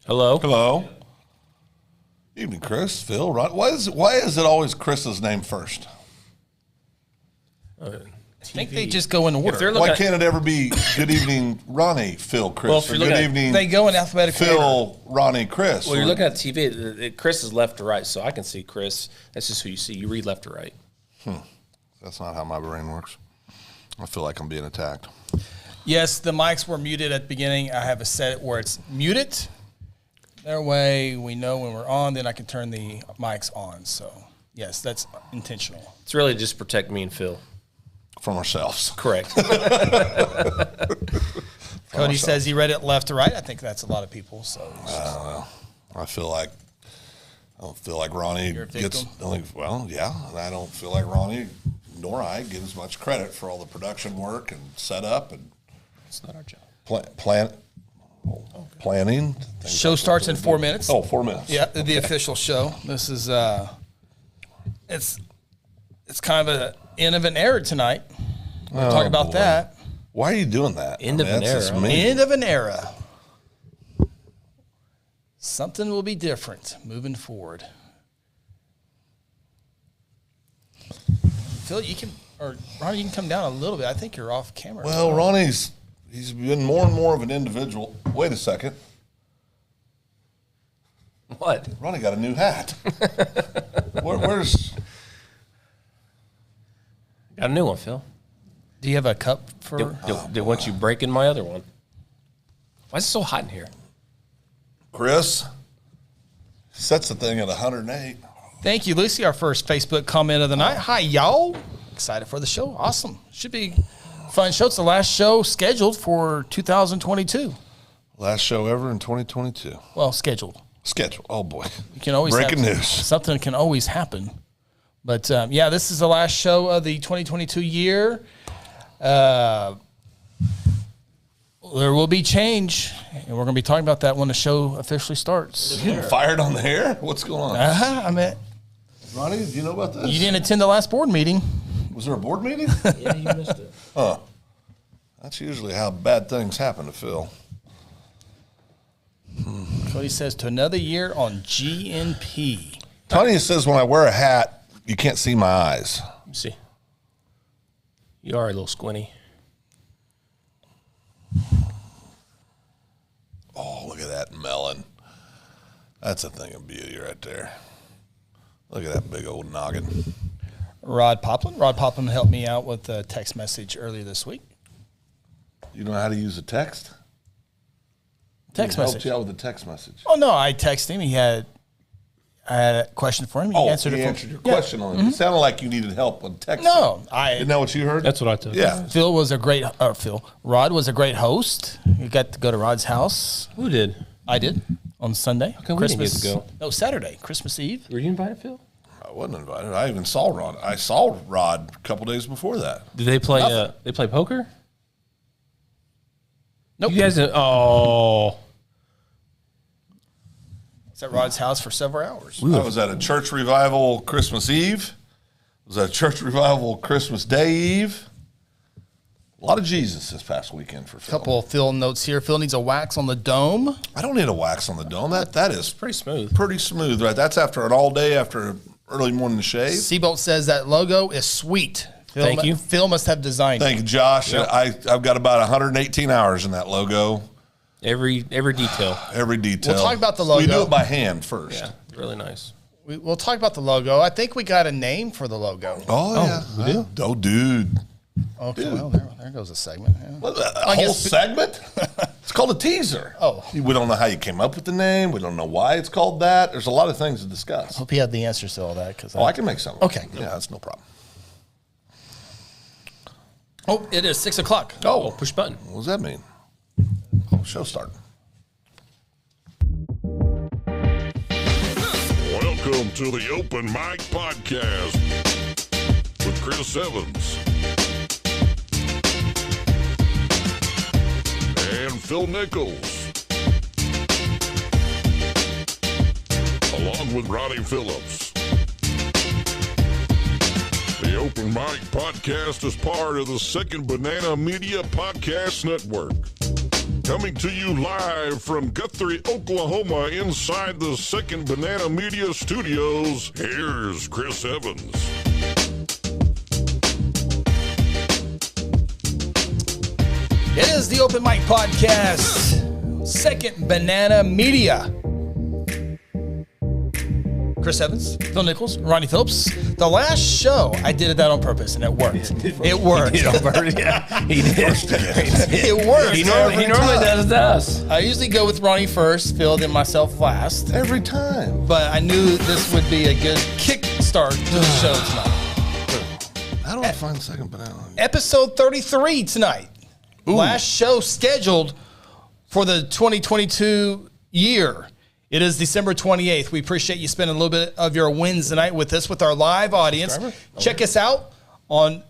Hello. Hello. Evening, Chris, Phil, Ron. Why is it always Chris's name first? I think they just go in order. Why can't it ever be good evening, Ronnie, Phil, Chris? Well, if you're good evening, they go in alphabetical order. Phil, Ronnie, Chris. Well, you're looking at TV. Chris is left to right, so I can see Chris. That's just who you see. You read left to right. That's not how my brain works. I feel like I'm being attacked. Yes, the mics were muted at the beginning. I have set it where it's muted. That way we know when we're on, then I can turn the mics on. So, yes, that's intentional. It's really just to protect me and Phil. From ourselves. Correct. Cody says he read it left to right. I think that's a lot of people. So I don't feel like Ronnie gets. I don't feel like Ronnie nor I get as much credit for all the production work and setup and. It's not our job. Planning. Show starts in 4 minutes. 4 minutes. Yeah, the official show. This is it's kind of an end of an era tonight. We'll talk about that. Why are you doing that? End of an era. End of an era. Something will be different moving forward. Phil, Ronnie, you can come down a little bit. I think you're off camera. Well, Ronnie's been more and more of an individual. Wait a second. What? Ronnie got a new hat. Where's? Got a new one, Phil. Do you have a cup for? Did want you breaking my other one? Why is it so hot in here? Chris sets the thing at 108. Thank you, Lucy. Our first Facebook comment of the night. Hi, y'all. Excited for the show. Awesome. Should be a fun show. It's the last show scheduled for 2022. Last show ever in 2022. Well, scheduled. Oh boy. You can always breaking news. Something can always happen. But this is the last show of the 2022 year. There will be change, and we're going to be talking about that when the show officially starts. You getting fired on the air? What's going on? I mean, Ronnie, do you know about this? You didn't attend the last board meeting. Was there a board meeting? Yeah, you missed it. Huh. That's usually how bad things happen to Phil. Cody says to another year on GNP. Tanya says when I wear a hat, you can't see my eyes. Let me see. You are a little squinty. Oh, look at that melon. That's a thing of beauty right there. Look at that big old noggin. Rod Poplin helped me out with a text message earlier this week. You know how to use a text? Text he message. Helped you out with a text message. Oh, no, I texted him. I had a question for him. He answered your question on it. It sounded like you needed help on text. No, Isn't that what you heard? That's what I took. Yeah. Rod was a great host. You got to go to Rod's house. Who did? I did on Sunday. How come we didn't get to go? No, Saturday, Christmas Eve. Were you invited, Phil? I wasn't invited. I even saw Rod. I saw Rod a couple days before that. Did they play? They play poker? Nope. You guys? It's at Rod's house for several hours. I was at a church revival Christmas Eve. I was at a church revival Christmas Day Eve. A lot of Jesus this past weekend for Phil. Couple of Phil notes here. Phil needs a wax on the dome. I don't need a wax on the dome. That is Pretty smooth. pretty smooth, right? That's after an all day, after an early morning shave. Seabolt says that logo is sweet. Thank you. Phil must have designed Thank you, Josh. Yep. I've got about 118 hours in that logo. Every detail. Every detail. We'll talk about the logo. We do it by hand first. Yeah, really nice. We'll talk about the logo. I think we got a name for the logo. Oh, yeah. we do? Oh, dude. Okay, well, there goes a segment. Yeah. What, a whole segment? It's called a teaser. Oh. We don't know how you came up with the name. We don't know why it's called that. There's a lot of things to discuss. Hope you have the answers to all that. I can make some. Okay. Yeah, that's no problem. Oh, it is 6 o'clock. Oh, push button. What does that mean? Oh, show starting. Welcome to the Open Mic Podcast with Chris Evans and Phil Nichols, along with Ronnie Phillips. The Open Mic Podcast is part of the Second Banana Media Podcast Network. Coming to you live from Guthrie, Oklahoma, inside the Second Banana Media Studios, here's Chris Evans. It is the Open Mic Podcast, Second Banana Media. Chris Evans, Phil Nichols, Ronnie Phillips. The last show, I did that on purpose, and it worked. It worked. He did. It worked. He normally does it to us. I usually go with Ronnie first, Phil, then myself last. Every time. But I knew this would be a good kickstart to the show tonight. How do I find Second Banana? Episode 33 tonight. Last show scheduled for the 2022 year. It is December 28th. We appreciate you spending a little bit of your Wednesday night with us, with our live audience. Check us out on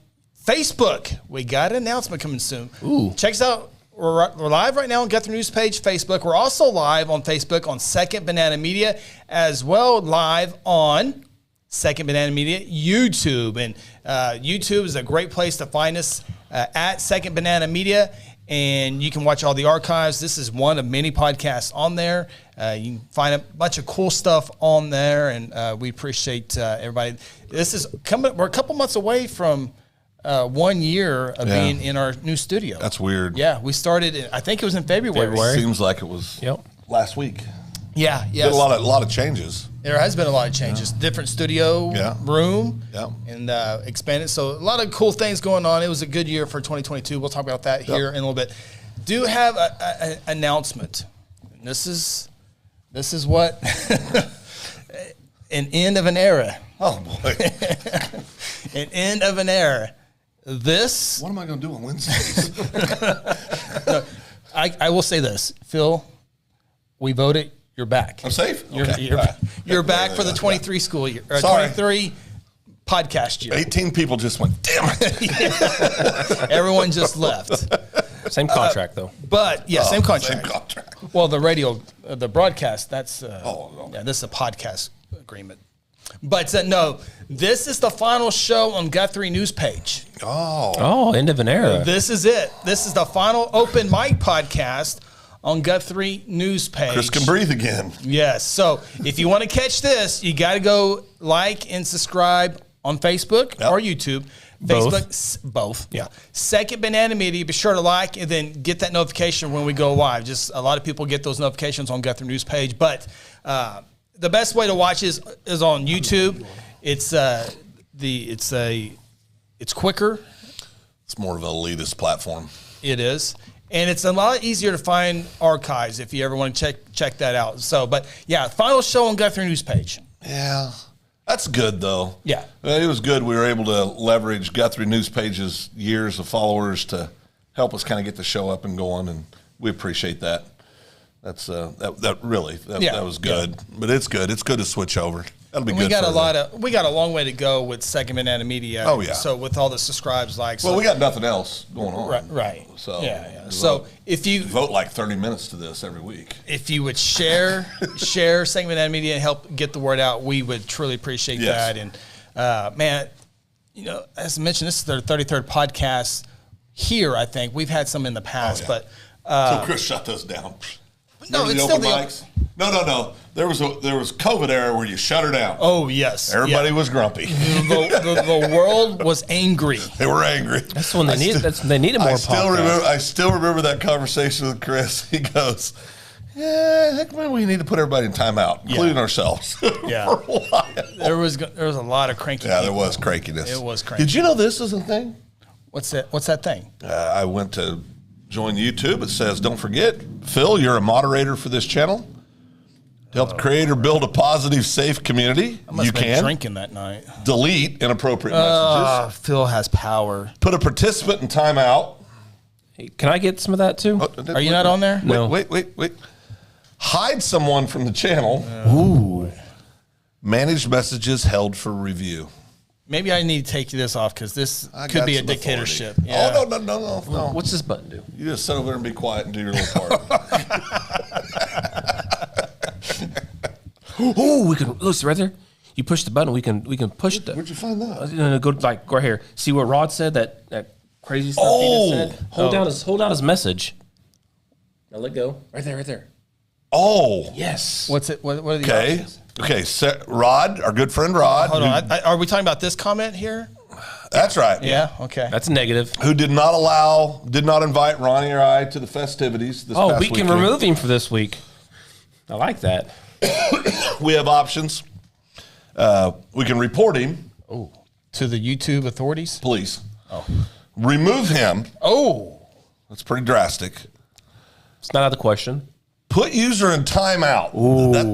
Facebook. We got an announcement coming soon. Check us out. We're live right now on Guthrie News page, Facebook. We're also live on Facebook on Second Banana Media, as well live on Second Banana Media YouTube. And YouTube is a great place to find us at Second Banana Media. And you can watch all the archives. This is one of many podcasts on there. You can find a bunch of cool stuff on there, and we appreciate everybody. This is coming. We're a couple months away from 1 year of being in our new studio. That's weird. Yeah, we started. I think it was in February. Seems like it was last week. Yeah, yeah. Did a lot of changes. There has been a lot of changes. Different studio room, and expanded. So a lot of cool things going on. It was a good year for 2022. We'll talk about that here in a little bit. Do have an announcement. And this is what an end of an era. Oh boy, an end of an era. This. What am I going to do on Wednesdays? I will say this, Phil. We voted. You're back. I'm safe? You're back for the 23 school year. 23 podcast year. 18 people just went, damn it. Everyone just left. Same contract, though. But, same contract. Same contract. Well, the radio, the broadcast, that's, this is a podcast agreement. But, no, this is the final show on Guthrie News page. Oh, end of an era. This is it. This is the final Open Mic podcast on Guthrie News page. Chris can breathe again. Yes. So if you want to catch this, you got to go like and subscribe on Facebook or YouTube. Both. Yeah. Second Banana Media. Be sure to like and then get that notification when we go live. Just a lot of people get those notifications on Guthrie News page. But the best way to watch is on YouTube. It's quicker. It's more of an elitist platform. It is. And it's a lot easier to find archives if you ever want to check that out. So, but final show on Guthrie News page. Yeah, that's good though. Yeah, it was good. We were able to leverage Guthrie News page's years of followers to help us kind of get the show up and going, and we appreciate that. That's that was good. Yeah. But it's good. It's good to switch over. That'll be good. We got a long way to go with Second Banana Media. Oh yeah. So with all the subscribes, we got nothing else going on. Right. So So if you vote like 30 minutes to this every week, if you would share Second Banana Media and help get the word out, we would truly appreciate that. And man, as I mentioned, this is their 33rd podcast here. I think we've had some in the past, but so Chris shut those down. No, it's still the mics. No. There was COVID era where you shut her down. Oh yes, everybody was grumpy. The world was angry. They were angry. That's when they needed. They needed more. I still remember that conversation with Chris. He goes, "Yeah, I think maybe we need to put everybody in timeout, including ourselves." Yeah, for a while. There was a lot of cranky. Yeah, there was crankiness. It was cranky. Did you know this is a thing? What's that thing? I went to join YouTube. It says, "Don't forget, Phil, you're a moderator for this channel. To help create or build a positive, safe community, you can drinking that night. Delete inappropriate messages. Phil has power. Put a participant in timeout. Hey, can I get some of that too? Are you not on there? No. Wait. Hide someone from the channel. Ooh. Manage messages held for review. Maybe I need to take this off because this could be a dictatorship. Yeah. Oh, no. What's this button do? You just sit over there and be quiet and do your little part. Oh, we can look right there. You push the button. We can push the. Where'd you find that? Go right here. See what Rod said. That crazy stuff he just said. Hold down his message. Now let go. Right there, right there. Oh. Yes. What's it? What are the Okay. options? Okay. Rod, our good friend Rod. Hold on. Are we talking about this comment here? That's right. Yeah. Okay. That's a negative. Who did not invite Ronnie or I to the festivities this past we can weekend. remove him for this week. I like that. We have options. We can report him. Oh, to the YouTube authorities. Police. Oh. Remove him. Oh, That's pretty drastic. It's not out of the question. Put user in timeout.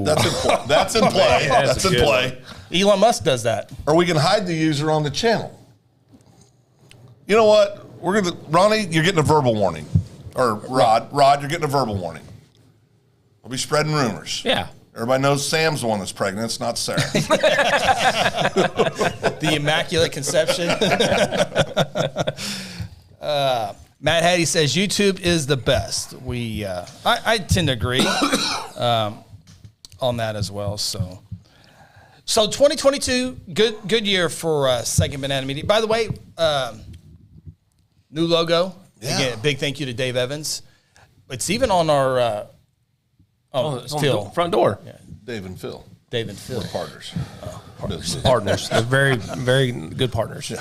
That's in play. That's in play. That's in play. Elon Musk does that. Or we can hide the user on the channel. You know what? Ronnie, you're getting a verbal warning. Or Rod, you're getting a verbal warning. We'll be spreading rumors. Yeah. Everybody knows Sam's the one that's pregnant. It's not Sarah. The Immaculate Conception. Matt Hattie says YouTube is the best. I tend to agree on that as well. So 2022, good year for Second Banana Media. By the way, new logo. Yeah. Again, big thank you to Dave Evans. It's even on our It's on Phil. the front door. Yeah, Dave and Phil. Dave and Phil. We're partners. Partners. They're very, very good partners.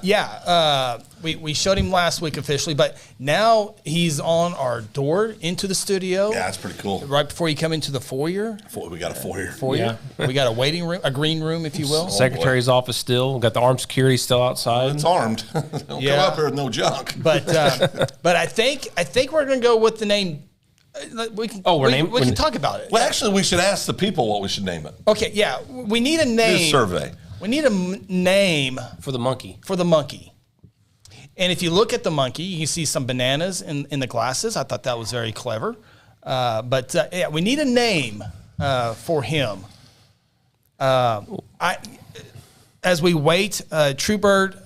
Yeah, But we showed him last week officially, but now he's on our door into the studio. Yeah, that's pretty cool. Right before you come into the foyer. We got a foyer. Yeah. We got a waiting room, a green room, if you will. Secretary's office still. Got the armed security still outside. It's armed. Don't Yeah. come up here with no junk. But I think we're gonna go with the name. We can talk about it. Well, actually, we should ask the people what we should name it. Okay, yeah, we need a name. Do a survey. We need a name For the monkey. for the monkey. And if you look at the monkey, you can see some bananas in the glasses. I thought that was very clever. But we need a name for him. As we wait, Truebird.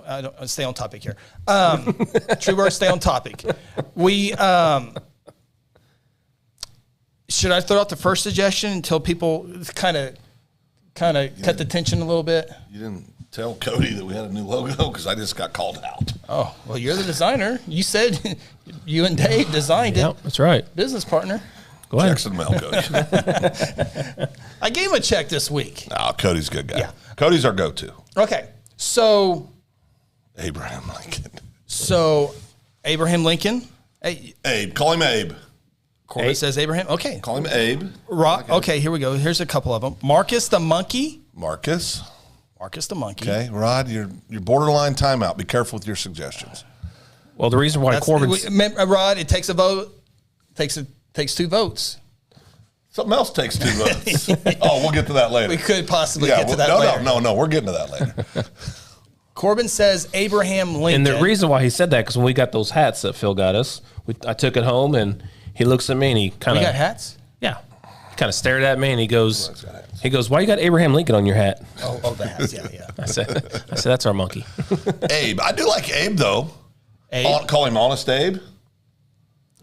I don't stay on topic here. Truebird, stay on topic. We should I throw out the first suggestion until people kind of cut the tension a little bit? You didn't tell Cody that we had a new logo because I just got called out. Oh, well, you're the designer. You said you and Dave designed it. Yep, that's right. Business partner. Go ahead. Checks in the mail, Cody. I gave him a check this week. No, Cody's a good guy. Yeah. Cody's our go-to. Okay, so Abraham Lincoln. Abraham Lincoln. Hey, Abe. Call him Abe. Corbett says Abraham. Okay. Call him Abe. Okay, here we go. Here's a couple of them. Marcus the monkey. Marcus. Marcus the monkey. Okay. Rod, you're borderline timeout. Be careful with your suggestions. Well, the reason why Corbin. Rod, it takes a vote. Takes 2 votes. Something else takes 2 votes. Oh, we'll get to that later. We could possibly get to that later. No. We're getting to that later. Corbin says Abraham Lincoln. And the reason why he said that, because when we got those hats that Phil got us, I took it home and he looks at me and he kind of. We got hats? Yeah. He kind of stared at me and he goes, why you got Abraham Lincoln on your hat? Oh, the hats. Yeah. I said, that's our monkey. Abe. I do like Abe, though. Abe? Call him Honest Abe.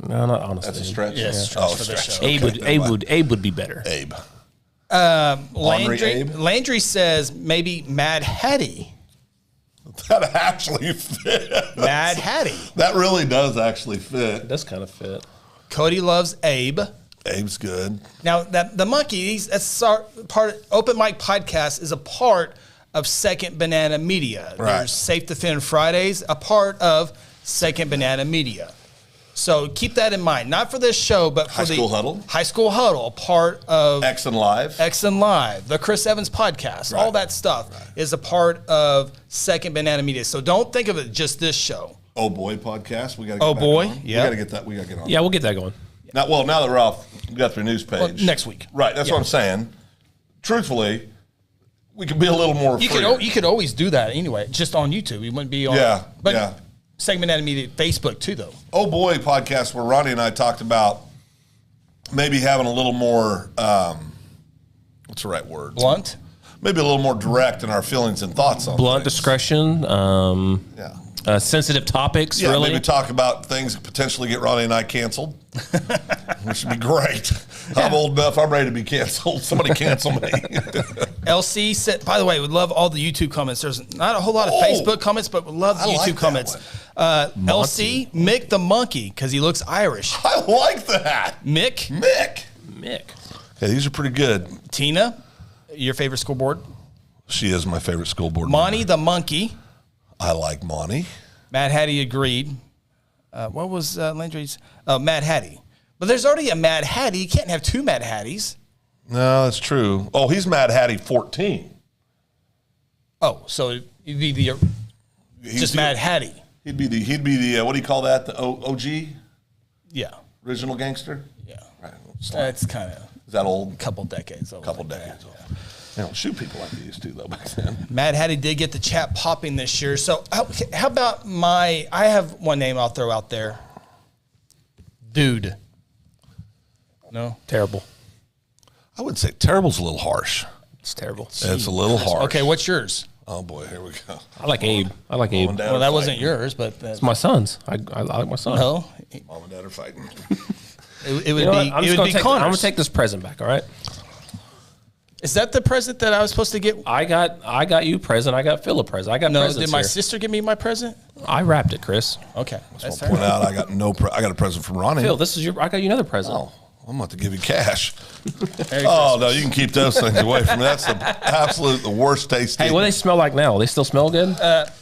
No, not honestly. That's a stretch. Yeah, stretch for the show. Abe would be better. Abe. Landry, Abe? Landry says maybe Mad Hattie. That actually fits. Mad Hattie. That really does actually fit. It does kind of fit. Cody loves Abe. Abe's good. Now the monkey, that's part of, Open Mic Podcast is a part of Second Banana Media. Right. There's Safe Defend Fridays, a part of Second Banana Media. So keep that in mind. Not for this show, but for High School Huddle. High School Huddle, a part of X and Live. X and Live, the Chris Evans podcast, all that stuff is a part of Second Banana Media. So don't think of it just this show. Oh Boy podcast. We got to get Oh back Boy, on. yeah. We got to get that. We got to get on. Yeah, we'll get that going. Now that we're off, we got their news page. Well, next week. Right. That's what I'm saying. Truthfully, we could be a little more. You could always do that anyway, just on YouTube. You wouldn't be on. Yeah, But yeah. Second Banana Media Facebook too, though. Oh Boy podcast where Ronnie and I talked about maybe having a little more. What's the right word? Blunt. Maybe a little more direct in our feelings and thoughts on Blunt things. discretion. Yeah. sensitive topics, Yeah, really. maybe talk about things that potentially get Ronnie and I canceled, which would be great. I'm old enough. I'm ready to be canceled. Somebody cancel me. LC said, by the way, would love all the YouTube comments. There's not a whole lot of Facebook comments, but would love the I like YouTube that comments. LC, Mick the monkey, because he looks Irish. I like that. Mick. Mick. Okay, these are pretty good. Tina, your favorite school board. She is my favorite school board Monty member. the monkey. I like Monty. Mad Hattie agreed. What was Landry's? Mad Hattie. But there's already a Mad Hattie. You can't have two Mad Hatties. No, that's true. Oh, he's Mad Hattie 14. Oh, so it'd be just Mad Hattie. He'd be the what do you call that? The OG? Yeah. Original gangster? Yeah. Right. That's kind of Is that old? a couple decades old. Couple decades old. They don't shoot people like they used to, though, back then. Mad Hattie did get the chat popping this year. So how about I have one name I'll throw out there. Dude. No? Terrible. I would say terrible's a little harsh. It's terrible. It's a little harsh. Okay, what's yours? Oh, boy, here we go. I like Abe. Well, that wasn't yours, but It's my son's. I like my son. no. Mom and Dad are fighting. It You would know what? be I'm it just would gonna be take. I'm gonna Connor's. take this present back. All right. Is that the present that I was supposed to get? I got you a present. I got Phil a present. I got No, presents did my here. sister give me my present? I wrapped it, Chris. Okay, I'll that's point fair. out I got I got a present from Ronnie. Phil, this is your. I got you another present. Oh, I'm about to give you cash. Merry Oh, no, you can keep those things away from me. That's the worst tasting. Hey, what do they smell like now? They still smell good?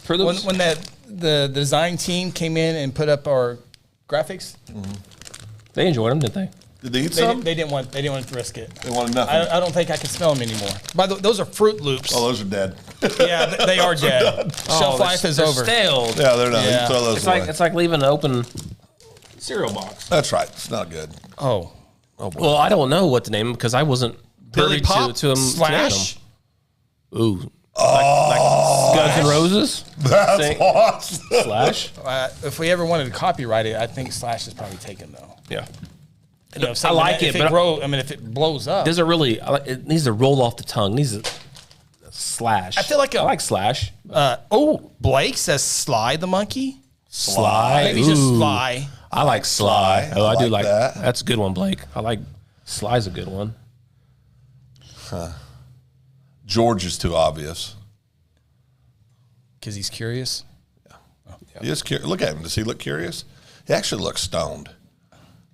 Fruit Loops? When the design team came in and put up our graphics, They enjoyed them, didn't they? Did they eat they, some? they didn't want to risk it. They wanted nothing. I don't think I can smell them anymore. By the way, those are Fruit Loops. Oh, those are dead. Yeah, they are dead. Shelf life is they're over. Stale. Yeah, they're done. You Yeah. can throw those It's away. like leaving an open cereal box. That's right. It's not good. Oh, Oh, boy. Well, I don't know what to name them because I wasn't Billy privy Pop to them. Slash. Ooh. Like Guns N' Roses? That's Sing- awesome. Slash? If we ever wanted to copyright it, I think Slash is probably taken though. Yeah. You know, I like if it, but if it blows up, Does it really? It needs to roll off the tongue. It needs to Slash. I feel like I like Slash. Blake says Sly the monkey. Sly. Maybe just Ooh. Sly. I like Sly. Oh, I do like like that. That's a good one, Blake. I like Sly's a good one. George is too obvious. Because he's curious. He is curious. Look at him. Does he look curious? He actually looks stoned.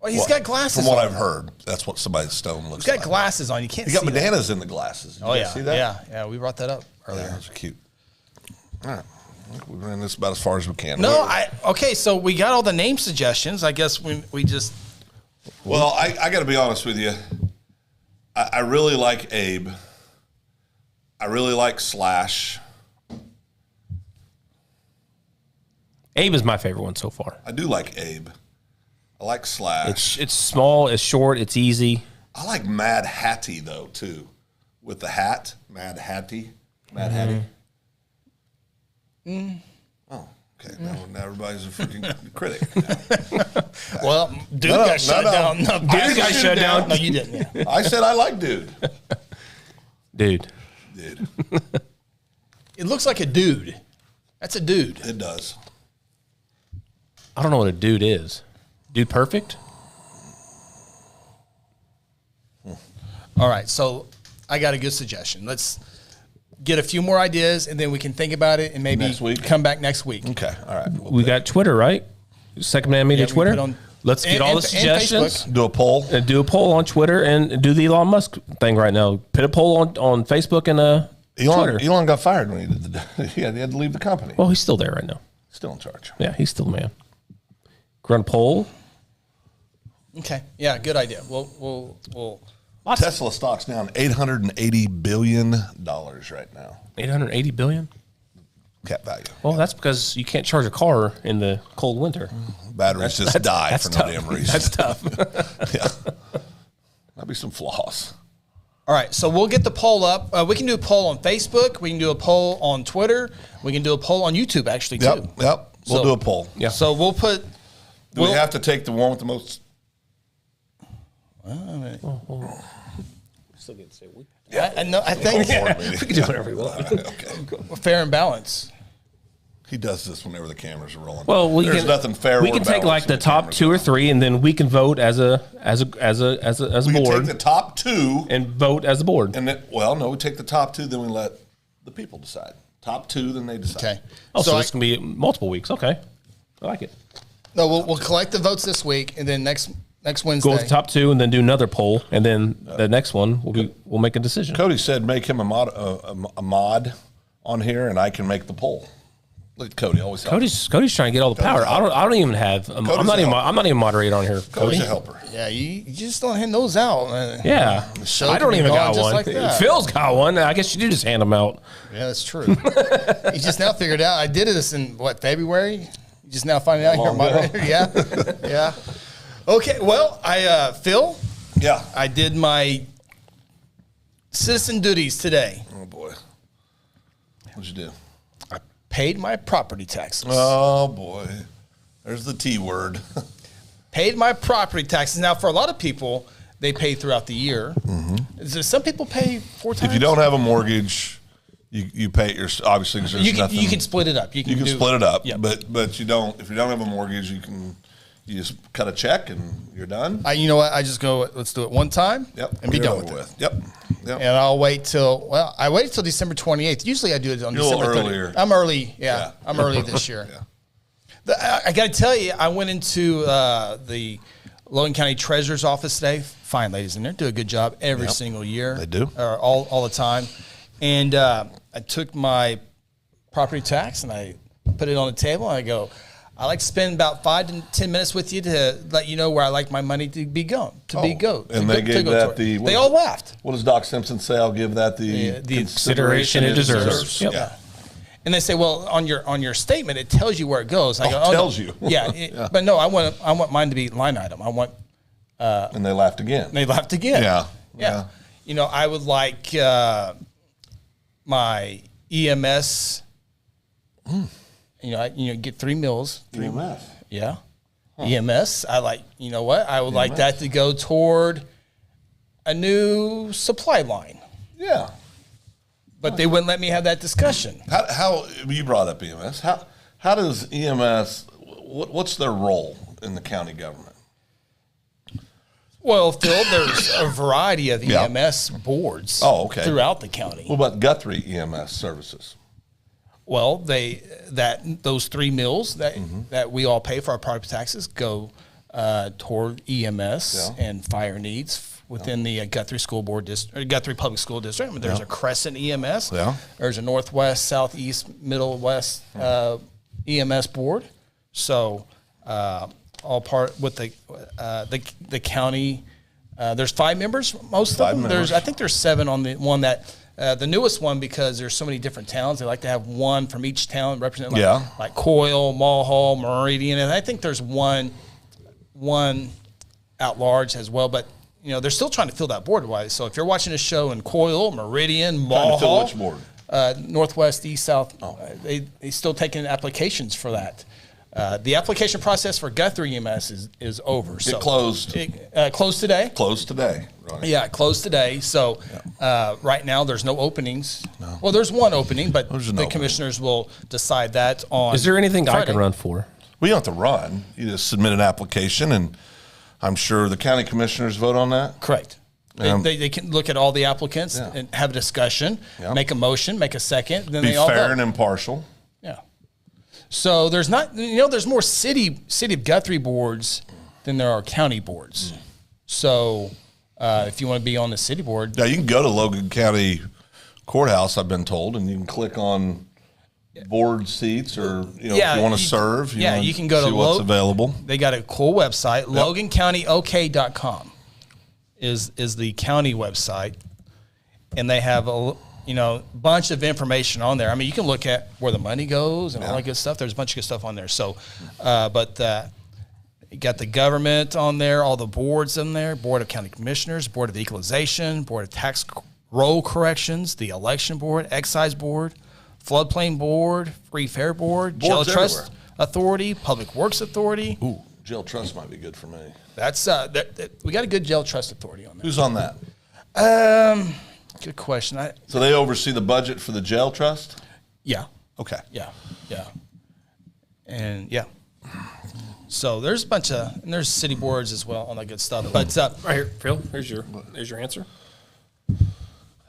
Well, he's got glasses. From what on. I've heard, that's what somebody stoned looks He's got like. glasses on. You can't He got see that. bananas in the glasses. Did Oh you yeah, guys see that? yeah. We brought that up earlier. Yeah, that's cute. All right. I think we ran this about as far as we can. No, okay. So we got all the name suggestions. I guess we just Well, I got to be honest with you. I really like Abe. I really like Slash. Abe is my favorite one so far. I do like Abe. I like Slash. It's small, it's short, it's easy. I like Mad Hattie, though, too. With the hat. Mad Hattie. Mad Hattie. Oh, okay. Now everybody's a freaking critic. well, dude No, got shut no. down. No, I dude said got dude shut down. down. No, you didn't. Yeah. I said I like dude. Dude. Dude, It looks like a dude. That's a dude. it does. I don't know what a dude is. Dude perfect? All right, so I got a good suggestion. Let's get a few more ideas, and then we can think about it, and maybe Next week? come back next week. Okay, all right. We got Twitter, right? Second Man Media Yeah, we Twitter. put on- Let's get and- all and- the and suggestions. Facebook. Do a poll. And do a poll on Twitter and do the Elon Musk thing right now. Put a poll on Facebook and Twitter. Elon got fired when he did he had to leave the company. Well, he's still there right now. Still in charge. Yeah, he's still the man. Run a poll. Okay, yeah, good idea. We'll Tesla stock's down $880 billion right now. 880 billion. Cap value. Well, that's because you can't charge a car in the cold winter. Batteries just die That's for tough. no damn reason. That's tough. Yeah. That'd be some flaws. All right, so we'll get the poll up. We can do a poll on Facebook. We can do a poll on Twitter. We can do a poll on YouTube, actually, too. Yep. We'll So- do a poll. Yeah. So we'll put. Do we have to take the one with the most? Still get to say we. I think Board meeting. We can do whatever we want. Okay. fair and balance. He does this whenever the cameras are rolling. Well, there's nothing fair. We can take like the top 2 or 3, and then we can vote as a We can board take the top 2 and vote as a board. and then, well, no, we take the top 2, then we let the people decide. Top 2, then they decide. Okay. Oh, so this can be multiple weeks. Okay, I like it. No, we'll collect the votes this week, and then next Wednesday. Go with the top 2, and then do another poll, and then the next one we'll make a decision. Cody said make him a mod on here, and I can make the poll. Look at Cody, always helps. Cody's trying to get all the power. I don't even have. I'm not even moderator on here. Cody's a helper. Yeah, you just don't hand those out, man. Yeah, show I don't can be even gone got just one. like that. Phil's got one. I guess you do just hand them out. Yeah, that's true. You just now figured out. I did this in February. You just now finding out you're a moderator. Yeah, yeah. Okay, well, Phil. Yeah, I did my citizen duties today. oh boy, what'd you do? Paid my property taxes. Oh boy, there's the T word. Paid my property taxes. Now, for a lot of people, they pay throughout the year. Some people pay 4 times. If you don't have a mortgage, you pay your obviously because there's nothing. You can split it up. You can split it up. Yep. But you don't. If you don't have a mortgage, you just cut a check and you're done. You know what? I just go. Let's do it one time. Yep, and be you're done over with it. Yep. And I'll wait till I wait till December 28th. Usually I do it on You're a December little 30th. earlier. I'm early. Yeah. I'm early this year. I got to tell you, I went into the Logan County Treasurer's office today. Fine ladies in there, do a good job every single year. They do. All the time. And I took my property tax and I put it on the table and I go, I like to spend about 5 to 10 minutes with you to let you know where I like my money to be going. And they gave that the. They all laughed. What does Doc Simpson say? I'll give that the consideration it deserves. Yep. Yeah. And they say, well, on your statement, it tells you where it goes. I go, tells no. you. Yeah, but no, I want mine to be line item. I want. And they laughed again. They laughed again. Yeah. You know, I would like my EMS. Get 3 meals. EMS. Yeah. EMS. I like. You know what? I would like that to go toward a new supply line. Yeah. But they wouldn't let me have that discussion. How you brought up EMS? How does EMS? What's their role in the county government? Well, Phil, there's a variety of EMS boards throughout the county. What about Guthrie EMS services? Well, those 3 mills that we all pay for our property taxes go toward EMS and fire needs within the Guthrie School Board District, Guthrie Public School District. I mean, there's a Crescent EMS. Yeah. There's a Northwest, Southeast, Middle West EMS board. So all part with the county. There's 5 members. Most of them. Members. I think there's 7 on the one that. The newest one, because there's so many different towns, they like to have one from each town represent, like Coyle, Mulhall, Meridian, and I think there's one at large as well. But they're still trying to fill that board wise. So if you're watching a show in Coyle, Meridian, Mulhall, which board? Northwest, East, South, they still taking applications for that. The application process for Guthrie EMS is over. It closed. Closed today. Closed today. Right. Yeah, it closed today. So right now there's no openings. No. Well, there's one opening, but the commissioners will decide that on. Is there anything Friday. I can run for? We don't have to run. You just submit an application, and I'm sure the county commissioners vote on that. Correct. They can look at all the applicants and have a discussion, make a motion, make a second, then Be they all fair vote. and impartial. Yeah. So there's not, there's more city of Guthrie boards than there are county boards. So if you want to be on the city board, Now you can go to Logan County Courthouse, I've been told, and you can click on board seats, or if you want to serve. You can go see to what's available. They got a cool website. LoganCountyOK.com is the county website, and they have a bunch of information on there. I mean, you can look at where the money goes and all that good stuff. There's a bunch of good stuff on there. So, you got the government on there, all the boards in there: Board of County Commissioners, Board of Equalization, Board of Tax Roll Corrections, the Election Board, Excise Board, Floodplain Board, Free Fair Board, Jail Trust Authority, Public Works Authority. Ooh, Jail Trust might be good for me. That's we got a good Jail Trust Authority on there. Who's on that? Good question. So they oversee the budget for the Jail Trust? Yeah. Okay. Yeah. And yeah. So there's a bunch of, and there's city boards as well, all that good stuff. But Right here, Phil. There's your answer.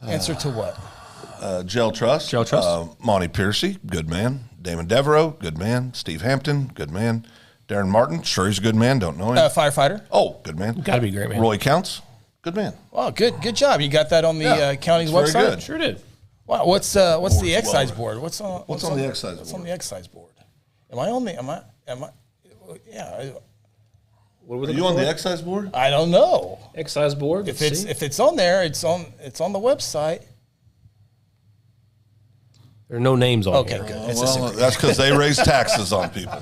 answer to what? Gel Trust. Gel Trust. Monty Piercy, good man. Damon Devereaux, good man. Steve Hampton, good man. Darren Martin, sure he's a good man. Don't know him. Firefighter. Oh, good man. Got to be a great man. Roy Counts, good man. Wow, good job. You got that on the county's it's very website. good. Sure did. Wow, what's the excise well. board? What's on the excise What's board? on the excise board? Am I on the? Am I? Yeah. What were Are you on the excise board? I don't know. excise board? If it's on there, it's on the website. There are no names on Okay, here. good. It's a Well, secret. that's because they raise taxes on people.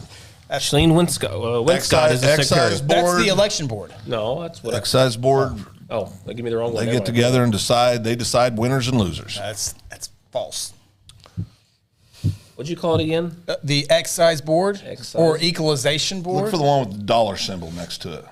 Shalene Winscott is the Excise secretary. board. That's the election board. No, that's what. Excise board, Oh, they give me the wrong one. they Never get mind. together and decide. They decide winners and losers. That's false. What'd you call it again? The excise board Excise. or equalization board. Look for the one with the dollar symbol next to it.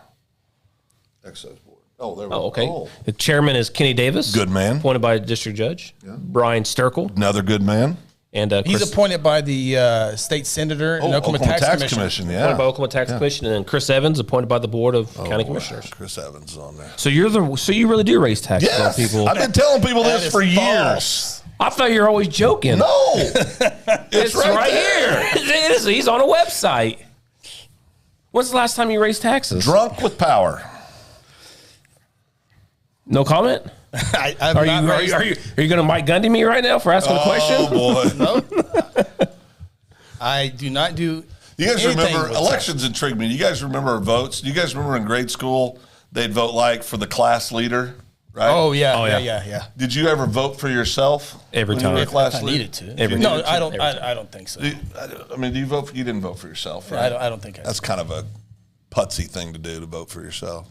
Excise board. Oh, there we go. Oh, okay. Oh, The chairman is Kenny Davis. Good man. Appointed by a district judge. Brian Sterkel. another good man. And He's Chris, appointed by the state senator and Oklahoma Tax Commission. Yeah. appointed by Oklahoma Tax Commission, and then Chris Evans appointed by the Board of County Commissioners. Chris Evans is on there. So you really do raise taxes on Yes, people. I've been telling people That this is for years. false. I thought you were always joking. No, it's right here. It is. He's on a website. When's the last time you raised taxes? Drunk with power. No comment. I've Are not raised- you going to Mike Gundy me right now for asking a question? Oh boy! I do not do. You guys anything remember with elections intrigue me. You guys remember our votes? Do you guys remember in grade school they'd vote like for the class leader, right? Oh yeah, Oh, yeah. yeah. Did you ever vote for yourself Every when you were time. a class I leader? needed to. Every no, time. I don't. Every time. I don't think so. I mean, do you vote? You didn't vote for yourself, right? I don't think I. That's kind of a putsy thing to do, to vote for yourself.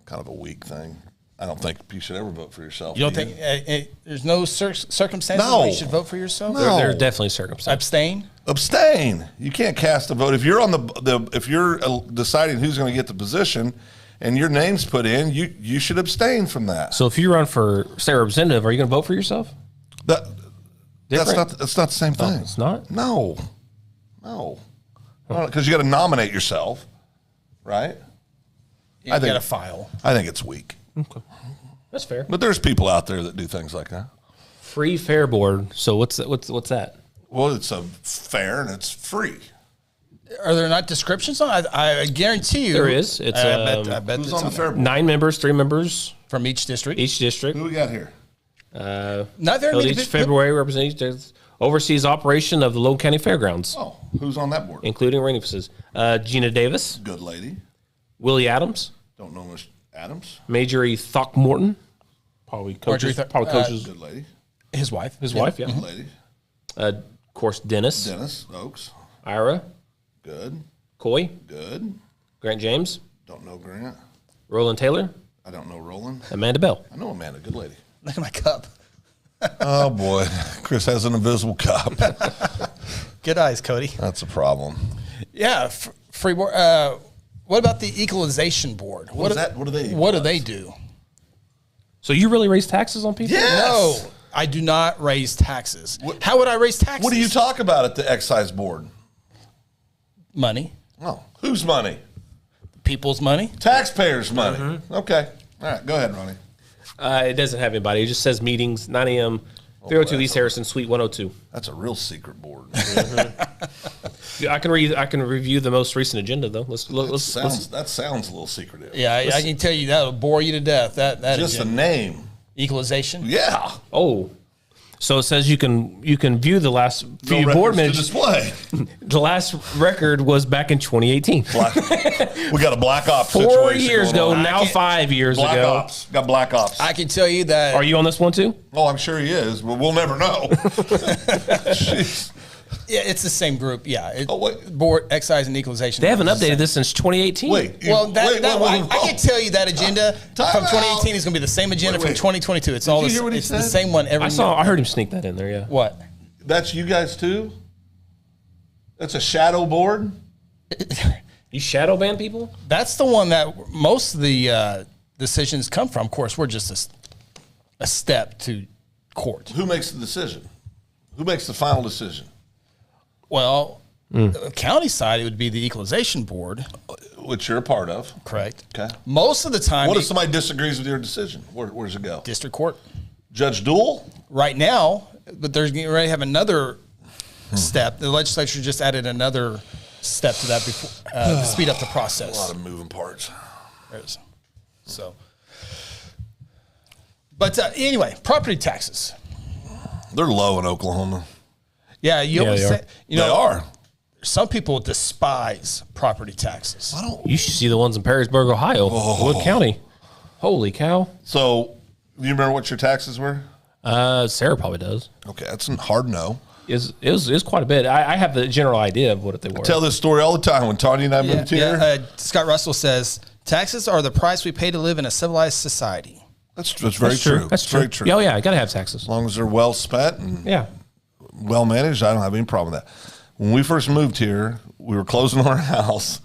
Kind of a weak thing. I don't think you should ever vote for yourself. You don't do think there's no circumstances No. where you should vote for yourself? No. There are definitely circumstances. Abstain. Abstain. You can't cast a vote if you're on if you're deciding who's going to get the position, and your name's put in. You should abstain from that. So if you run for state representative, are you going to vote for yourself? That's Different? not the same thing. It's not? No, because you got to nominate yourself, right? You I think- got to file. I think it's weak, That's fair. but there's people out there that do things like that. Free fair board. So what's that? Well, it's a fair and it's free. Are there not descriptions on it? I guarantee you There is. It's I bet Who's it's on the there. fair board? 9 members, 3 members From each district. each district. Who we got here? Not very Held many. each February represents oversees operation of the Logan County Fairgrounds, Oh, who's on that board? including rain offices. Gina Davis, Good lady. Willie Adams, Don't know Miss Adams. Marjorie Throckmorton, probably coaches. Marjorie Coaches. Good lady. His wife. His wife, yeah. Good lady. Of course, Dennis, Dennis Oaks. Ira, Good. Coy, Good. Grant James, Don't know Grant. Roland Taylor, I don't know Roland. Amanda Bell. I know Amanda. Good lady. Look at my cup. Oh boy, Chris has an invisible cup. Good eyes, Cody. That's a problem. Yeah, free board. What about the equalization board? What is that? What do they What do they do? So you really raise taxes on people? Yes. No, I do not raise taxes. How would I raise taxes? What do you talk about at the excise board? Money, Oh, whose money? people's money. Taxpayers' money. Okay. All right. Go ahead, Ronnie. It doesn't have anybody. It just says meetings, 9 a.m., 302 East Harrison, Suite 102. That's a real secret board. Yeah, I can review the most recent agenda though. That sounds a little secretive. Yeah, I can tell you that will bore you to death. That Just agenda. a name. Equalization. Yeah. Oh, so it says you can view the last few No board records to minutes. display. The last record was back in 2018. We got a black ops 4 situation years going ago, on. now 5 years Black ago. ops. Got black ops. I can tell you that. Are you on this one too? Oh, I'm sure he is, but we'll never know. Jeez. Yeah, it's the same group. Yeah. Oh, wait. Board excise and equalization. They haven't is the updated same. this since 2018. Wait. Well, I whoa. can tell you that agenda Time from out. 2018 is going to be the same agenda Wait. from 2022. It's Did all you the, hear what he it's the said? same one every. I heard him sneak that in there. Yeah. What? That's you guys too? That's a shadow board? You shadow ban people? That's the one that most of the decisions come from. Of course, we're just a step to court. Who makes the decision? Who makes the final decision? Well, County side, it would be the equalization board. Which you're a part of. Correct. Okay. Most of the time. What if somebody disagrees with your decision? Where does it go? District court. Judge Duel? Right now, but there's going to have another step. The legislature just added another step to that before to speed up the process. A lot of moving parts. There's, so, but anyway, property taxes. They're low in Oklahoma. Yeah, you they are. you know, They are. some people despise property taxes. You should see the ones in Perrysburg, Ohio, Wood County. Holy cow! So, you remember what your taxes were? Sarah probably does. Okay, that's a hard no. It was quite a bit. I have the general idea of what they were. Tell this story all the time. When Tanya and I moved here, Scott Russell says taxes are the price we pay to live in a civilized society. that's very true. That's true. Very true. Oh yeah, I gotta have taxes. As long as they're well spent and Yeah. well managed, I don't have any problem with that. When we first moved here, we were closing our house,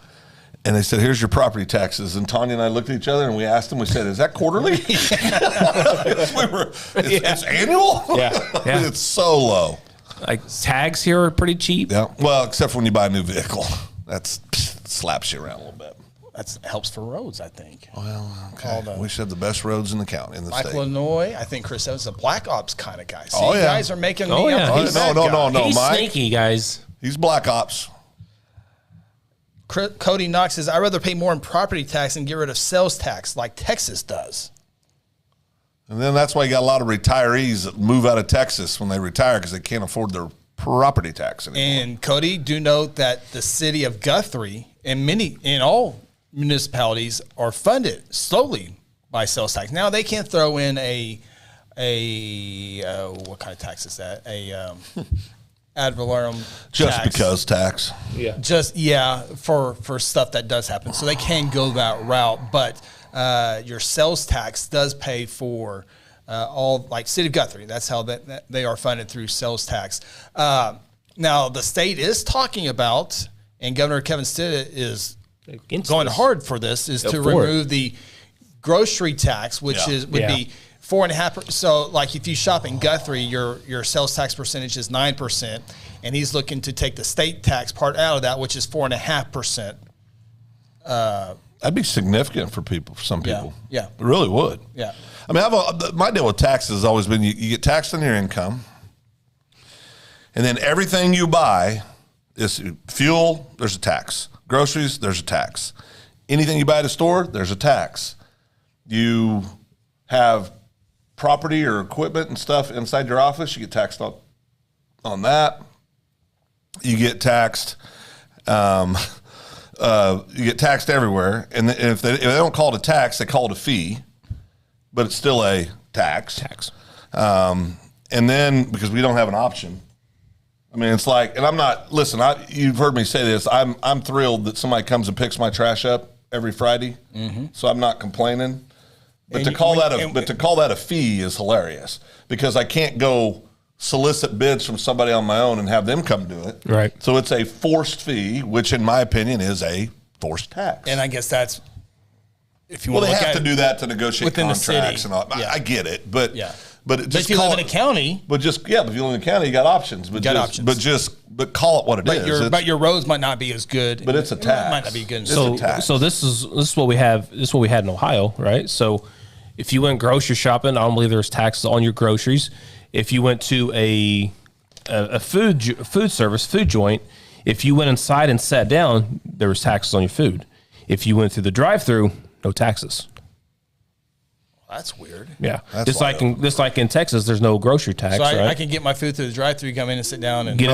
and they said, "Here's your property taxes." And Tanya and I looked at each other, and we asked them. We said, "Is that quarterly?" It's annual. Yeah. It's so low. Like tags here are pretty cheap. Yeah. Well, except for when you buy a new vehicle, that's slaps you around a little bit. That helps for roads, I think. Well, okay. We should have the best roads in the county, in the state. Illinois, I think Chris Evans is a Black Ops kind of guy. See, Oh, you yeah. guys are making Oh, me yeah. up to be a bad guy. No, He's Mike. sneaky, guys. He's Black Ops. Cody Knox says, I'd rather pay more in property tax and get rid of sales tax like Texas does. And then that's why you got a lot of retirees that move out of Texas when they retire because they can't afford their property tax anymore. And Cody, do note that the city of Guthrie and all municipalities are funded slowly by sales tax. Now they can't throw in a what kind of tax is that? Ad valorem Just tax. because tax. Yeah. For stuff that does happen. So they can go that route, but your sales tax does pay for all, like City of Guthrie. That's how that they are funded, through sales tax. Now the state is talking about, and Governor Kevin Stitt is going hard for this, is to remove the grocery tax, which would be 4.5%. So, like if you shop in Guthrie, your sales tax percentage is 9%, and he's looking to take the state tax part out of that, which is 4.5%. That'd be significant for some people. Yeah. It really would. Yeah. I mean, my deal with taxes has always been you get taxed on your income, and then everything you buy is fuel, there's a tax. Groceries, there's a tax. Anything you buy at a store, there's a tax. You have property or equipment and stuff inside your office, you get taxed on that. You get taxed. You get taxed everywhere, and if they don't call it a tax, they call it a fee, but it's still a tax. And then because we don't have an option, I mean, it's like, and I'm not. Listen, you've heard me say this. I'm thrilled that somebody comes and picks my trash up every Friday, so I'm not complaining. But to call that a fee is hilarious, because I can't go solicit bids from somebody on my own and have them come do it. Right. So it's a forced fee, which in my opinion is a forced tax. And I guess that's, if you well, want they to look have at to do that to negotiate within the contracts city. and all. Yeah. I get it, but but But if you live in a county, but if you live in a county, you got options. But but call it what it is. But your roads might not be as good. But it's a tax. It might not be good. So this is what we have. This is what we had in Ohio, right? So if you went grocery shopping, I don't believe there's taxes on your groceries. If you went to a food joint, if you went inside and sat down, there was taxes on your food. If you went through the drive-through, no taxes. That's weird. Yeah, That's just like in Texas, there's no grocery tax. So right? I can get my food through the drive-through, come in and sit down and boy.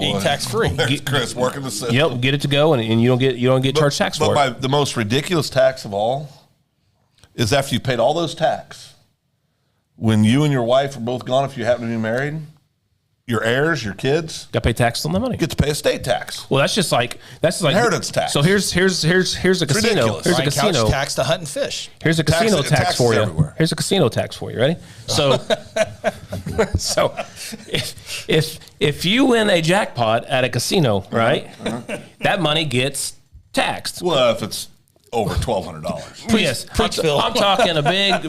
eat tax-free. There's Chris working the system. Yep, get it to go, and you don't get charged tax for it. The most ridiculous tax of all is after you paid all those tax, when you and your wife are both gone, if you happen to be married, your heirs, your kids, Got to pay taxes on the money. get to pay estate tax. Well, that's like Inheritance tax. So here's a casino. ridiculous. Here's a Buying couch casino tax to hunt and fish. Here's a casino tax taxes for you. everywhere. Here's a casino tax for you. Ready? So, if you win a jackpot at a casino, right, that money gets taxed. Well, if it's over $1,200. Yes, preach, Phil. I'm talking a big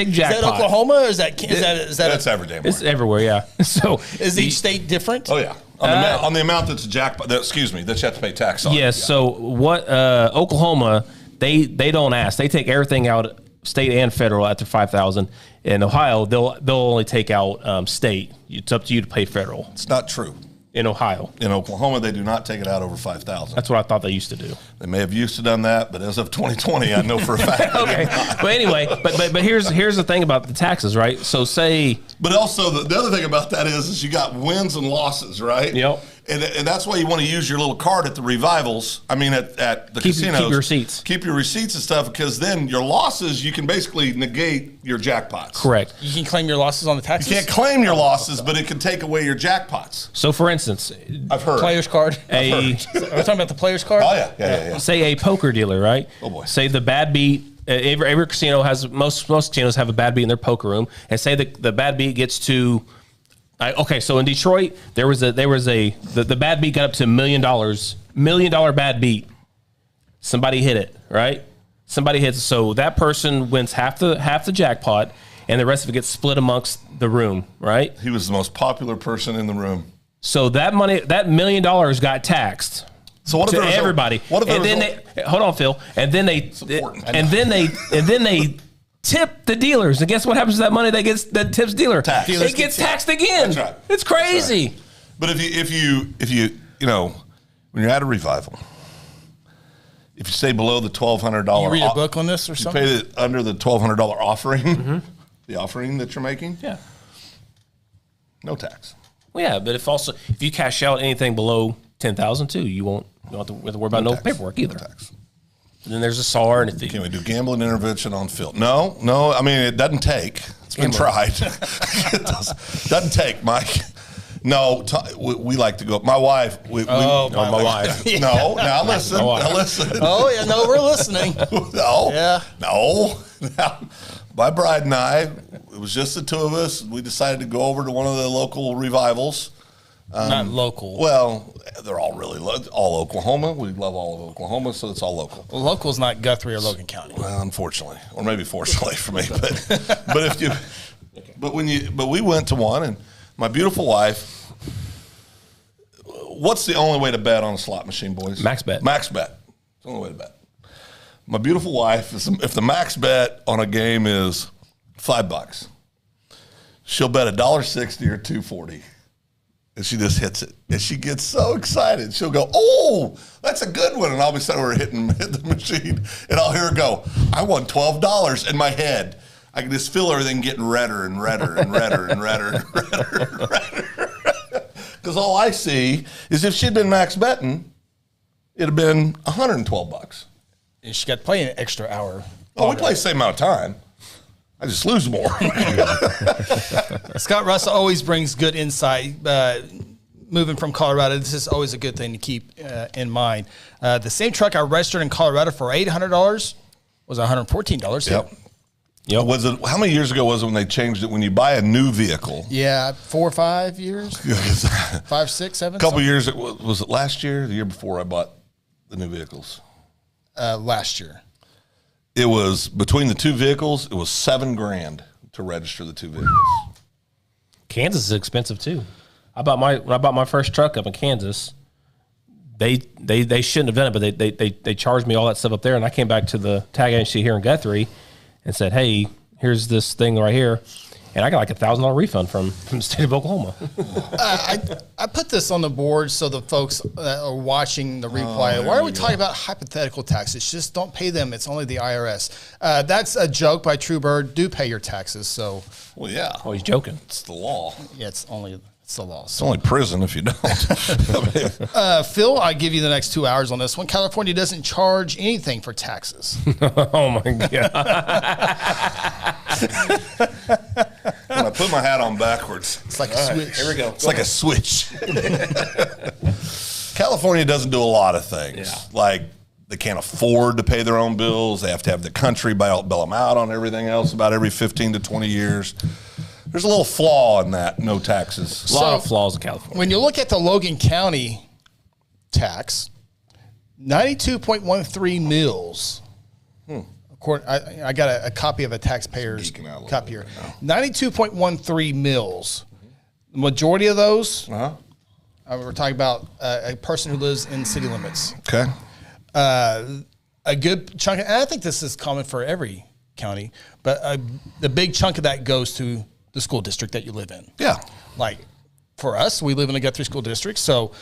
Is jackpot. that Oklahoma or is that That's every damn It's word. everywhere, yeah. So is each state different? Oh, yeah. On the amount that's a jackpot, that you have to pay tax on. Yes. So what Oklahoma, they don't ask. They take everything out, state and federal, after 5,000. In Ohio, they'll only take out state. It's up to you to pay federal. It's not true. In Ohio. In Oklahoma, they do not take it out over 5,000. That's what I thought they used to do. They may have used to done that, but as of 2020, I know for a fact. Okay. But anyway, but here's the thing about the taxes, right? So say. But also the other thing about that is you got wins and losses, right? Yep. And that's why you want to use your little card at the revivals. I mean, at the casinos. Keep your receipts. Keep your receipts and stuff, because then your losses, you can basically negate your jackpots. Correct. You can claim your losses on the taxes? You can't claim your losses, but it can take away your jackpots. So, for instance, I've heard. Player's card? Are we talking about the player's card? Oh, yeah. Say a poker dealer, right? Oh, boy. Say the bad beat. Every casino has, most casinos have a bad beat in their poker room. And say the bad beat gets to... Okay, so in Detroit, the bad beat got up to $1 million bad beat. Somebody hit it, right? Somebody hits it. So that person wins half the jackpot, and the rest of it gets split amongst the room, right? He was the most popular person in the room. So that money, that $1 million got taxed. So what if to everybody? Hold on, Phil. And then they tip the dealers, and guess what happens to that money that tips dealer? Tax. It gets taxed again. That's right. It's crazy. Right. But if you when you're at a revival, if you stay below the $1,200, you read a book on this or something? You pay under the $1,200 offering, the offering that you're making. Yeah, no tax. Well, yeah, but if you cash out anything below 10,000 too, you don't have to worry about no paperwork either. No tax. And then there's a SAR. And can we do gambling intervention on Phil? No. I mean, it doesn't take. It's been tried. It doesn't take, Mike. No, we like to go. My wife. My wife. Yeah. No, now listen. Now listen. Oh, yeah, no, we're listening. No. Yeah. No. Now, my bride and I, it was just the two of us. We decided to go over to one of the local revivals. Not local. Well, they're all really all Oklahoma. We love all of Oklahoma, so it's all local. Well, local is not Guthrie or Logan County. Well, unfortunately, or maybe fortunately for me, but we went to one, and my beautiful wife. What's the only way to bet on a slot machine, boys? Max bet. Max bet. It's the only way to bet. My beautiful wife, if the max bet on a game is $5, she'll bet $1.60 or $2.40. And she just hits it. And she gets so excited. She'll go, "Oh, that's a good one." And I'll be sitting there hit the machine. And I'll hear her go, "I won $12 in my head." I can just feel everything getting redder and redder and redder and redder and redder and redder. Because all I see is if she'd been max betting, it'd have been $112. And she got to play an extra hour. Oh, we play the same amount of time. I just lose more. Scott Russell always brings good insight. Moving from Colorado, this is always a good thing to keep in mind. The same truck I registered in Colorado for $800 was $114. Yep. Was it? How many years ago was it when they changed it? When you buy a new vehicle? Yeah, 4 or 5 years. 5, 6, 7. A couple years. Was it last year? The year before I bought the new vehicles. Last year. It was between the two vehicles. It was $7,000 to register the two vehicles. Kansas is expensive too. When I bought my first truck up in Kansas, they shouldn't have done it, but they charged me all that stuff up there, and I came back to the tag agency here in Guthrie and said, "Hey, here's this thing right here." And I got like $1,000 refund from the state of Oklahoma. I put this on the board so the folks that are watching the replay, why are we talking about hypothetical taxes? Just don't pay them. It's only the IRS. That's a joke by Truebird. Do pay your taxes. So, well, yeah. Oh, he's joking. It's the law. Yeah, it's the law. It's only prison if you don't. Phil, I give you the next 2 hours on this one. California doesn't charge anything for taxes. Oh my God. When I put my hat on backwards, It's like a switch. Here we go. it's like a switch. California doesn't do a lot of things. Yeah. Like they can't afford to pay their own bills. They have to have the country bail them out on everything else about every 15 to 20 years. There's a little flaw in that, no taxes. A lot of flaws in California. When you look at the Logan County tax, 92.13 mils. I got a copy of a taxpayer's copy here. 92.13 mils. The majority of those We're talking about a person who lives in city limits. Okay. A good chunk, and I think this is common for every county, but the big chunk of that goes to the school district that you live in. Yeah. Like for us, we live in a Guthrie school district, so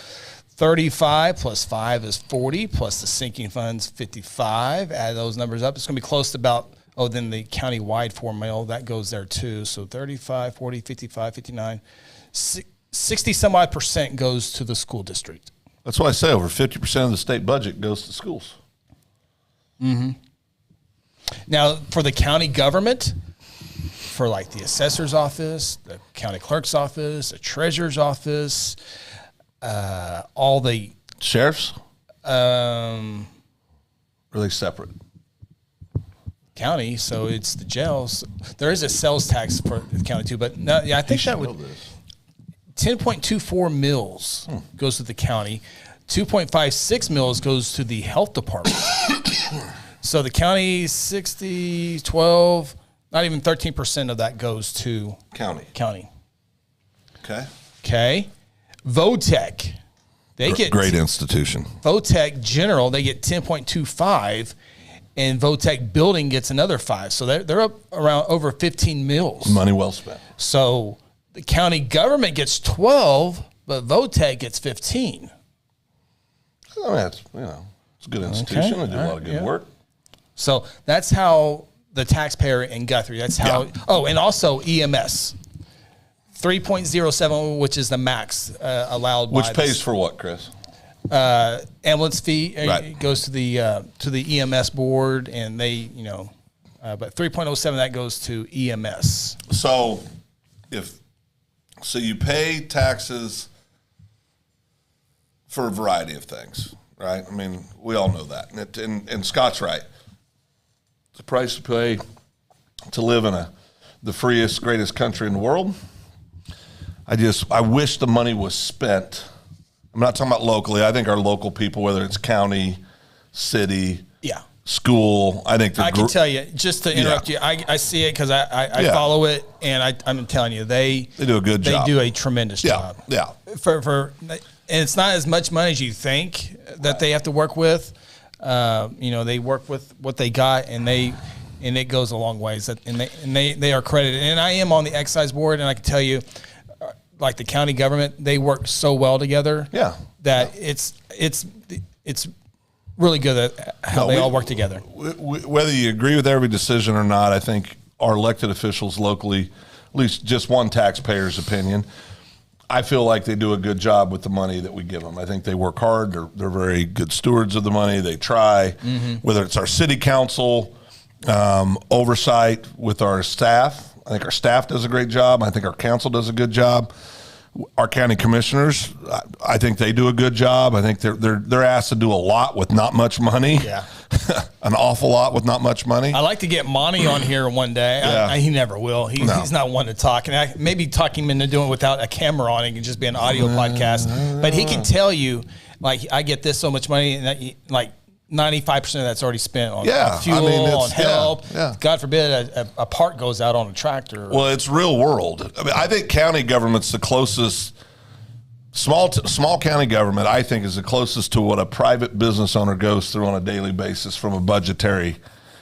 35 plus 5 is 40, plus the sinking funds 55. Add those numbers up, it's going to be close to about, then the county-wide formula, that goes there too. So 35, 40, 55, 59, 60 some odd percent goes to the school district. That's why I say over 50% of the state budget goes to schools. Mm-hmm. Now, for the county government, for like the assessor's office, the county clerk's office, the treasurer's office, all the sheriffs, are they separate? County, so it's the jails. There is a sales tax for the county too, but no, yeah, I think that would 10.24 mils goes to the county. 2.56 mils goes to the health department. So the county 60, 12, not even 13% of that goes to county. Okay. VOTEC, they get great institution. VOTEC General, they get 10.25, and VOTEC Building gets another 5. So they're up around over 15 mils. Money well spent. So the county government gets 12, but VOTEC gets 15. I mean, it's a good institution. They do a lot of good work. So that's how the taxpayer in Guthrie, that's how, and also EMS. 3.07, which is the max allowed. Which pays for what, Chris? Ambulance fee goes to the EMS board, and they, but 3.07 that goes to EMS. So, you pay taxes for a variety of things, right? I mean, we all know that, and Scott's right. The price to pay to live in the freest, greatest country in the world. I wish the money was spent. I'm not talking about locally. I think our local people, whether it's county, city, school, I think I can tell you, just to interrupt you, I see it because I follow it, and I'm telling you, they do a good job. They do a tremendous job. Yeah. And it's not as much money as you think that they have to work with. They work with what they got, and it goes a long ways. And they are credited. And I am on the excise board, and I can tell you, like the county government, they work so well together. Yeah. That it's really good at how they all work together. Whether you agree with every decision or not, I think our elected officials locally, at least just one taxpayer's opinion, I feel like they do a good job with the money that we give them. I think they work hard. They're very good stewards of the money. They try, whether it's our city council, oversight with our staff. I think our staff does a great job. I think our council does a good job. Our county commissioners, I think they do a good job. I think they're asked to do a lot with not much money. Yeah. An awful lot with not much money. I like to get Monty on here one day. Yeah. He never will. He's not one to talk. And maybe talk him into doing it without a camera on. It can just be an audio podcast. But he can tell you, like, I get this so much money, and like 95% of that's already spent on fuel, on help. Yeah. God forbid a part goes out on a tractor. Well, it's real world. I mean, I think county government's the closest. Small county government, I think, is the closest to what a private business owner goes through on a daily basis from a budgetary,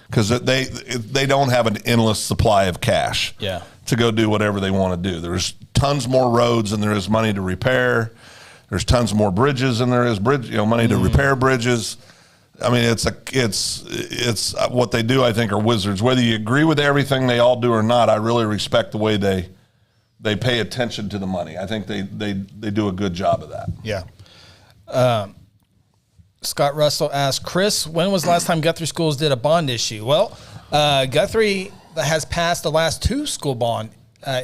because they don't have an endless supply of cash to go do whatever they want to do. There's tons more roads than there is money to repair. There's tons more bridges than there is money to repair bridges. I mean, it's what they do. I think are wizards. Whether you agree with everything they all do or not, I really respect the way they pay attention to the money. I think they do a good job of that. Yeah. Scott Russell asked, Chris, when was the last time Guthrie Schools did a bond issue? Well, Guthrie has passed the last 2 school bond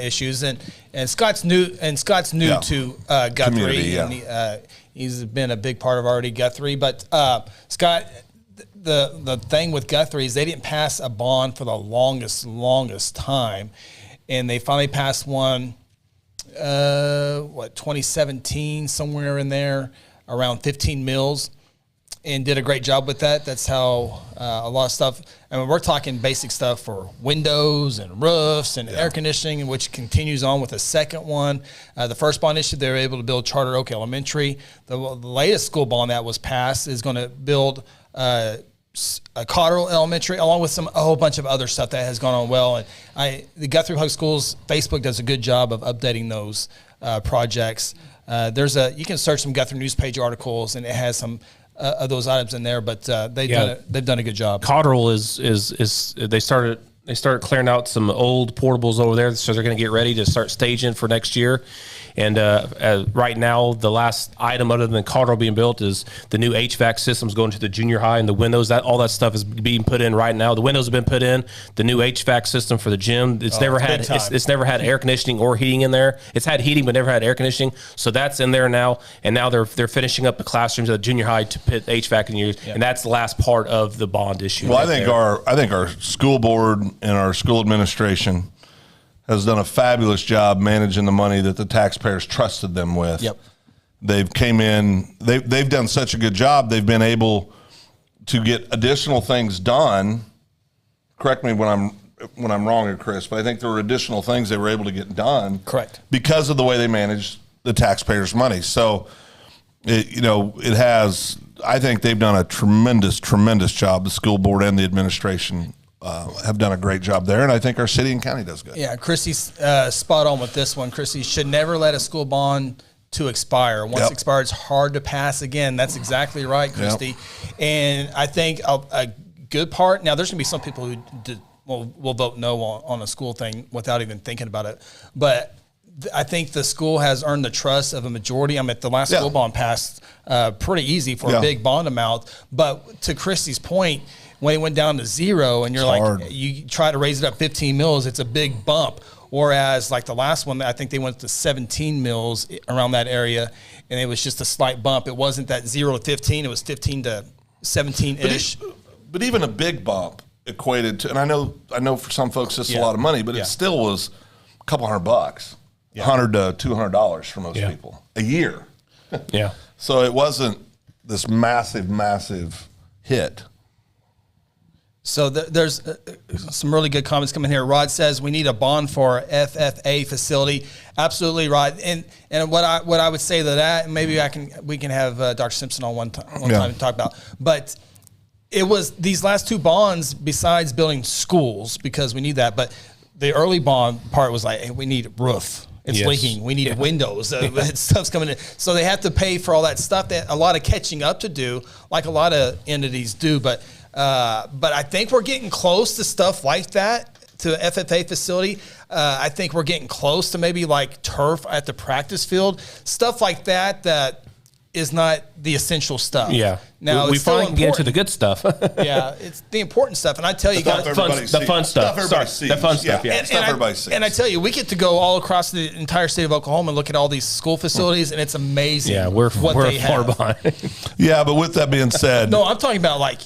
issues, and Scott's new to Guthrie. And he's been a big part of already Guthrie. But Scott, the thing with Guthrie is they didn't pass a bond for the longest time. And they finally passed one, 2017, somewhere in there, around 15 mils. and did a great job with that. That's how a lot of stuff. I mean, we're talking basic stuff for windows and roofs and air conditioning, which continues on with a second one. The first bond issue, they were able to build Charter Oak Elementary. The latest school bond that was passed is going to build a Cotterill Elementary, along with a whole bunch of other stuff that has gone on well. And the Guthrie Public Schools Facebook does a good job of updating those projects. You can search some Guthrie News Page articles, and it has some of those items in there. But they've done a good job. Cotterill is they started clearing out some old portables over there, so they're going to get ready to start staging for next year. And right now, the last item other than Cotterill being built is the new HVAC systems going to the junior high and the windows. All that stuff is being put in right now. The windows have been put in. The new HVAC system for the gym. It's never had air conditioning or heating in there. It's had heating but never had air conditioning. So that's in there now. And now they're finishing up the classrooms at the junior high to put HVAC in use. Yep. And that's the last part of the bond issue. Well, I think our school board and our school administration has done a fabulous job managing the money that the taxpayers trusted them with. Yep. They've came in, they've done such a good job. They've been able to get additional things done. Correct me when I'm wrong here, Chris, but I think there were additional things they were able to get done. Correct. Because of the way they managed the taxpayers' money. So, I think they've done a tremendous, tremendous job. The school board and the administration have done a great job there, and I think our city and county does good. Yeah, Chrissy's spot on with this one. Chrissy should never let a school bond to expire. Once expired, it's hard to pass again. That's exactly right, Christy. Yep. And I think a good part, now there's going to be some people who will vote no on a school thing without even thinking about it, but I think the school has earned the trust of a majority. I mean, the last school bond passed pretty easy for a big bond amount, but to Christy's point, when it went down to zero and you try to raise it up 15 mils, it's a big bump. Whereas like the last one, I think they went to 17 mils around that area, and it was just a slight bump. It wasn't that 0 to 15, it was 15 to 17-ish. But even a big bump equated to, and I know for some folks this is a lot of money, but it still was a couple $100, $100 to $200 for most people a year. Yeah. So it wasn't this massive, massive hit. So there's some really good comments coming here. Rod says we need a bond for FFA facility. Absolutely, Rod. And what I would say to that, and maybe we can have Dr. Simpson on one time to talk about. But it was these last two bonds, besides building schools, because we need that. But the early bond part was like, hey, we need roof. It's leaking. We need windows. Stuff's coming in. So they have to pay for all that stuff. That a lot of catching up to do, like a lot of entities do. But I think we're getting close to stuff like that, to an FFA facility. I think we're getting close to maybe like turf at the practice field, stuff like that is not the essential stuff. Yeah. Now we finally get into the good stuff. Yeah, it's the important stuff. And I tell you guys, the fun stuff. The fun stuff, yeah. Everybody sees. And I tell you, we get to go all across the entire state of Oklahoma and look at all these school facilities, and it's amazing. Yeah, we're far behind. Yeah, but with that being said, no, I'm talking about like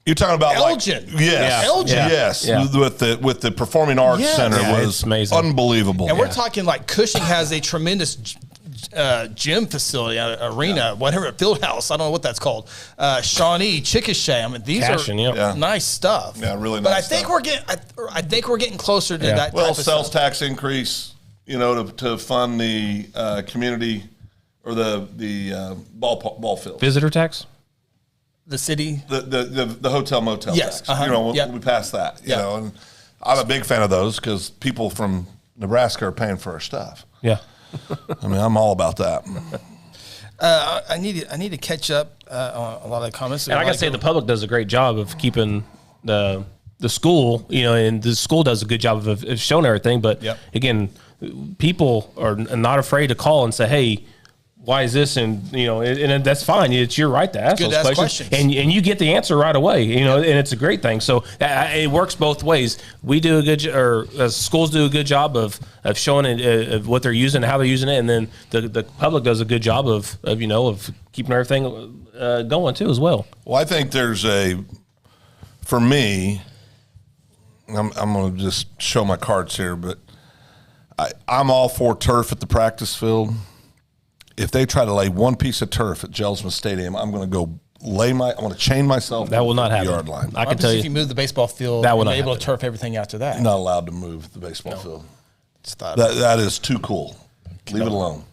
you're talking about Elgin. Elgin. Yes. Yeah. With the Performing Arts Center was amazing. Unbelievable. And we're talking like Cushing has a tremendous gym facility, arena, whatever, field house. I don't know what that's called. Shawnee, Chickasha. I mean, these are nice stuff. Yeah, really nice. But I think we're getting closer to that. Well, type of sales stuff. tax increase, to fund the community or the ball field. Visitor tax. The city, the hotel motel yes, tax. We passed that. You know, and I'm a big fan of those because people from Nebraska are paying for our stuff. Yeah, I mean, I'm all about that. I need to catch up on a lot of the comments. And I gotta say, the public does a great job of keeping the school. And the school does a good job of showing everything. But again, people are not afraid to call and say, "Hey, why is this?" And and that's fine. It's your right to ask those questions. And you get the answer right away. And it's a great thing. So it works both ways. We do a good, schools do a good job of showing it, what they're using, how they're using it, and then the public does a good job of keeping everything going too as well. Well, I think for me, I'm going to just show my cards here, but I'm all for turf at the practice field. if they try to lay one piece of turf at Jelsma Stadium, I'm going to go I'm going to chain myself. That will not happen. Yard line. I can tell you. If you move the baseball field, that will and not able happen. to turf everything after that. Not allowed to move the baseball field. That is too cool. Leave it alone.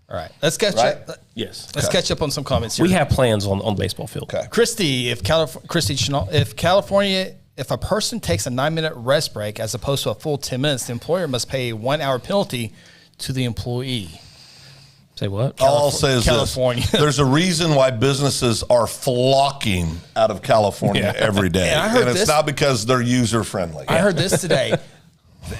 All right, let's catch Right? up. Yes. Let's catch up on some comments here. We have plans on the baseball field. Okay. Christy, if California, if a person takes a 9-minute rest break as opposed to a full 10 minutes, the employer must pay a 1-hour penalty to the employee. Say what? All I'll say is California. this. There's a reason why businesses are flocking out of California every day. And I heard it's this- not because they're user-friendly. I heard this today,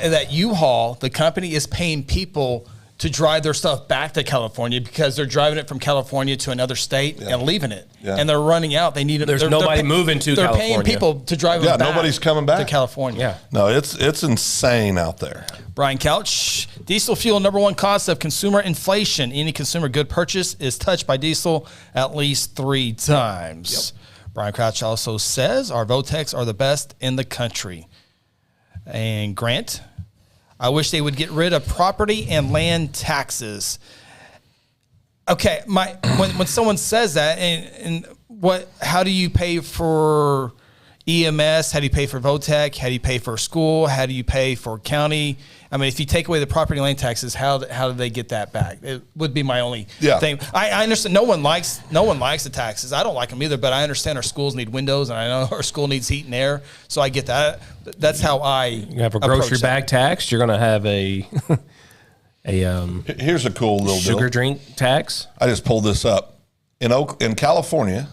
that U-Haul, the company, is paying people to drive their stuff back to California because they're driving it from California to another state and leaving it. Yeah. And they're running out. They need it. There's nobody moving to They're California. paying people to drive them back. nobody's coming back to California. Yeah. No, it's insane out there. Brian Couch, diesel fuel, number one cause of consumer inflation. Any consumer good purchase is touched by diesel at least 3 times. Brian Couch also says our Votex are the best in the country. And Grant, I wish they would get rid of property and land taxes. Okay, when someone says that, and how do you pay for EMS? How do you pay for VOTEC? How do you pay for school? How do you pay for county? I mean, if you take away the property and land taxes, how do they get that back? It would be my only thing. I understand no one likes the taxes. I don't like them either, but I understand our schools need windows, and I know our school needs heat and air, so I get that. That's how You have a grocery bag tax. You're going to have a Here's a cool little sugar deal. drink tax. I just pulled this up. In California,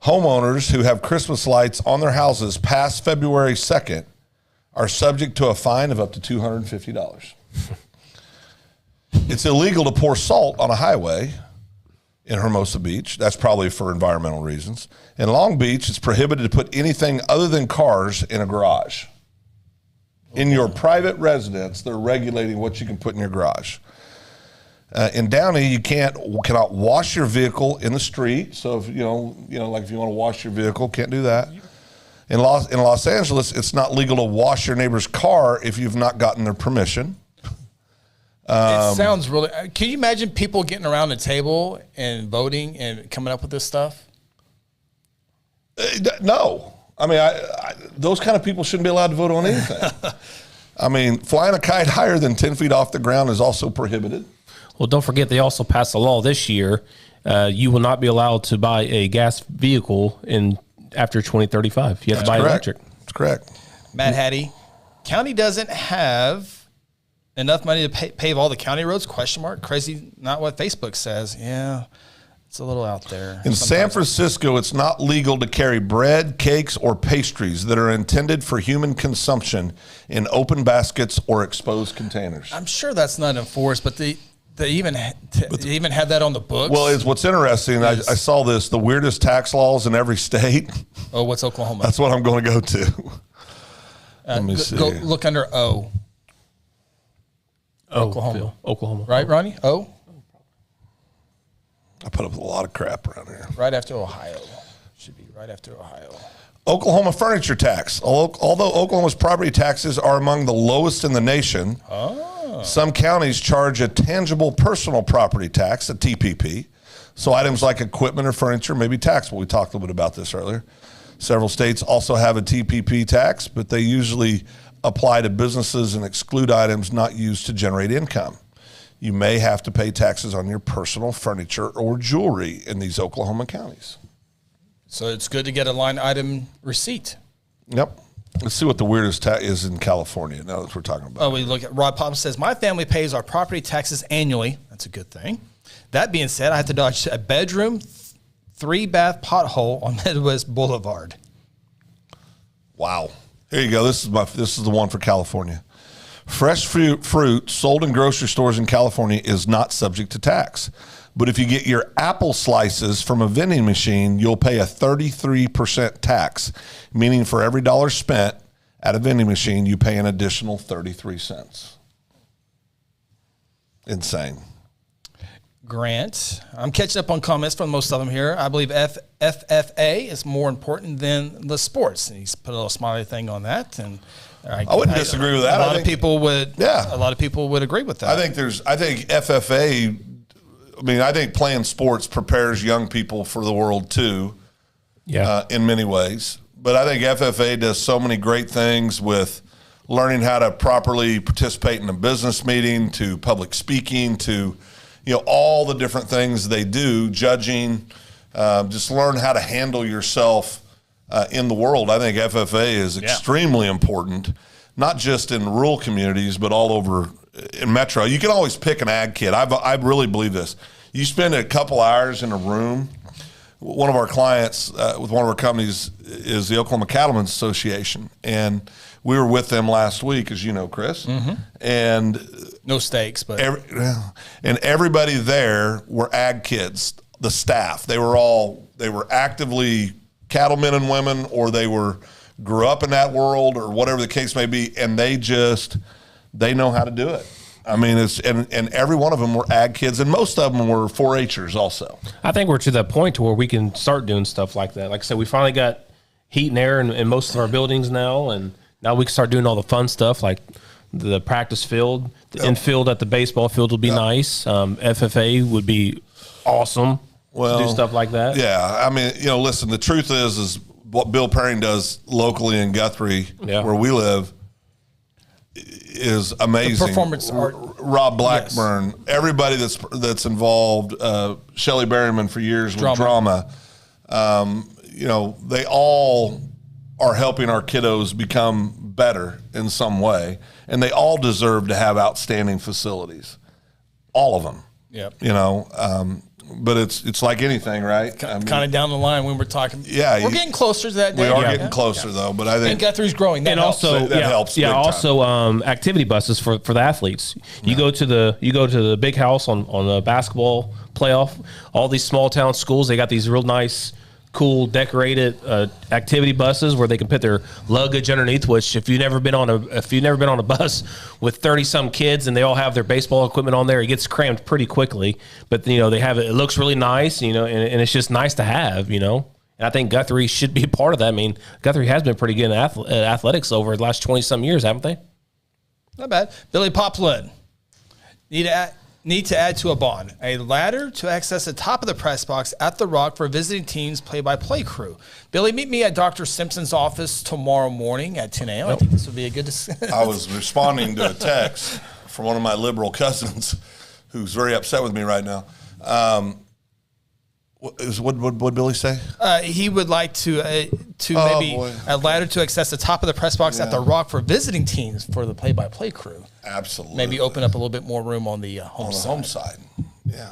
homeowners who have Christmas lights on their houses past February 2nd are subject to a fine of up to $250. It's illegal to pour salt on a highway in Hermosa Beach. That's probably for environmental reasons. In Long Beach, it's prohibited to put anything other than cars in a garage. In your private residence, they're regulating what you can put in your garage. In Downey, you cannot wash your vehicle in the street. So if like if you want to wash your vehicle, can't do that. In Los Angeles, it's not legal to wash your neighbor's car if you've not gotten their permission. It sounds really. Can you imagine people getting around the table and voting and coming up with this stuff? No, I mean, those kind of people shouldn't be allowed to vote on anything. I mean, flying a kite higher than 10 feet off the ground is also prohibited. Well, don't forget they also passed a law this year. You will not be allowed to buy a gas vehicle after 2035. You have to buy electric. That's correct. Matt Hattie, county doesn't have enough money to pave all the county roads? ? Crazy, not what Facebook says. Yeah, it's a little out there. In San Francisco, it's not legal to carry bread, cakes, or pastries that are intended for human consumption in open baskets or exposed containers. I'm sure that's not enforced, but they even have that on the books. Well, what's interesting, I saw this, the weirdest tax laws in every state. Oh, what's Oklahoma? That's what I'm going to go to. Let me see. Go look under O. Oklahoma. Oklahoma. Right, Ronnie? O? I put up a lot of crap around here. Right after Ohio. Should be right after Ohio. Oklahoma furniture tax. Although Oklahoma's property taxes are among the lowest in the nation, some counties charge a tangible personal property tax, a TPP. So items like equipment or furniture may be taxable. We talked a little bit about this earlier. Several states also have a TPP tax, but they usually apply to businesses and exclude items not used to generate income. You may have to pay taxes on your personal furniture or jewelry in these Oklahoma counties. So it's good to get a line item receipt. Yep. Let's see what the weirdest tax is in California now that we're talking about. Oh, we look at Rod Pop says, my family pays our property taxes annually. That's a good thing. That being said, I have to dodge a bedroom, 3-bath pothole on Midwest Boulevard. Wow. Here you go. This is the one for California. Fresh fruit sold in grocery stores in California is not subject to tax. But if you get your apple slices from a vending machine, you'll pay a 33% tax, meaning for every dollar spent at a vending machine, you pay an additional 33 cents. Insane. Grant, I'm catching up on comments from most of them here. I believe FFA is more important than the sports. And he's put a little smiley thing on that, and I wouldn't disagree with that. A lot of people would. Yeah. A lot of people would agree with that. I think FFA I think playing sports prepares young people for the world too. Yeah. In many ways. But I think FFA does so many great things with learning how to properly participate in a business meeting, to public speaking, to all the different things they do, judging. Just learn how to handle yourself in the world. I think FFA is extremely important, not just in rural communities, but all over in metro. You can always pick an ag kid. I really believe this. You spend a couple hours in a room. One of our clients with one of our companies is the Oklahoma Cattlemen's Association, and we were with them last week, as you know, Chris. Mm-hmm. And no stakes, but and everybody there were ag kids. The staff, they were actively cattlemen and women, or they grew up in that world, or whatever the case may be, and they know how to do it. And every one of them were ag kids, and most of them were 4-Hers also. I think we're to that point to where we can start doing stuff like that. Like I said, we finally got heat and air in most of our buildings now, and now we can start doing all the fun stuff like the practice field, the infield at the baseball field would be nice. FFA would be awesome to do stuff like that. Yeah, listen, the truth is what Bill Perring does locally in Guthrie, where we live, is amazing. The performance art. Rob Blackburn, everybody that's involved, Shelley Berryman for years with drama. They all are helping our kiddos become better in some way, and they all deserve to have outstanding facilities. All of them. Yep. But it's like anything, right? Kind of down the line when we're talking. Yeah, we're getting closer to that day. We are getting closer though, but I think and Guthrie's growing. That and helps. also that helps. Yeah, also activity buses for the athletes. You go to the big house on the basketball playoff. All these small town schools, they got these real nice, cool, decorated activity buses where they can put their luggage underneath. Which, if you've never been on a bus with 30-some kids and they all have their baseball equipment on there, it gets crammed pretty quickly. But they have it. It looks really nice, and it's just nice to have, And I think Guthrie should be a part of that. Guthrie has been pretty good at athletics over the last 20-some years, haven't they? Not bad. Billy Poplin. Need to add to a bond. A ladder to access the top of the press box at the Rock for visiting teams play-by-play crew. Billy, meet me at Dr. Simpson's office tomorrow morning at 10 a.m. I think this would be a good I was responding to a text from one of my liberal cousins who's very upset with me right now. What Billy say? He would like to maybe a ladder to access the top of the press box at the Rock for visiting teams for the play-by-play crew. Absolutely. Maybe open up a little bit more room on the home side. Yeah.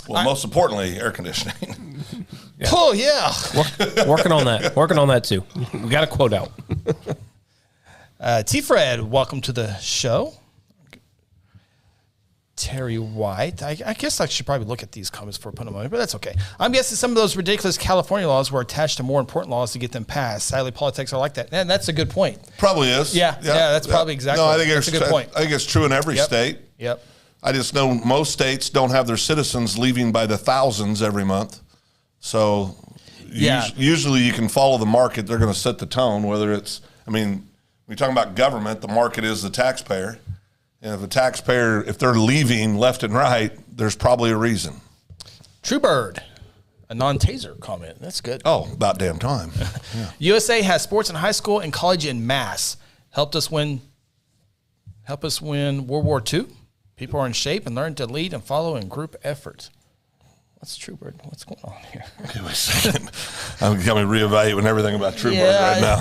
Well, most importantly, air conditioning. Yeah. Oh, yeah. Working on that too. We got a quote out. T-Fred, welcome to the show. Terry White. I guess I should probably look at these comments before putting them on, but that's okay. I'm guessing some of those ridiculous California laws were attached to more important laws to get them passed. Sadly, politics are like that. And that's a good point. Probably is. Yeah, that's probably exactly. No, I think that's a good point. I think it's true in every state. Yep. I just know most states don't have their citizens leaving by the thousands every month. So usually you can follow the market. They're going to set the tone, whether it's, when you're talking about government, the market is the taxpayer. And if a taxpayer, if they're leaving left and right, there's probably a reason. Truebird, a non-taser comment. That's good. Oh, about damn time. Yeah. USA has sports in high school and college in mass. Help us win World War II. People are in shape and learn to lead and follow in group efforts. What's Truebird? What's going on here? Give me a second. I'm becoming reevaluating everything about Truebird right now.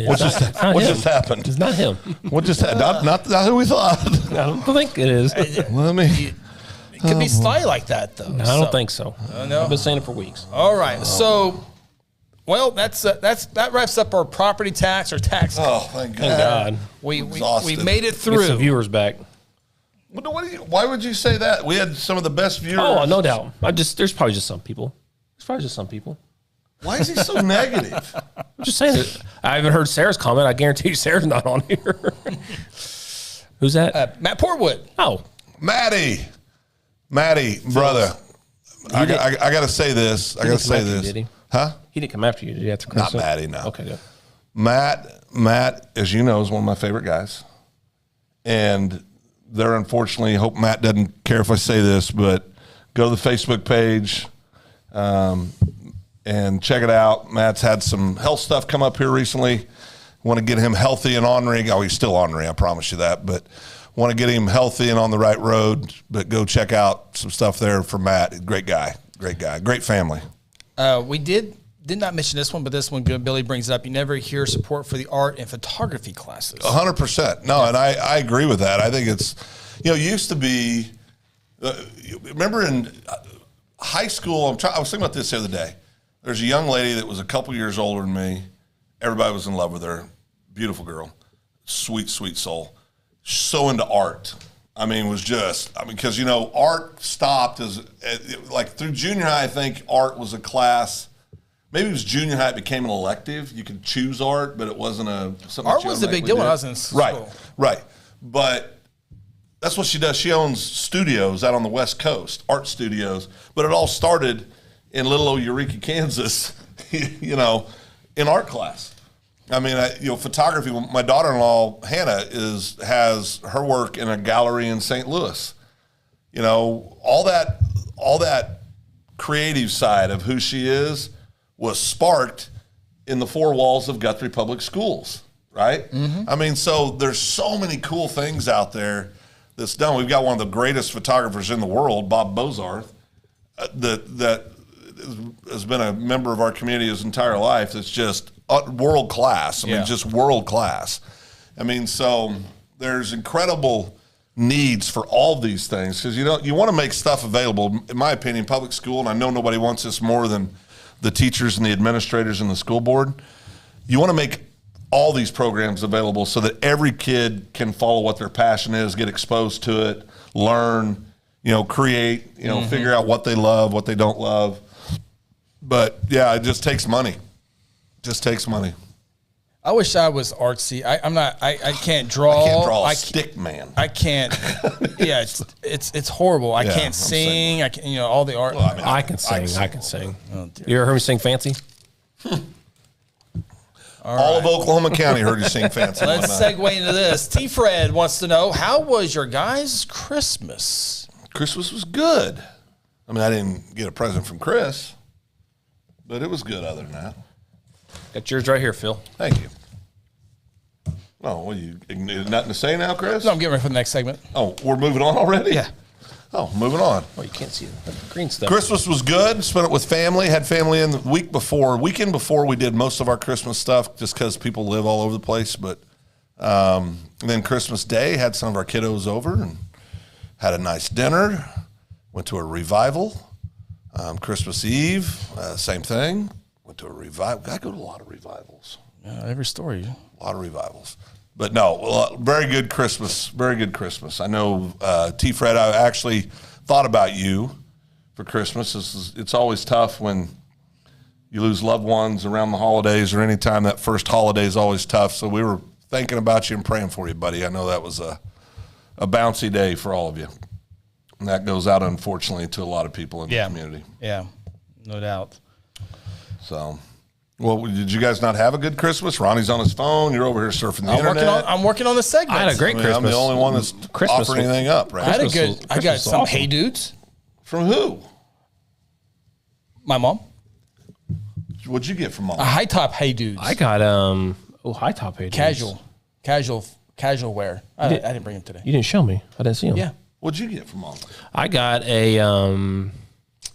What just happened? It's not him. What just happened? Not who we thought. I don't think it is. It could be sly like that, though. No, I don't think so. No. I've been saying it for weeks. All right. So, well, that wraps up our property tax or tax. Oh, thank God. We made it through. Get some viewers back. Why would you say that? We had some of the best viewers. Oh, no doubt. There's probably just some people. Why is he so negative? I'm just saying that. I haven't heard Sarah's comment. I guarantee you Sarah's not on here. Who's that? Matt Portwood. Oh. Matty, brother. I got to say this. Did he? Huh? He didn't come after you, did he? After Christmas? Not Matty, no. Okay, good. Matt, as you know, is one of my favorite guys. And they're unfortunately, hope Matt doesn't care if I say this, but go to the Facebook page and check it out. Matt's had some health stuff come up here recently. Want to get him healthy and ornery. Oh, he's still ornery, I promise you that. But want to get him healthy and on the right road. But go check out some stuff there for Matt. Great guy, great family. We did not mention this one, but this one, good. Billy brings it up. You never hear support for the art and photography classes. 100%. No, and I agree with that. I think it's, used to be, remember in high school, I was thinking about this the other day. There's a young lady that was a couple years older than me. Everybody was in love with her. Beautiful girl. Sweet, sweet soul. So into art. Because, art stopped through junior high, I think art was a class. Maybe it was junior high, it became an elective. You could choose art, but it wasn't something. Art was a big deal when I was in school. Right. But that's what she does. She owns studios out on the West Coast, art studios. But it all started in little old Eureka, Kansas, in art class. Photography. My daughter-in-law Hannah has her work in a gallery in St. Louis. All that creative side of who she is was sparked in the four walls of Guthrie Public Schools, right? Mm-hmm. So there's so many cool things out there that's done. We've got one of the greatest photographers in the world, Bob Bozarth, that has been a member of our community his entire life. That's just world class. Just world class. So there's incredible needs for all these things because you want to make stuff available. In my opinion, public school, and I know nobody wants this more than the teachers and the administrators and the school board. You want to make all these programs available so that every kid can follow what their passion is, get exposed to it, learn, create, figure out what they love, what they don't love. But yeah, it just takes money. Just takes money. I wish I was artsy. I'm not. I can't draw. I can't draw a stick man. I can't. Yeah, it's horrible. I can't sing. I can all the art. Well, I can sing. I can sing. Oh, you ever heard me sing fancy? All of Oklahoma County heard you sing fancy. Let's segue into this. T. Fred wants to know, how was your guys' Christmas? Christmas was good. I didn't get a present from Chris, but it was good other than that. Got yours right here, Phil. Thank you. Oh, well, you nothing to say now, Chris? No, I'm getting ready for the next segment. Oh, we're moving on already? Yeah. Oh, moving on. Oh, you can't see the green stuff. Christmas was good. Spent it with family. Had family in the weekend before we did most of our Christmas stuff just because people live all over the place. But and then Christmas Day, had some of our kiddos over and had a nice dinner. Went to a revival. Christmas Eve, same thing. Went to a revival. I go to a lot of revivals. Yeah, every story. A lot of revivals. But no, very good Christmas. Very good Christmas. I know, T. Fred, I actually thought about you for Christmas. It's always tough when you lose loved ones around the holidays or any time. That first holiday is always tough. So we were thinking about you and praying for you, buddy. I know that was a bouncy day for all of you. And that goes out, unfortunately, to a lot of people in the community. Yeah, no doubt. So, well, did you guys not have a good Christmas? Ronnie's on his phone. You're over here surfing the internet. I'm working on the segment. I had a great Christmas. I'm the only one that's offering anything up, right? I got some awesome. Hey Dudes. From who? My mom. What'd you get from mom? A high top Hey Dudes. I got high top Hey Dudes. Casual wear. I didn't bring them today. You didn't show me. I didn't see them. Yeah. What'd you get from mom? I got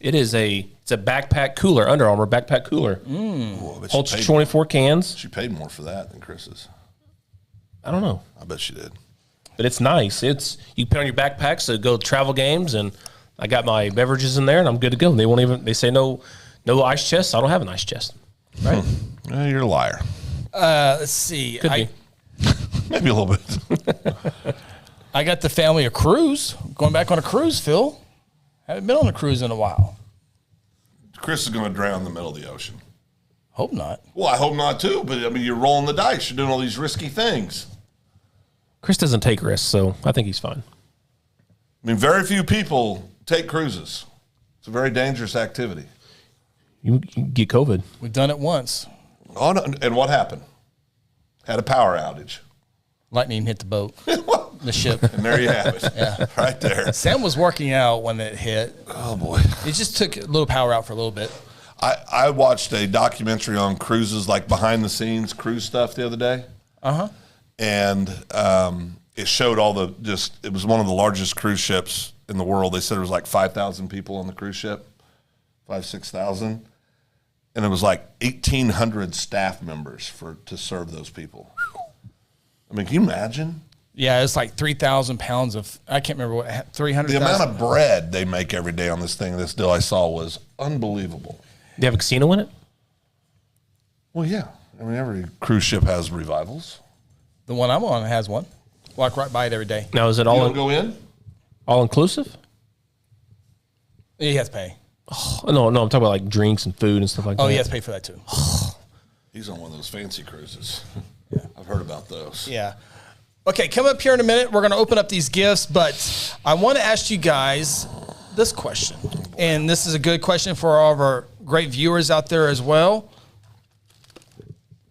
it's a backpack cooler, Under Armour backpack cooler. Holds 24 cans. She paid more for that than Chris's. I don't know. I bet she did. But it's nice. You put on your backpack to go to travel games, and I got my beverages in there, and I'm good to go. They say no ice chest. I don't have an ice chest. Right? You're a liar. Let's see. Could be. Maybe a little bit. I got the family a cruise. Going back on a cruise, Phil. Haven't been on a cruise in a while. Chris is going to drown in the middle of the ocean. Hope not. Well, I hope not too, but you're rolling the dice. You're doing all these risky things. Chris doesn't take risks, so I think he's fine. Very few people take cruises. It's a very dangerous activity. You get COVID. We've done it once. Oh, no, and what happened? Had a power outage. Lightning hit the boat. the ship. And there you have it. Yeah. Right there. Sam was working out when it hit. Oh, boy. It just took a little power out for a little bit. I watched a documentary on cruises, like behind the scenes cruise stuff the other day. And it showed it was one of the largest cruise ships in the world. They said it was like 5,000 people on the cruise ship, 6,000. And it was like 1,800 staff members to serve those people. I mean, can you imagine? Yeah, it's like 3,000 pounds of, I can't remember what, 300. The amount of bread they make every day on this thing, this deal I saw was unbelievable. Do you have a casino in it? Well, yeah. I mean, every cruise ship has revivals. The one I'm on has one. Walk right by it every day. Now, is it You don't go in? all inclusive? He has to pay. Oh, no, I'm talking about like drinks and food and stuff like that. Oh, he has to pay for that too. He's on one of those fancy cruises. Yeah. I've heard about those. Yeah. Okay, come up here in a minute. We're going to open up these gifts, but I want to ask you guys this question. And this is a good question for all of our great viewers out there as well.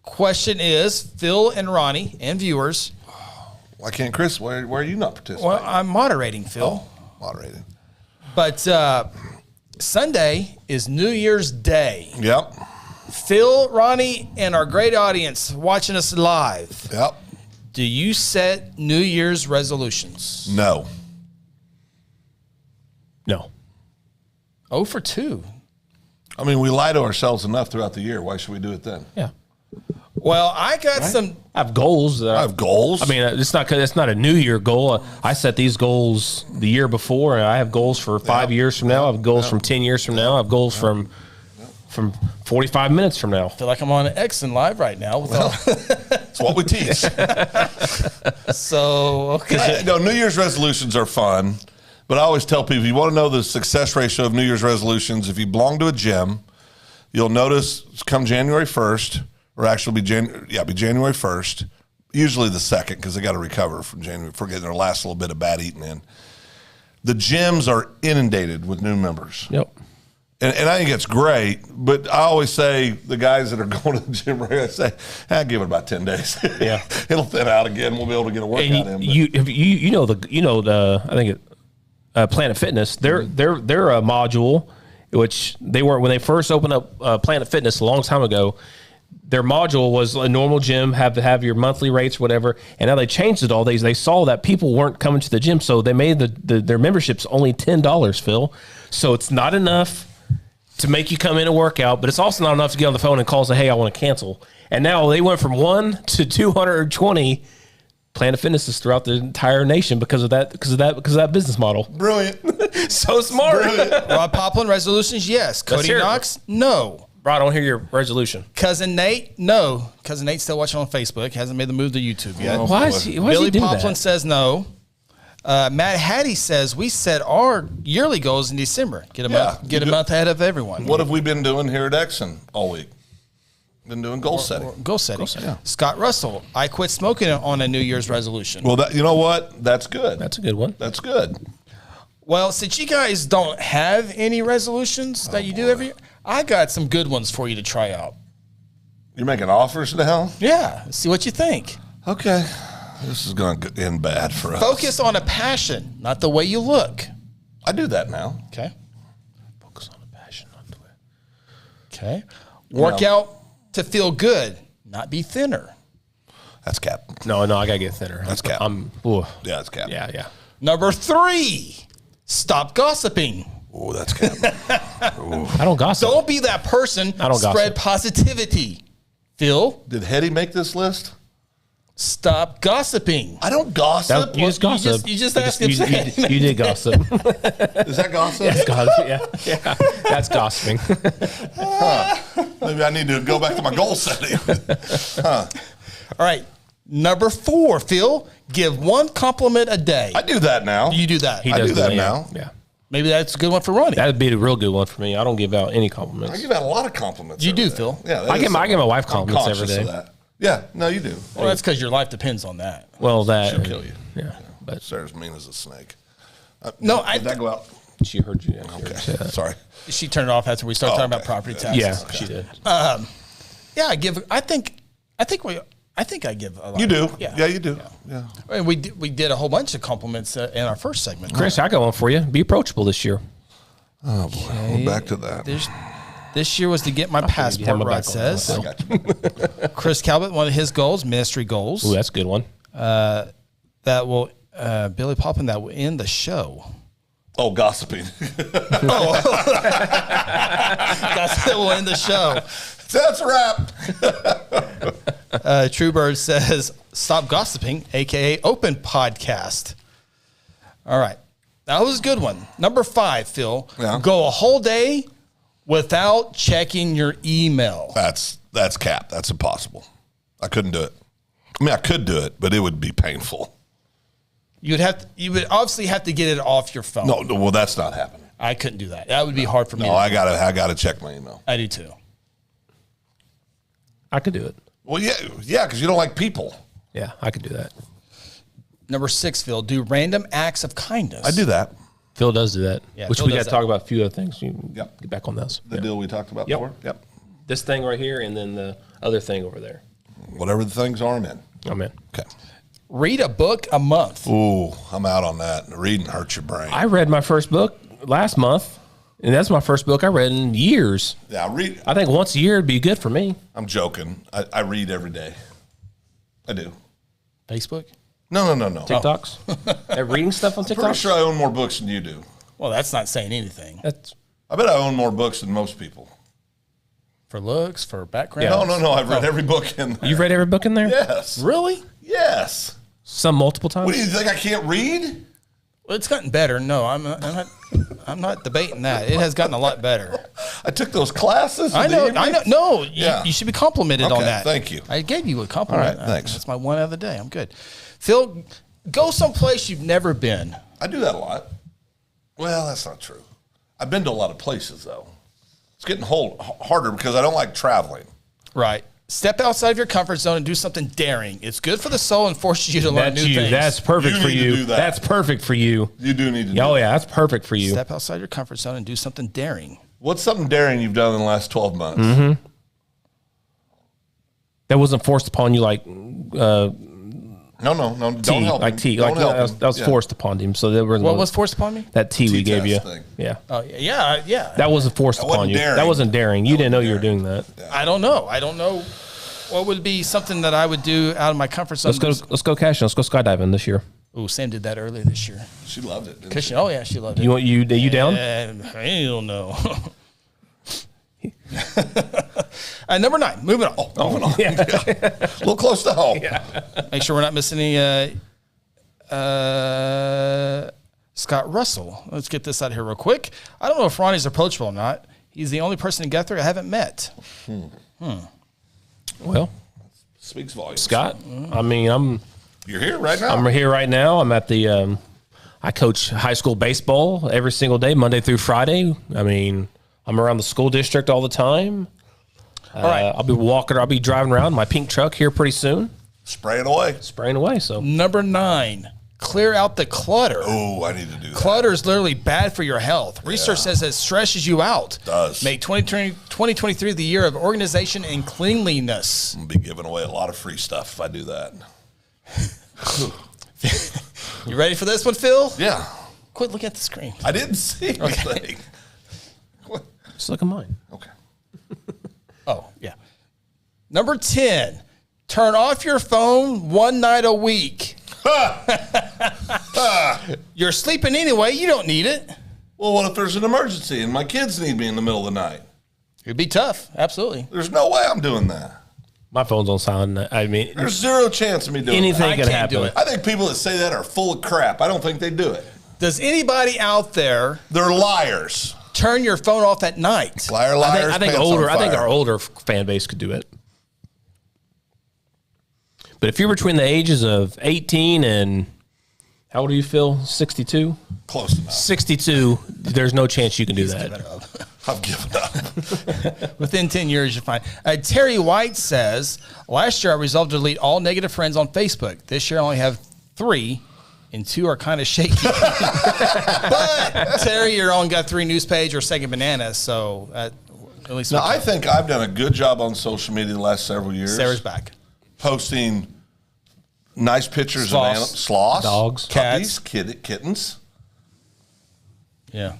Question is, Phil and Ronnie and viewers. Why can't Chris? Why are you not participating? Well, I'm moderating, Phil. Moderating. But Sunday is New Year's Day. Yep. Phil, Ronnie, and our great audience watching us live. Yep. Do you set New Year's resolutions? No. No. 0 for 2. I mean, we lie to ourselves enough throughout the year. Why should we do it then? Yeah. Well, I got some. I have goals. I have goals. I mean, it's not a New Year goal. I set these goals the year before, and I have goals for 5 years from now. I have goals from 10 years from now. I have goals from 45 minutes from now. I feel like I'm on X and live right now. It's what we teach. So, okay. No, New Year's resolutions are fun, but I always tell people, you want to know the success ratio of New Year's resolutions, if you belong to a gym, you'll notice come January 1st, or actually be January 1st, usually the 2nd, because they got to recover from January for getting their last little bit of bad eating in. The gyms are inundated with new members. Yep. And I think it's great, but I always say the guys that are going to the gym, I say, give it about 10 days. Yeah, it'll thin out again. We'll be able to get a workout in. I think Planet Fitness, their module, which they were when they first opened up Planet Fitness a long time ago. Their module was a normal gym, have to have your monthly rates, whatever. And now they changed it all. They saw that people weren't coming to the gym, so they made their memberships only $10, Phil. So it's not enough to make you come in and work out, but it's also not enough to get on the phone and call and say, hey, I want to cancel. And now they went from 1 to 220 Planet Fitnesses throughout the entire nation because of that business model. Brilliant. So smart. Brilliant. Rob Poplin, resolutions, yes. Cody Knox, no. Bro, I don't hear your resolution. Cousin Nate, no. Cousin Nate's still watching on Facebook. Hasn't made the move to YouTube yet. Why is he Billy doing Poplin that? says no. Matt Hattie says we set our yearly goals in December. Get a month ahead of everyone. What have we been doing here at Exxon all week? Been doing goal setting. Goal setting. Yeah. Scott Russell, I quit smoking on a New Year's resolution. Well, you know what? That's good. That's a good one. That's good. Well, since you guys don't have any resolutions that you do every year, I got some good ones for you to try out. You're making offers now? Yeah. See what you think. Okay. This is going to end bad for us. Focus on a passion, not the way you look. I do that now. Okay. Focus on the passion, not the way. Okay. Work out to feel good, not be thinner. That's cap. No, I gotta get thinner. That's cap. Ooh. Yeah, that's cap. Yeah. Number 3, stop gossiping. Oh, that's cap. I don't gossip. Don't be that person. I don't Spread gossip. Positivity. Phil, Did Hetty make this list? stop gossiping. I don't gossip. You just gossip. You just asked him. You did gossip. Is that gossip? That's gossip. Yeah. That's gossiping. Maybe I need to go back to my goal setting. All right. Number 4, Phil, give one compliment a day. I do that now. You do that. I do that now. Yeah. Maybe that's a good one for Ronnie. That'd be a real good one for me. I don't give out any compliments. I give out a lot of compliments. You every do, day. Phil. Yeah, I give my wife compliments I'm every conscious day. of that. Yeah, no, you do. Well, that's because your life depends on that. Well, that She'll kill you. Yeah, but Sarah's mean as a snake. No, Did that go out? she heard you. Okay, sorry. She turned it off after we started talking about property taxes. Yeah, she did. Yeah, I think I think I give a lot. You do. Yeah, you do. Yeah. And we did a whole bunch of compliments in our first segment. Chris, I got one for you. Be approachable this year. Oh, boy. We're back to that. This year was to get my passport, Rod says. I got you. Chris Calvert, one of his goals, ministry goals. Ooh, that's a good one. That will, Billy Poppin, that will end the show. Oh, gossiping. That will end the show. That's a wrap. Truebird says, stop gossiping, a.k.a. open podcast. All right. That was a good one. Number 5, Phil. Yeah. Go a whole day without checking your email. That's cap. That's impossible. I couldn't do it. I mean, I could do it, but it would be painful. You would obviously have to get it off your phone. No, well, that's not happening. I couldn't do that. That would be hard for me. No, I gotta check my email. I do too. I could do it. Well, yeah, because you don't like people. Yeah, I could do that. Number 6, Phil, do random acts of kindness. I do that. Phil does do that. Yeah, which Phil we got does to that. talk about a few other things. You Yep. get back on those. The deal we talked about Yep. before. Yep. This thing right here, and then the other thing over there. Whatever the things are, I'm in. I'm in. Okay. Read a book a month. Ooh, I'm out on that. Reading hurts your brain. I read my first book last month, and that's my first book I read in years. Yeah, I read. I think once a year would be good for me. I'm joking. I read every day. I do. Facebook? No. TikToks? They're reading stuff on TikTok? Pretty sure I own more books than you do. Well, that's not saying anything. That's I bet I own more books than most people. For looks, for background. No. I've read every book in there. You've read every book in there? Yes. Really? Yes. Some multiple times? What do you think? I can't read? Well, it's gotten better. No, I'm not debating that. It has gotten a lot better. I took those classes. I know. No, Yeah. you should be complimented on Okay, that. thank you. I gave you a compliment. All right, thanks. That's my one of the day. I'm good. Phil, go someplace you've never been. I do that a lot. Well, that's not true. I've been to a lot of places, though. It's getting harder because I don't like traveling. Right. Step outside of your comfort zone and do something daring. It's good for the soul and forces you to learn That's new you. things. That's perfect You for need to you. do that. That's perfect for you. You do need to do Oh, that. yeah, that's perfect for you. Step outside your comfort zone and do something daring. What's something daring you've done in the last 12 months? Mm-hmm. That wasn't forced upon you like No. Don't tea, help like him. tea. Don't Like help that him. was Yeah. forced upon him. So there was What was forced upon me? that tea we gave you. test thing. Yeah, Oh, yeah. that wasn't forced upon wasn't you. daring. That wasn't daring. You didn't know you were doing that. I don't know. What would be something that I would do out of my comfort zone? Let's go cashing. Let's go skydiving this year. Oh, Sam did that earlier this year. She loved it. Didn't Cause she? she, oh yeah, she loved it. You down? Hell no. Number 9. Moving on. Moving on. A little close to home. Make sure we're not missing any. Scott Russell. Let's get this out of here real quick. I don't know if Ronnie's approachable or not. He's the only person in Guthrie I haven't met. Well, Speaks volumes. Scott. I mean, You're here right now. I'm here right now. I'm at the. I coach high school baseball every single day, Monday through Friday. I mean, I'm around the school district all the time. All right. I'll be driving around my pink truck here pretty soon, Spray it away. spraying away. So Number 9. Clear out the clutter. Oh, I need to do that. Clutter is literally bad for your health. Research says it stresses you out. Does. Make 2023 the year of organization and cleanliness. I'm going to be giving away a lot of free stuff if I do that. You ready for this one, Phil? Yeah. Quit looking at the screen. I didn't see anything. just look at mine. Okay. Oh, yeah. Number 10, turn off your phone one night a week. You're sleeping anyway. You don't need it. Well, what if there's an emergency and my kids need me in the middle of the night? It'd be tough. Absolutely. There's no way I'm doing that. My phone's on silent. I mean, There's zero chance of me doing anything I can can't happen. do it. that. I think people that say that are full of crap. I don't think they do it. Does anybody out there They're liars. turn your phone off at night? Liar, liars. I think pants older. on I think fire. our older fan base could do it. But if you're between the ages of 18 and how old do you feel? 62? Close enough. 62. There's no chance you can do that. I've given up. Within 10 years, you're fine. Terry White says, last year I resolved to delete all negative friends on Facebook. This year I only have 3, and 2 are kind of shaky. But, Terry, you're on Got 3 News page or Second Banana, so at least Now, I think I've done a good job on social media the last several years. Sarah's back. posting nice pictures of animals, sloths, dogs, puppies, kittens. Yeah.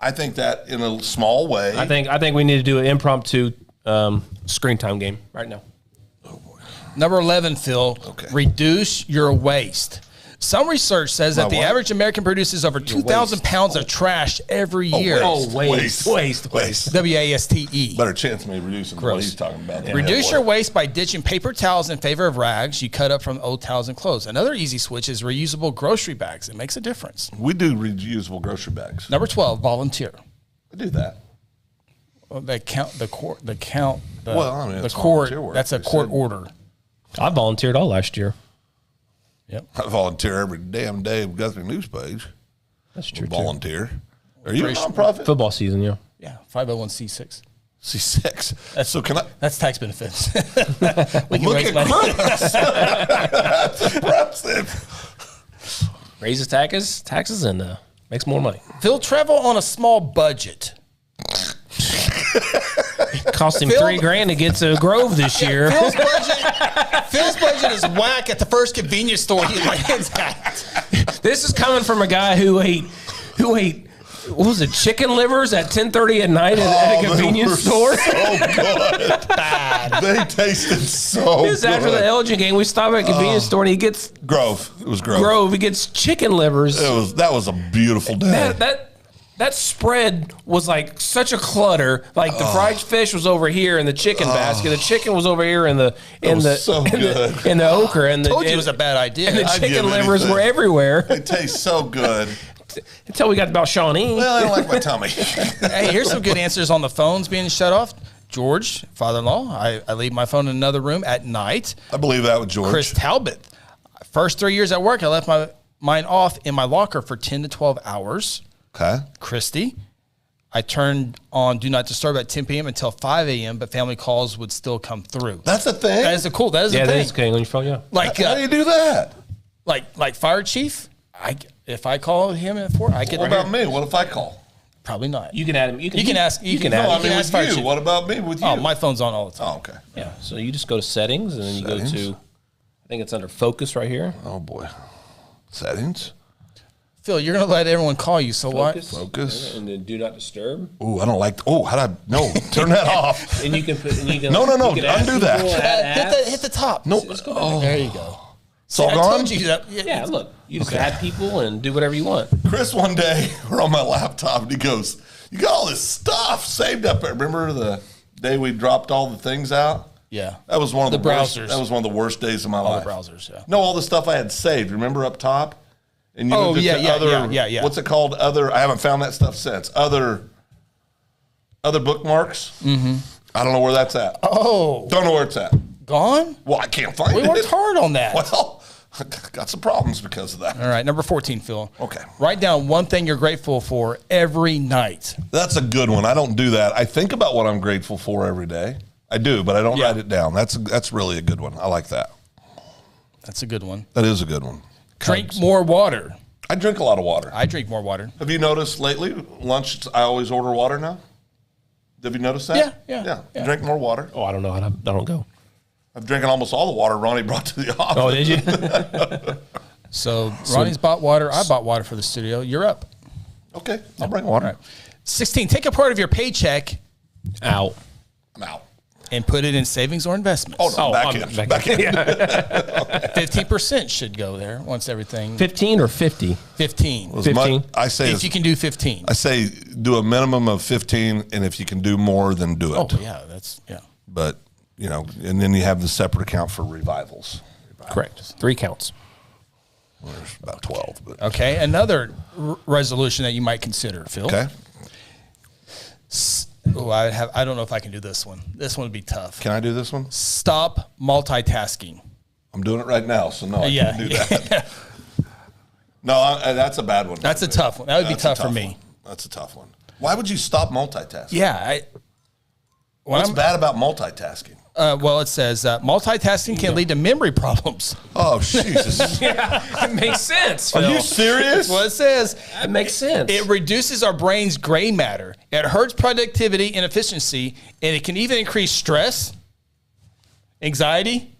I think that in a small way. I think we need to do an impromptu screen time game right now. Number 11, Phil, reduce your waste. Some research says that the average American produces over 2,000 pounds of trash every year. Waste. W-A-S-T-E. Better chance of me reducing what he's talking about. Yeah. Reduce your waste by ditching paper towels in favor of rags you cut up from old towels and clothes. Another easy switch is reusable grocery bags. It makes a difference. We do reusable grocery bags. Number 12, volunteer. I do that. Well, they count the court. That's a court order. I volunteered all last year. Yep. I volunteer every damn day of Guthrie News page. That's true. Volunteer. Are you a nonprofit? Football season, yeah. Yeah, 501c6. C6. So can I? That's tax benefits. We can Look raise at money. Chris. That's impressive. Raises taxes, and makes more money. Phil, travel on a small budget. Cost him $3,000 to get to Grove this year. Phil's budget is whack at the first convenience store he lands at. This is coming from a guy who ate what was it, chicken livers at 10:30 at night at a convenience store. So good. Bad. They tasted so This is good. after the Elgin game. We stop at a convenience store and he gets Grove. It was Grove. Grove. He gets chicken livers. That was a beautiful day. That spread was like such a clutter. Like the fried fish was over here in the chicken basket. The chicken was over here in the okra. And Told you it was a bad idea. And the chicken livers were everywhere. It tastes so good. Until we got about Shawnee. Well, I don't like my tummy. Hey, here's some good answers on the phones being shut off. George, father-in-law, I leave my phone in another room at night. I believe that with George. Chris Talbot, first 3 years at work, I left mine off in my locker for 10 to 12 hours. Okay. Christy, I turned on Do Not Disturb at 10 p.m. until 5 a.m., but family calls would still come through. That's a thing? That is a thing. That is okay on your phone, yeah. Like, How do you do that? like fire chief, if I call him at 4, I get What about me? What if I call? Probably not. You can add him. You can ask. You can No, ask. I mean with fire you. chief. What about me with you? Oh, my phone's on all the time. Oh, okay. Yeah. So you just go to settings and then you go to, I think it's under focus right here. Oh, boy. Settings? Phil, you're going to let everyone call you, so Focus. Focus. And then do not disturb. Ooh, I don't like. Oh, no, turn that off. And you can put. And you can, No, you can ask undo that. people, what? add apps. Hit the top. Nope. There you go. It's all I gone? told you that. Yeah, look. You just add people and do whatever you want. Chris, one day, we're on my laptop, and he goes, you got all this stuff saved up there. Remember the day we dropped all the things out? Yeah. That was one of the worst, browsers. That was one of the worst days of my All life. the browsers, yeah. No, all the stuff I had saved. Remember up top? And you Oh, moved it to yeah, other, yeah. What's it called? I haven't found that stuff since. Other bookmarks. Mm-hmm. I don't know where that's at. Oh. Don't know where it's at. Gone? Well, I can't find We it. worked hard on that. Well, I got some problems because of that. All right, number 14, Phil. Okay. Write down one thing you're grateful for every night. That's a good one. I don't do that. I think about what I'm grateful for every day. I do, but I don't write it down. That's really a good one. I like that. That's a good one. That is a good one. Drink more water. I drink a lot of water. I drink more water. Have you noticed lately, lunch, I always order water now? Have you noticed that? Yeah. Drink more water. Oh, I don't know. I don't go. I'm drinking almost all the water Ronnie brought to the office. Oh, did you? So Ronnie's bought water. I bought water for the studio. You're up. Okay, I'll bring water. All right. 16, take a part of your paycheck Out. I'm out. and put it in savings or investments. Oh, no, back I'm in. Back in. 15% should go there once everything. 15 or 50? 15. As much- 15? I say, If you can do 15. I say do a minimum of 15, and if you can do more, then do it. Oh, yeah. That's, yeah. But, and then you have the separate account for revivals. Correct. 3 counts. Well, there's about 12. But Okay. Another resolution that you might consider, Phil. okay. Oh, I don't know if I can do this one. This one would be tough. Can I do this one? Stop multitasking. I'm doing it right now, so no, I Yeah. can't do that. No, that's a bad one. That's a tough one. That would be That's a tough for me. one. That's a tough one. Why would you stop multitasking? Yeah. What's bad about multitasking? Well, it says multitasking can lead to memory problems. Oh, Jesus. It makes sense, Are Phil. you serious? Well, it says That makes sense. it reduces our brain's gray matter. It hurts productivity and efficiency, and it can even increase stress, Anxiety?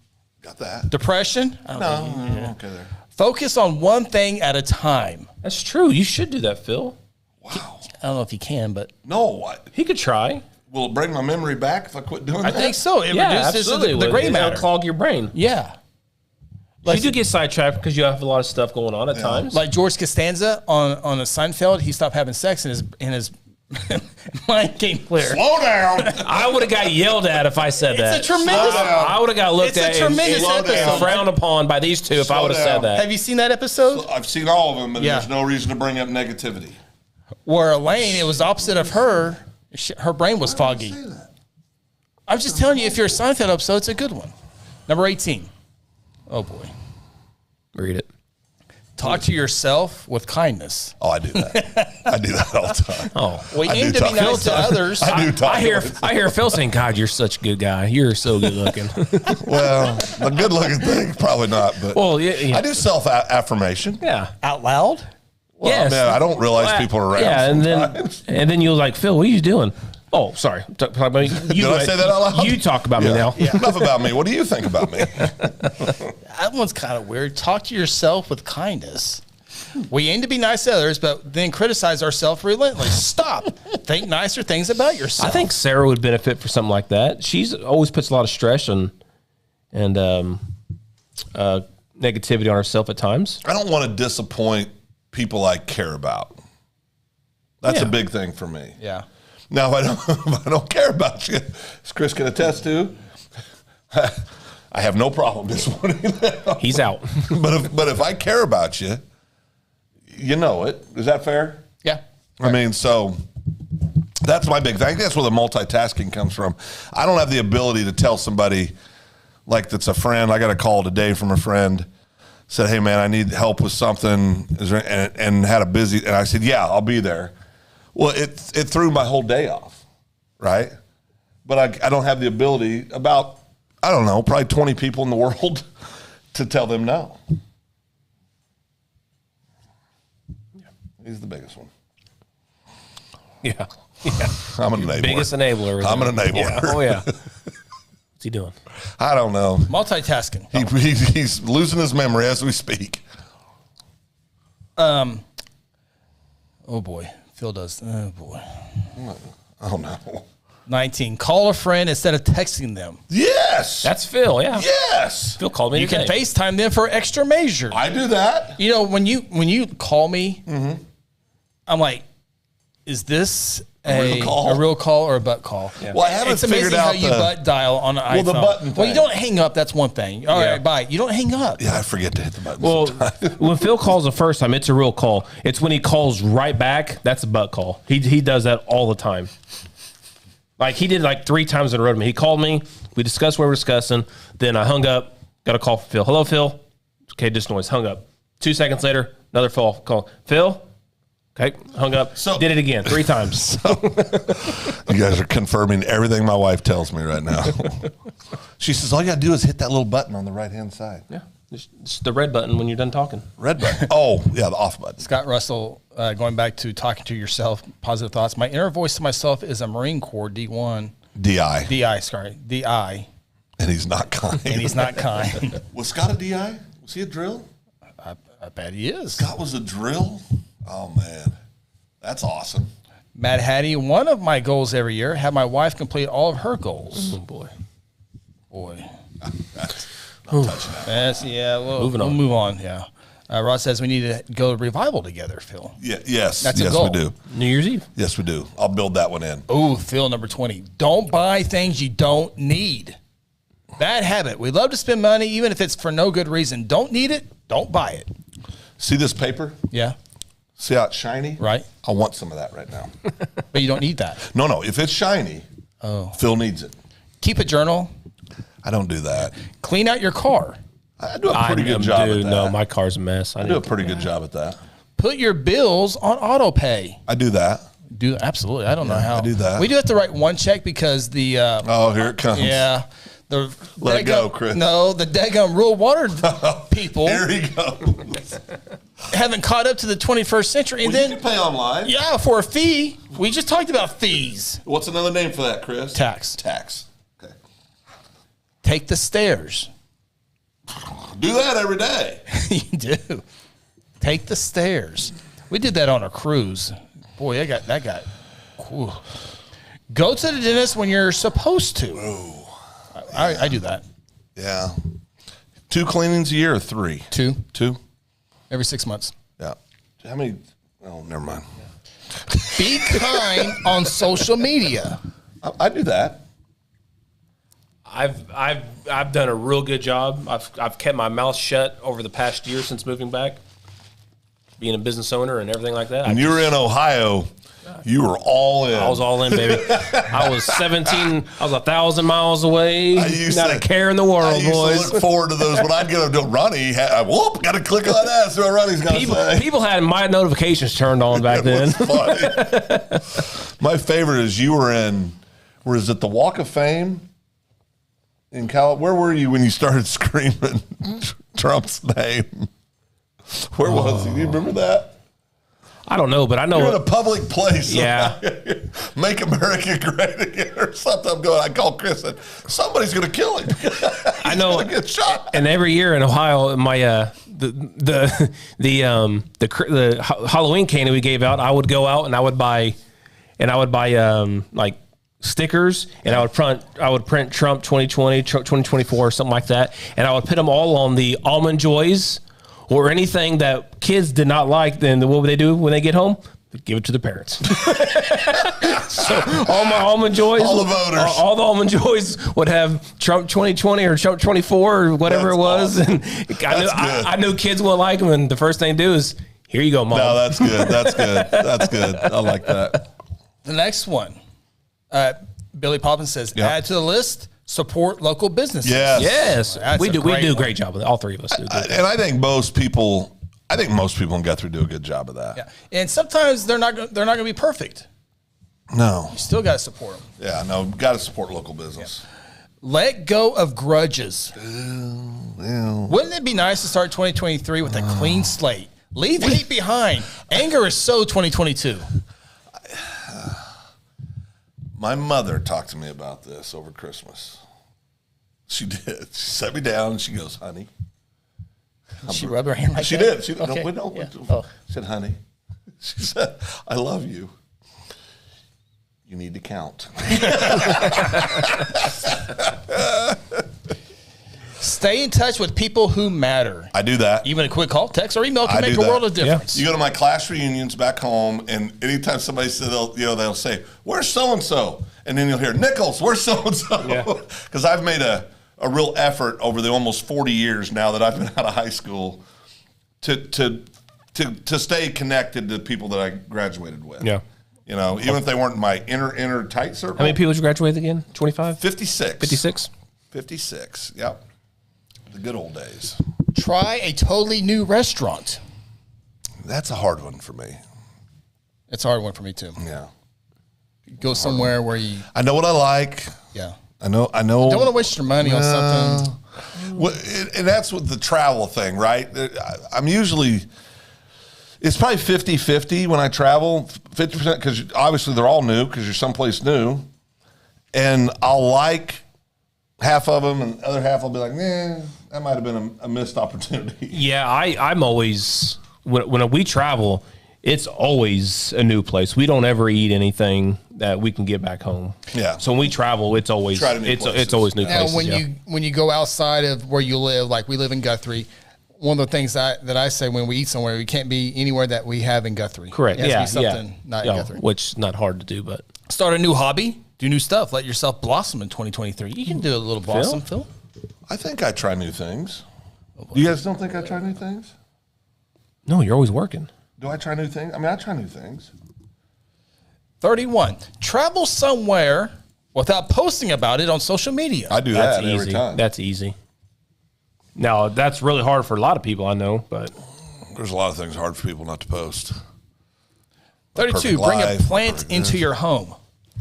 Got that. Depression? No, okay there. Focus on one thing at a time. That's true. You should do that, Phil. Wow. I don't know if you can, but No, He could try. will it bring my memory back if I quit doing that? I think so. It Yeah, reduces absolutely. the gray It'll matter. clog your brain. Yeah. You do get sidetracked because you have a lot of stuff going on at times. Like George Costanza on a Seinfeld, he stopped having sex in his mind came clear. Slow down. I would have got yelled at if I said that. It's a tremendous. I would have got looked It's a at tremendous and episode. frowned upon by these two if I Slow would have said down. that. Have you seen that episode? I've seen all of them, and Yeah. there's no reason to bring up negativity. Where Elaine, it was opposite of her. Her brain was foggy. I'm just telling you, if you're a Seinfeld episode, it's a good one. Number 18. Oh boy. Read it. Talk to yourself with kindness. Oh, I do that. I do that all the time. Oh, We I aim do to be talk- nice to others. I do talk. I hear Phil saying, "God, you're such a good guy. You're so good looking." Well, the good looking thing, probably not, but Well, yeah. I do self affirmation. Yeah. Out loud? Well, Yes. man, I don't realize people are around. Yeah, sometimes. and then you're like, Phil, what are you doing? Oh, sorry. Talk about you. Did I say that out loud? You talk about me now. Enough about me. What do you think about me? That one's kind of weird. Talk to yourself with kindness. We aim to be nice to others, but then criticize ourselves relentlessly. Stop. Think nicer things about yourself. I think Sarah would benefit for something like that. She's always puts a lot of stress and negativity on herself at times. I don't want to disappoint people I care about. That's Yeah. a big thing for me. Yeah. Now, if I don't care about you, as Chris can attest to, I have no problem disappointing them. He's out. But if I care about you, you know it. Is that fair? Yeah. I mean, so that's my big thing. That's where the multitasking comes from. I don't have the ability to tell somebody like that's a friend. I got a call today from a friend. Said, "Hey man, I need help with something," and had a busy. And I said, "Yeah, I'll be there." Well, it threw my whole day off, right? But I don't have the ability about, I don't know, probably 20 people in the world to tell them no. He's the biggest one. Yeah. I'm an enabler. Biggest enabler. I'm an enabler. Yeah. Oh, yeah. What's he doing? I don't know. Multitasking. He's losing his memory as we speak. Oh boy. Phil does. Oh boy. Oh no. 19. Call a friend instead of texting them. Yes. That's Phil, yeah. Yes. Phil called me You can today. FaceTime them for extra measure. I do that. You know, when you call me, I'm like, is this a real call or a butt call? Yeah. Well, I haven't It's amazing figured how out you butt dial on an iPhone. the button Well, you thing. don't hang up. That's one thing. All right, bye. You don't hang up. Yeah, I forget to hit the button. Well, sometimes. when Phil calls the first time, it's a real call. It's when he calls right back, that's a butt call. He does that all the time. Like, he did like 3 times in a row to me. He called me. We discussed what we're discussing. Then I hung up. Got a call from Phil. Hello, Phil. Okay, just noise. Hung up. 2 seconds later, another call. Phil. Okay, hung up. Did it again 3 times. You guys are confirming everything my wife tells me right now. She says, all you got to do is hit that little button on the right-hand side. Yeah, just the red button when you're done talking. Red button. Oh, yeah, the off button. Scott Russell, going back to talking to yourself, positive thoughts. My inner voice to myself is a Marine Corps D1. DI. DI. And he's not kind. And he's not kind. Was Scott a DI? Was he a drill? I bet he is. Scott was a drill? Oh, man. That's awesome. Matt Hattie, one of my goals every year, have my wife complete all of her goals. Oh, boy. That's not touching that. That's, yeah, we'll on. move on. Yeah. Rod says we need to go to revival together, Phil. Yeah, yes. That's a yes, goal. we do. New Year's Eve. Yes, we do. I'll build that one in. Ooh, Phil, number 20. Don't buy things you don't need. Bad habit. We love to spend money, even if it's for no good reason. Don't need it, don't buy it. See this paper? Yeah, See how it's shiny? right. I want some of that right now. But you don't need that. No. If it's shiny, Phil needs it. Keep a journal. I don't do that. Clean out your car. I do a pretty good job at that. No, my car's a mess. I do a pretty good job at that. Put your bills on auto pay. I do that. Do absolutely. I don't know how. I do that. We do have to write one check because the Oh, here it comes. yeah. The Let it go, Chris. No, the daggum rural water people Here he goes. haven't caught up to the 21st century. And Well, you then, can pay online. yeah, for a fee. We just talked about fees. What's another name for that, Chris? Tax. Tax. Okay. take the stairs. Do that every day. You do. Take the stairs. We did that on a cruise. Boy, that got. Whew. Go to the dentist when you're supposed to. I do that. Yeah. 2 cleanings a year or 3? 2. 2? Every 6 months. Yeah. How many? Oh, never mind. Be kind on social media. I do that. I've done a real good job. I've kept my mouth shut over the past year since moving back, being a business owner and everything like that. When you were in Ohio, you were all in. I was all in, baby. I was 17. I was 1,000 miles away. Not a care in the world, I used boys. to look forward to those when I'd get up to Ronnie. Got to click on that. See what Ronnie's going to say. People had my notifications turned on back then. Funny. My favorite is you were in. Was it the Walk of Fame in Cal? Where were you when you started screaming Trump's name? Where was he? Do you remember that? I don't know, but I know You're in a public place. Yeah. Make America great again or something. I called Chris and somebody's going to kill him. I know. He's gonna get shot. And every year in Ohio, my the Halloween candy we gave out, I would go out and I would buy like stickers, and I would print Trump 2020, 2024, or something like that, and I would put them all on the Almond Joys or anything that kids did not like. Then what would they do when they get home? They'd give it to the parents. So all my Almond Joys, all the voters, all the Almond Joys would have Trump 2020 or Trump 24 or whatever. That's it was, awesome. And I knew kids would like them, and the first thing to do is, here you go, Mom. No, that's good. That's good. That's good. I like that. The next one, Billy Poppins says, add to the list, support local businesses. Yes. We do a great job with it. All three of us do. And I think most people in Guthrie do a good job of that. Yeah. And sometimes they're not going to be perfect. No. You still got to support them. Yeah, no, got to support local business. Yeah. Let go of grudges. Well. Wouldn't it be nice to start 2023 with a clean slate? Leave hate behind. Anger is so 2022. My mother talked to me about this over Christmas. She did. She sat me down and she goes, honey. She rubbed her hand like she that? Did. She okay. She said, honey. She said, I love you. You need to count. Stay in touch with people who matter. I do that. Even a quick call, text, or email can make a world of difference. Yeah. You go to my class reunions back home, and anytime somebody says, they'll say, "Where's so and so?" and then you'll hear, "Nichols, where's so and so?" Because I've made a real effort over the almost 40 years now that I've been out of high school to stay connected to people that I graduated with. Yeah. You know, even if they weren't my inner tight circle. How many people did you graduate with again? 25? 56. 56? 56, yep. The good old days. Try a totally new restaurant. That's a hard one for me. It's a hard one for me, too. Yeah. Go somewhere where you... I know what I like. Yeah. I know. Don't want to waste your money on something. Well, and that's with the travel thing, right? I'm usually... It's probably 50-50 when I travel, 50%, because obviously they're all new because you're someplace new. And I'll like half of them, and the other half I'll be like, that might have been a missed opportunity. Yeah, I'm always, when we travel, it's always a new place. We don't ever eat anything that we can get back home. Yeah. So when we travel, it's always it's always new now, places. when you go outside of where you live, like we live in Guthrie, one of the things that I say when we eat somewhere, we can't be anywhere that we have in Guthrie. Correct. It has to be something not in Guthrie. Which is not hard to do, but start a new hobby, do new stuff, let yourself blossom in 2023. You can do a little blossom, Phil. I think I try new things. You guys don't think I try new things? No, you're always working. Do I try new things? I mean, I try new things. 31. Travel somewhere without posting about it on social media. I do that every time. That's easy. Now, that's really hard for a lot of people, I know, but there's a lot of things hard for people not to post. 32. Bring a plant into your home.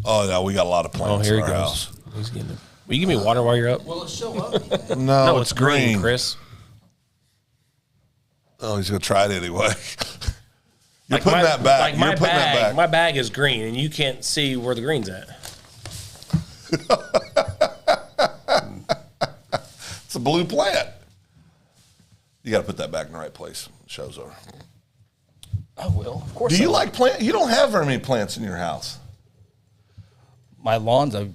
Oh, no, we got a lot of plants here in he our goes. house. He's getting it. Will you give me water while you're up? Will it show up? No, it's green, Chris. Oh, he's going to try it anyway. You're putting that back. You're putting that back. My bag is green, and you can't see where the green's at. It's a blue plant. You got to put that back in the right place. Show's over. I will. Of course. Do you like plants? You don't have very many plants in your house. My lawn's a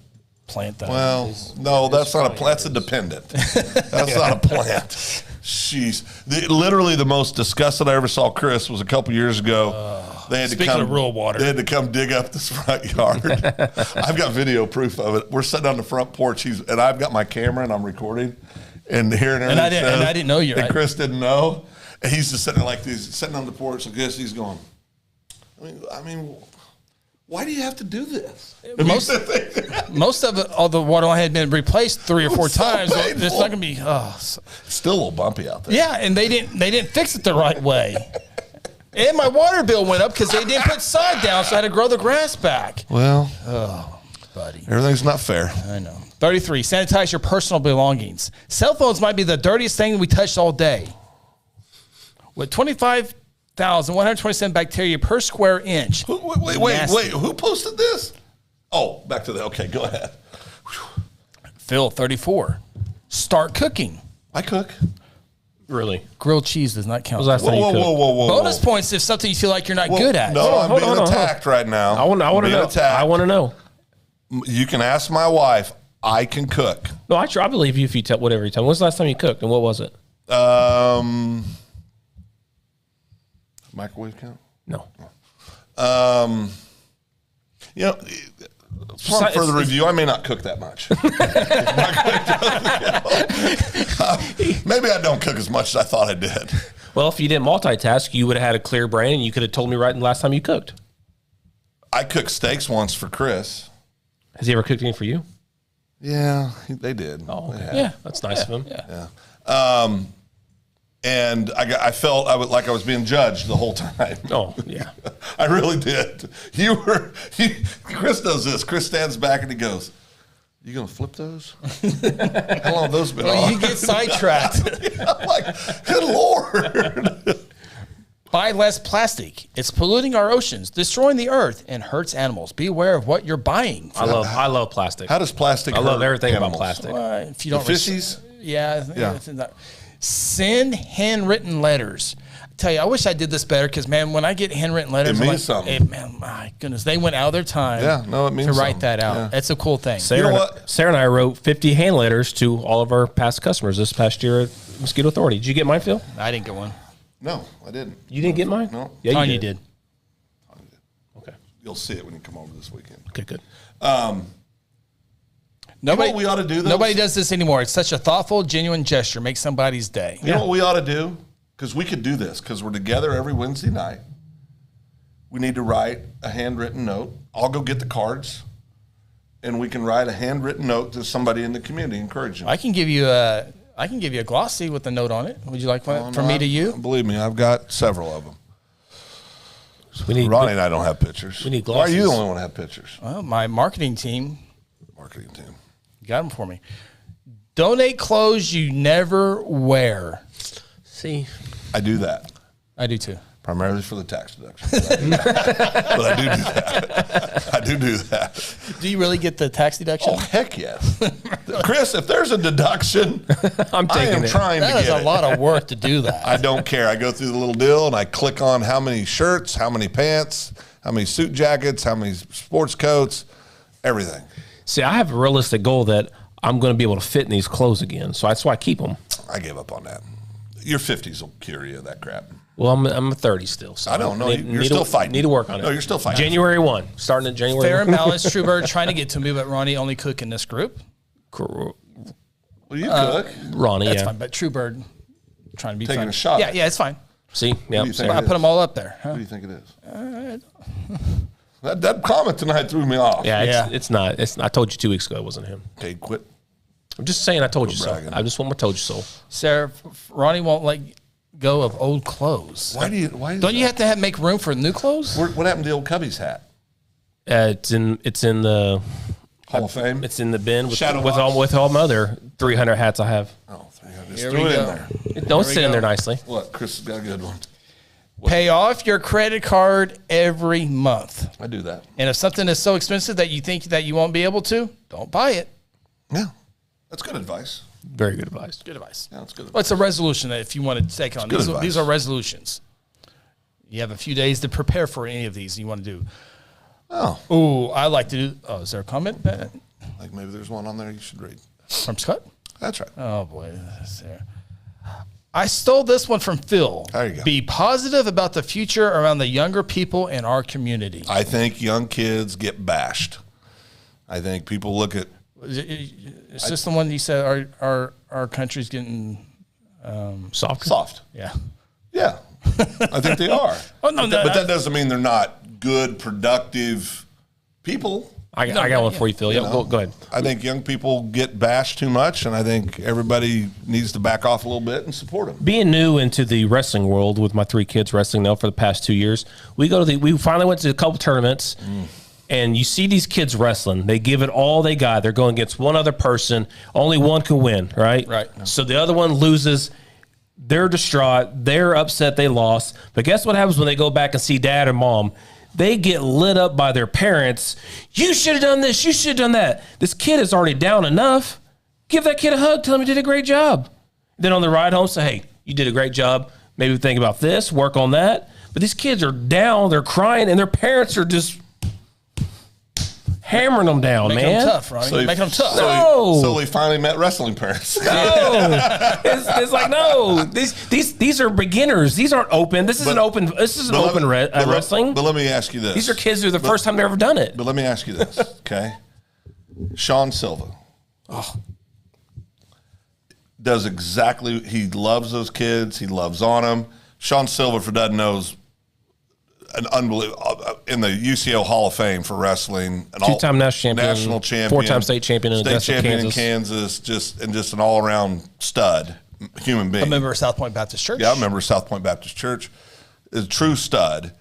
plant that. Well, no, that's not a plant. That's a dependent. That's not a plant. Jeez. Literally the most disgusted I ever saw Chris was a couple years ago. They had Speaking of rural water. They had to come dig up this front yard. I've got video proof of it. We're sitting on the front porch, and I've got my camera, and I'm recording, and hearing everything. And I didn't know you. And Chris didn't know. And he's just sitting there like this, sitting on the porch like this. He's going, I mean, why do you have to do this? Most of all the water line had been replaced 3 or 4 times. So It's not gonna be. Still a little bumpy out there. Yeah, and they didn't fix it the right way. And my water bill went up because they didn't put sod down, so I had to grow the grass back. Well, Buddy, everything's not fair. I know. 33. Sanitize your personal belongings. Cell phones might be the dirtiest thing we touched all day. With 25,127 bacteria per square inch. Wait. Who posted this? Oh, back to the. Okay, go ahead. Phil, 34. Start cooking. I cook. Really? Grilled cheese does not count. When was the last time you cooked? Whoa. Bonus points if something you feel like you're not good at. No, I'm being hold on. attacked right now. I want to know. Attacked. I want to know. You can ask my wife. I can cook. No, I believe you if you tell whatever you tell me. When's the last time you cooked and what was it? Microwave count? No. You know, for further review, I may not cook that much. Maybe I don't cook as much as I thought I did. Well, if you didn't multitask, you would have had a clear brain and you could have told me right the last time you cooked. I cooked steaks once for Chris. Has he ever cooked any for you? Yeah, they did. Oh, okay. Yeah. That's nice of him. Yeah. And I felt like I was being judged the whole time. Oh, yeah. I really did. Chris does this. Chris stands back and he goes, "You gonna flip those? How long have those been on?" You get sidetracked. I'm like, good Lord. Buy less plastic. It's polluting our oceans, destroying the earth, and hurts animals. Be aware of what you're buying. I love plastic. How does plastic I love hurt everything animals? about plastic. If you don't Fishies? Yeah. Yeah. Send handwritten letters. I tell you, I wish I did this better because, man, when I get handwritten letters, It means something. Man, my goodness, they went out of their time Yeah, no, it means to write something. that out. Yeah. That's a cool thing. Sarah, You know what? Sarah and I wrote 50 hand letters to all of our past customers this past year at Mosquito Authority. Did you get mine, Phil? I didn't get one. No, I didn't. You didn't get mine? No. Yeah, Tanya did. Okay. You'll see it when you come over this weekend. Okay, good. Nobody, what we ought to do, though? Nobody does this anymore. It's such a thoughtful, genuine gesture. Make somebody's day. You know what we ought to do? Because we could do this because we're together every Wednesday night. We need to write a handwritten note. I'll go get the cards, and we can write a handwritten note to somebody in the community, encouraging them. I can give you a glossy with a note on it. Would you like one from me to you? Believe me, I've got several of them. So we need Ronnie and I don't have pictures. we need Why are you the glosses. only one that have pictures? Well, my marketing team Marketing team. got them for me. Donate clothes you never wear. See, I do that I do too. primarily for the tax deduction. But I do that. I do that. Do you really get the tax deduction? Oh, heck yes. Chris, if there's a deduction, I'm I taking am it. trying to That is get a it. lot of work to do that. I don't care. I go through the little deal and I click on how many shirts, how many pants, how many suit jackets, how many sports coats, everything. See, I have a realistic goal that I'm going to be able to fit in these clothes again. So that's why I keep them. I gave up on that. Your 50s will cure you of that crap. Well, I'm a 30 still. So I don't know. You're need still to, fighting. Need to work on it. No, you're still fighting. January 1. Starting in January Fair 1. and balanced, Truebird trying to get to me, but Ronnie only cook in this group. Well, you cook. Ronnie, That's yeah. fine, but Truebird trying to be Taking fun. a shot. Yeah, it's fine. See? do Yeah. you think? I put them all up there. Who Huh? do you think it is? That comment tonight threw me off. Yeah, Yeah. it's not. I told you 2 weeks ago it wasn't him. Okay, quit. I'm just saying I told you so. bragging. I just want to told you so. Sarah, Ronnie won't let go of old clothes. Why do you? Why? Don't you have to make room for new clothes? What happened to the old Cubby's hat? It's in the Hall of Fame. it's in the bin with Shadow with box. all my other 300 hats I have. Oh, 300. Just Here threw we it in go. there. Don't sit in there nicely. What? Chris has got a good one. Pay off your credit card every month. I do that. And if something is so expensive that you think that you won't be able to, don't buy it. Yeah, that's good advice. Very good advice. Good advice. Yeah, that's good. Well, it's a resolution that if you want to take on. These are resolutions. You have a few days to prepare for any of these you want to do. Oh, I like to do. Oh, is there a comment? Like maybe there's one on there you should read. From Scott? That's right. Oh, boy. That's there. I stole this one from Phil. There you go. Be positive about the future around the younger people in our community. I think young kids get bashed. I think people look at. Is this the one you said our country's getting soft? Yeah. Yeah. I think they are. No, but that doesn't mean they're not good, productive people. I got one for you, Phil. Go ahead. I think young people get bashed too much, and I think everybody needs to back off a little bit and support them. Being new into the wrestling world with my 3 kids wrestling now for the past 2 years, we finally went to a couple tournaments, and you see these kids wrestling. They give it all they got. They're going against one other person. Only one can win, right? Right. So the other one loses. They're distraught. They're upset they lost. But guess what happens when they go back and see dad or mom? They get lit up by their parents. You should have done this. You should have done that. This kid is already down enough. Give that kid a hug. Tell him you did a great job. Then on the ride home, say, hey, you did a great job. Maybe think about this, work on that. But these kids are down. They're crying, and their parents are just hammering them down, Making man. them tough, right? Making them tough. So we finally met wrestling parents. No, it's like no. These are beginners. These aren't open. This isn't open. This isn't open wrestling. But let me ask you this: these are kids who are the first time they've ever done it. But let me ask you this, okay? Sean Silva does exactly. He loves those kids. He loves on them. Sean Silva, for doesn't knows, an unbelievable in the UCO Hall of Fame for wrestling, an 2-time national champion, 4-time state champion in Kansas, just an all around stud human being. A member of South Point Baptist Church. Yeah, I remember South Point Baptist Church. Is a true stud.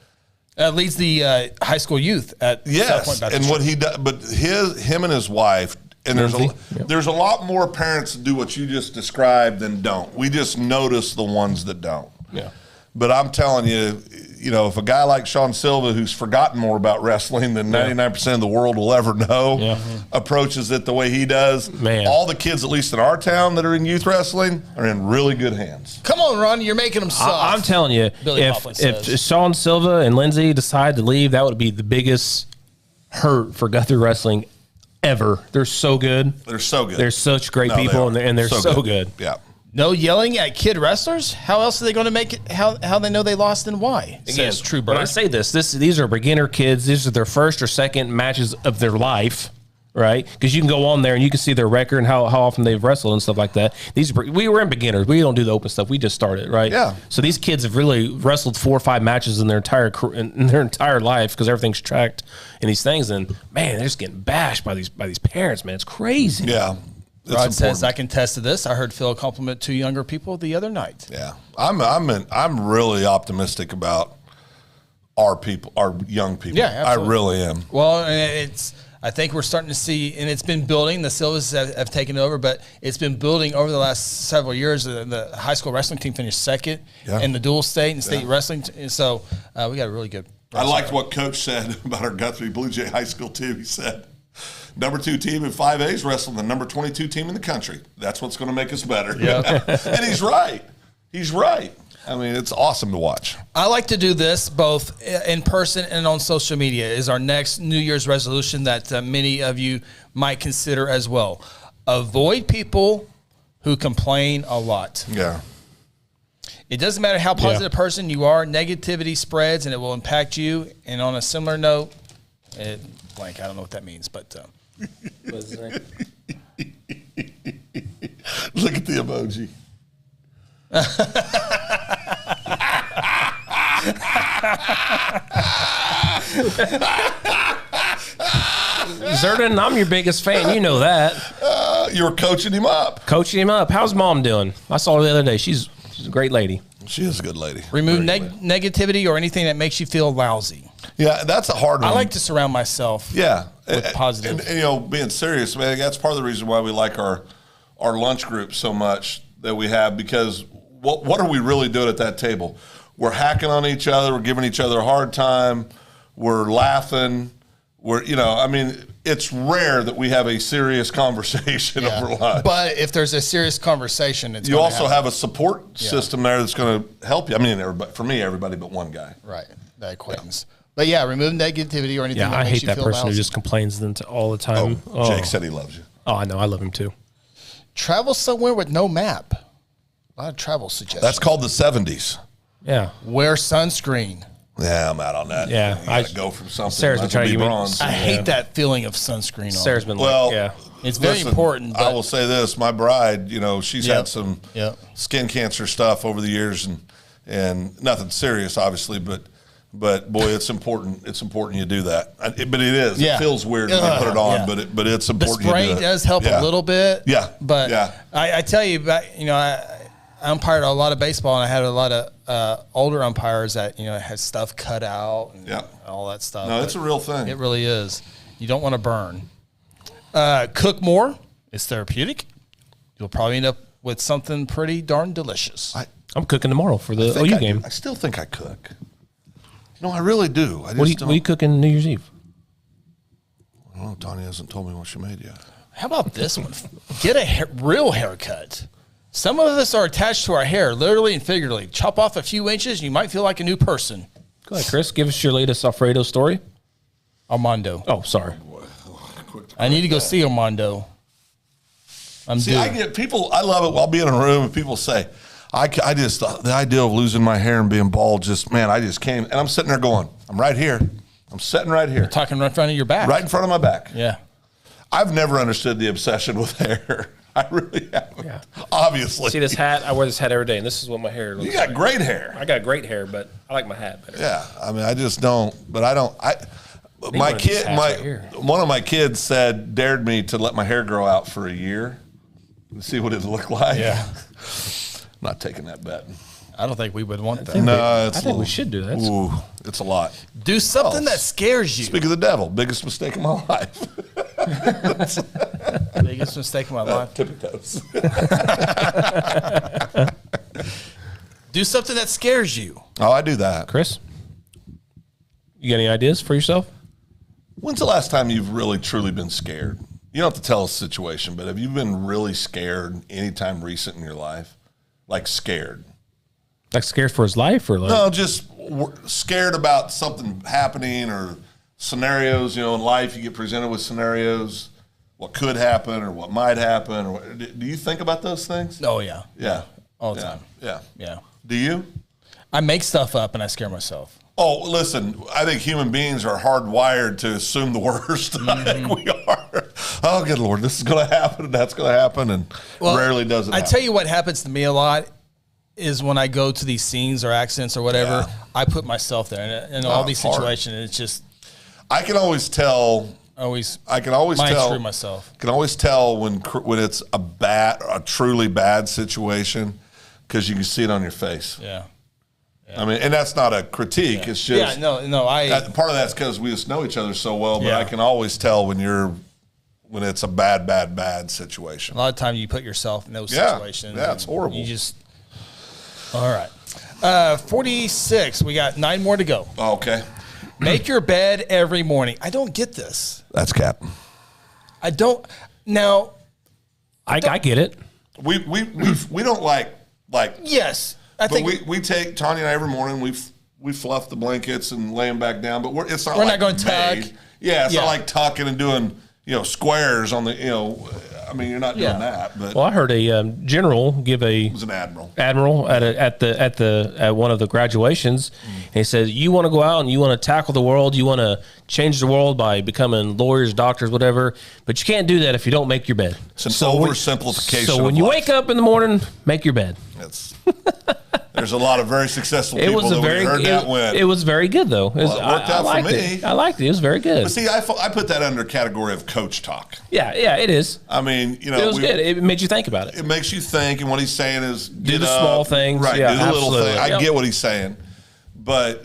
Leads the high school youth at South Point Baptist and Church. what he does, but him and his wife. And there's a lot more parents that do what you just described than don't. We just notice the ones that don't. Yeah. But I'm telling you, if a guy like Sean Silva, who's forgotten more about wrestling than 99% of the world will ever know, approaches it the way he does, all the kids, at least in our town, that are in youth wrestling are in really good hands. Come on, Ron, you're making them soft. I'm telling you, if Sean Silva and Lindsay decide to leave, that would be the biggest hurt for Guthrie Wrestling ever. They're so good. They're so good. They're such great people, and they're so good. Yeah. No yelling at kid wrestlers? How else are they going to make it? How they know they lost and why? Again, True Bird. When I say these are beginner kids. These are their first or second matches of their life, right? Because you can go on there and you can see their record and how often they've wrestled and stuff like that. We were in beginners. We don't do the open stuff. We just started, right? Yeah. So these kids have really wrestled 4 or 5 matches in their entire life because everything's tracked in these things. And man, they're just getting bashed by these parents. Man, it's crazy. Yeah. Rod says, I can attest to this. I heard Phil compliment 2 younger people the other night. Yeah. I'm really optimistic about our young people. Yeah, absolutely. I really am. Well, I think we're starting to see, and it's been building. The Silvas have taken over, but it's been building over the last several years. The high school wrestling team finished second in the dual state and state wrestling. So we got a really good. I liked what Coach said about our Guthrie Blue Jay High School team. He said, number 2 team in 5A is wrestling the number 22 team in the country. That's what's going to make us better. Yeah. And he's right. He's right. I mean, it's awesome to watch. I like to do this both in person and on social media is our next New Year's resolution that many of you might consider as well. Avoid people who complain a lot. Yeah. It doesn't matter how positive a person you are. Negativity spreads and it will impact you. And on a similar note, I don't know what that means, but look at the emoji. Zerdan, I'm your biggest fan. You know that. You were coaching him up. How's mom doing? I saw her the other day. She's a great lady. She is a good lady. Remove negativity or anything that makes you feel lousy. Yeah, that's a hard one. I like to surround myself with positive. And being serious, man, that's part of the reason why we like our lunch group so much that we have, because what are we really doing at that table? We're hacking on each other. We're giving each other a hard time. We're laughing. We're, I mean, it's rare that we have a serious conversation over lunch. But if there's a serious conversation, you also have a support system there that's going to help you. I mean, everybody but one guy. Right, that acquaintance. But yeah, remove negativity or anything. Yeah, I hate that person who lousy. just complains all the time. Jake said he loves you. Oh, I know. I love him too. Travel somewhere with no map. A lot of travel suggestions. That's called the 70s. Yeah. Wear sunscreen. Yeah, I'm out on that. Yeah, you got to go from something. Sarah's been trying to give me. I hate that feeling of sunscreen on. Sarah's been it's very important. I will say this: my bride, she's had some skin cancer stuff over the years, and nothing serious, obviously, but boy, it's important. It's important you do that. But it is. Yeah. It feels weird when you put it on, but it's important. The spray you do does help a little bit. Yeah, but I tell you, I umpired a lot of baseball, and I had a lot of older umpires that had stuff cut out and all that stuff. No, it's a real thing. It really is. You don't want to burn. Cook more. It's therapeutic. You'll probably end up with something pretty darn delicious. I'm cooking tomorrow for the OU game. I still think I cook. No, I really do. What are you cooking New Year's Eve? I don't know. Tanya hasn't told me what she made yet. How about this one? Get a real haircut. Some of us are attached to our hair, literally and figuratively. Chop off a few inches, and you might feel like a new person. Go ahead, Chris. Give us your latest Alfredo story. Armando. Oh, sorry. I need to go see Armando. I get people. I love it. I'll be in a room and people say, I just the idea of losing my hair and being bald. I just came and I'm sitting there going, I'm right here. I'm sitting right here. You're talking right in front of your back. Right in front of my back. Yeah. I've never understood the obsession with hair. I really haven't. Yeah. Obviously. See this hat? I wear this hat every day, and this is what my hair looks like. You got great hair. I got great hair, but I like my hat better. Yeah. I mean, I just don't. But I don't. My kid, one of my kids dared me to let my hair grow out for a year and see what it looked like. Yeah. I'm not taking that bet. I don't think we would want that. No, I think we should do that. Ooh, it's a lot. Do something that scares you. Speak of the devil, biggest mistake of my life. Biggest mistake of my life. Tippy toes. Do something that scares you. Oh, I do that. Chris, you got any ideas for yourself? When's the last time you've really, truly been scared? You don't have to tell us the situation, but have you been really scared anytime recent in your life? Like scared? Like scared for his life, or like No, just scared about something happening or scenarios. In life you get presented with scenarios, what could happen or what might happen. Or do you think about those things? Oh, yeah. Yeah. All the time. Yeah. Yeah. Do you? I make stuff up and I scare myself. Oh, listen, I think human beings are hardwired to assume the worst. I think we are. Oh, good Lord, this is going to happen and that's going to happen, and rarely does it happen. I tell you what happens to me a lot is when I go to these scenes or accidents or whatever, I put myself there. And in all these situations, it's just... I can always tell... I can always tell... screw myself. Can always tell when it's a truly bad situation because you can see it on your face. Yeah. I mean, and that's not a critique. Yeah. It's just part of that's because we just know each other so well. But I can always tell when it's a bad situation. A lot of times you put yourself in those situations. Yeah, it's horrible. You just all right. 46. We got 9 more to go. Oh, okay. Make your bed every morning. I don't get this. That's Cap. I don't. Now, I get it. We don't like. Yes. But we take Tanya and I every morning. We fluff the blankets and lay them back down. But it's not. We're like not going to tuck. Yeah, it's not like tucking and doing squares on the I mean, you're not doing that. But I heard a general give it was an admiral at one of the graduations. And he said, "You want to go out and you want to tackle the world. You want to change the world by becoming lawyers, doctors, whatever. But you can't do that if you don't make your bed. It's an oversimplification. So when you wake up in the morning, make your bed." There's a lot of very successful people that heard that win. It was very good, though. It worked out for me. I liked it. It was very good. But see, I put that under category of coach talk. Yeah, it is. I mean, it was good. It made you think about it. It makes you think, and what he's saying is do the small things. Right, yeah, do the absolutely. little thing. I get what he's saying. But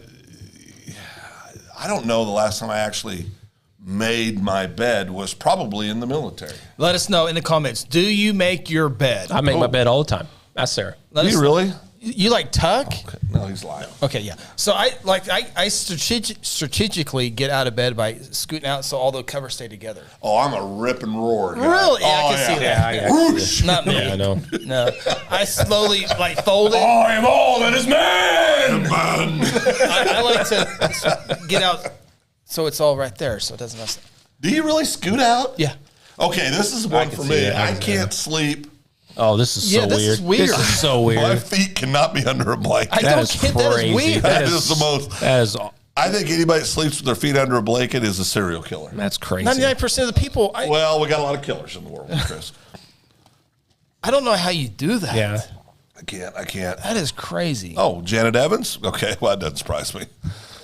I don't know the last time I actually made my bed was probably in the military. Let us know in the comments. Do you make your bed? I make my bed all the time. That's Sarah. Do you really? You like tuck? Okay. No, he's lying. Okay, yeah. So I strategically get out of bed by scooting out so all the covers stay together. Oh, I'm a rip and roar guy. Really? Yeah, Oh, I can see that. Whoosh. Not me. Yeah, I know. No, I slowly fold it. I am all that is man. I like to get out so it's all right there, so it doesn't mess up. Do you really scoot out? Yeah. Okay, this is one for me. I can't sleep. Oh, this is so weird. This is weird. This is so weird. My feet cannot be under a blanket. I don't get that is weird. That is the most. That is. I think anybody that sleeps with their feet under a blanket is a serial killer. That's crazy. 99% of the people. Well, we got a lot of killers in the world, Chris. I don't know how you do that. Yeah. I can't. That is crazy. Oh, Janet Evans? Okay, well, that doesn't surprise me.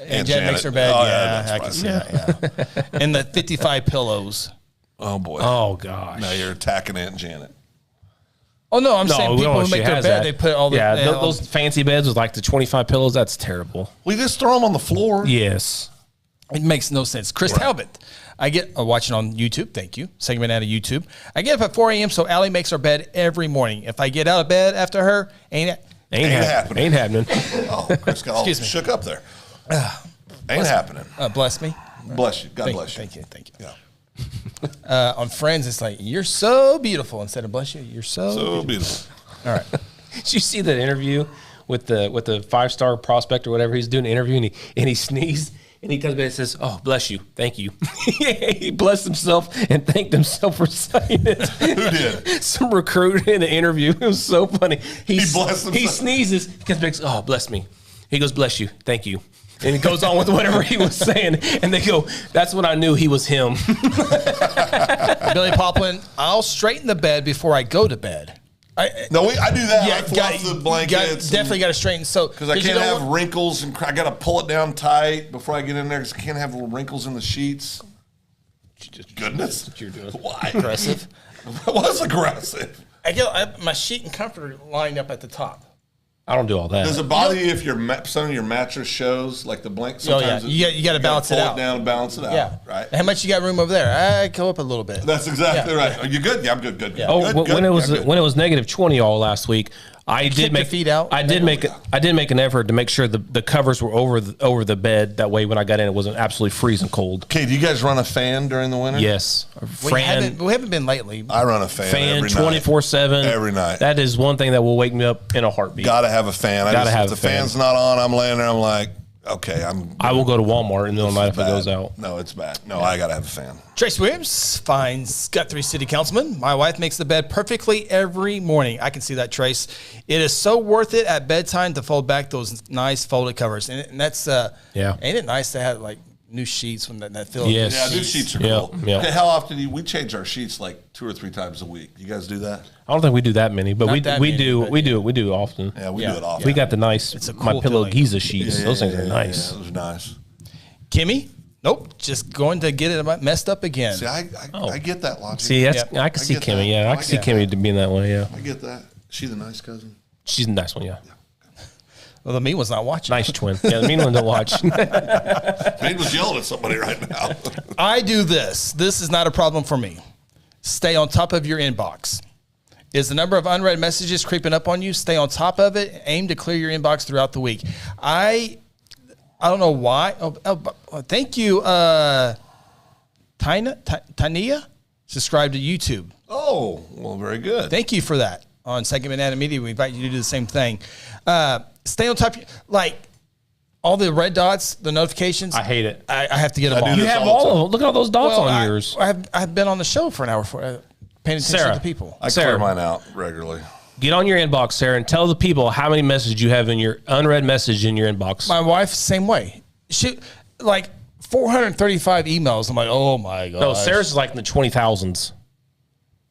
And Janet makes her bed. Oh, yeah, that I can doesn't see that. Yeah. And the 55 pillows. Oh, boy. Oh gosh. Now you're attacking Aunt Janet. Oh no, I'm saying we people don't know who if she make their has bed, that. they put all the those fancy beds with like the 25 pillows. That's terrible. We just throw them on the floor. Yes. It makes no sense. Chris Talbot. I get watching on YouTube. Thank you. Segment out of YouTube. I get up at 4 a.m. so Allie makes her bed every morning. If I get out of bed after her, ain't happening. Ain't happening. Oh, Chris got all Excuse me. shook up there. Ain't happening. bless me. Bless you. God bless you. Thank you. Yeah. On Friends, it's like you're so beautiful instead of bless you. You're so beautiful. All right. Did you see that interview with the 5-star prospect or whatever? He's doing an interview and he sneezed and he comes back and says, "Oh, bless you, thank you." He blessed himself and thanked himself for saying it. Who did? Some recruit in an interview. It was so funny. He blessed himself. He sneezes. He comes back and says, "Oh, bless me." He goes, "Bless you, thank you." And he goes on with whatever he was saying. And they go, "That's when I knew he was him." Billy Poplin, I'll straighten the bed before I go to bed. I do that. I fluff the blankets. Definitely got to straighten. So because I can't have wrinkles and I got to pull it down tight before I get in there because I can't have little wrinkles in the sheets. Goodness, what you're doing. Why aggressive? It was aggressive. I get my sheet and comforter lined up at the top. I don't do all that. Does it bother you if some of your mattress shows like the blank? Sometimes you got to balance it out. Pull it down and balance it out. Yeah, right. How much you got room over there? I go up a little bit. That's exactly right. Are you good? Yeah, I'm good. Good. Yeah. Oh, good, when it was good. when it was negative 20 all last week, I did make feet out. I did make an effort to make sure the covers were over the bed. That way, when I got in, it wasn't absolutely freezing cold. Okay, do you guys run a fan during the winter? Yes, We haven't been lately. I run a fan 24/7 every night. That is one thing that will wake me up in a heartbeat. Got to have a fan. If the fan. fan's not on, I'm laying there. I'm like, okay, I will go to Walmart in the middle of the night if it bad. goes out. No, it's bad. No, I got to have a fan. Trace Williams finds Guthrie City Councilman. My wife makes the bed perfectly every morning. I can see that, Trace. It is so worth it at bedtime to fold back those nice folded covers. And that's, ain't it nice to have like new sheets when that feel? Yes. Yeah, new sheets are cool. Yeah. Okay, how often do we change our sheets? Like 2 or 3 times a week. You guys do that? I don't think we do that many, but we do often. Yeah, we do it often. We got the nice It's a My cool Pillow feeling. Giza sheets. Those things are nice. Yeah, those are nice. Kimmy? Nope. Just going to get it messed up again. See, I get that logic. See, I can see get Kimmy. that. Yeah, I can see Kimmy being that way. Yeah, I get that. She the nice cousin? she's a nice one. Yeah, Well, the mean one's not watching. nice twin. Yeah, the mean one don't watch. Payne was yelling at somebody right now. I do this. This is not a problem for me. Stay on top of your inbox. Is the number of unread messages creeping up on you? Stay on top of it. Aim to clear your inbox throughout the week. I don't know why. Thank you, Tania. Subscribe to YouTube. Oh, well, very good. Thank you for that. On Second Banana Media, we invite you to do the same thing. Stay on top. Like all the red dots, the notifications. I hate it. I have to get them I do off. You this have all the all time. of them. Look at all those dots on yours. I've been on the show for an hour paying attention Sarah. to people. I Sarah. clear mine out regularly. Get on your inbox, Sarah, and tell the people how many messages you have in your unread message in your inbox. My wife, same way. She like 435 emails. I'm like, oh my god. No, Sarah's is like in the 20,000s.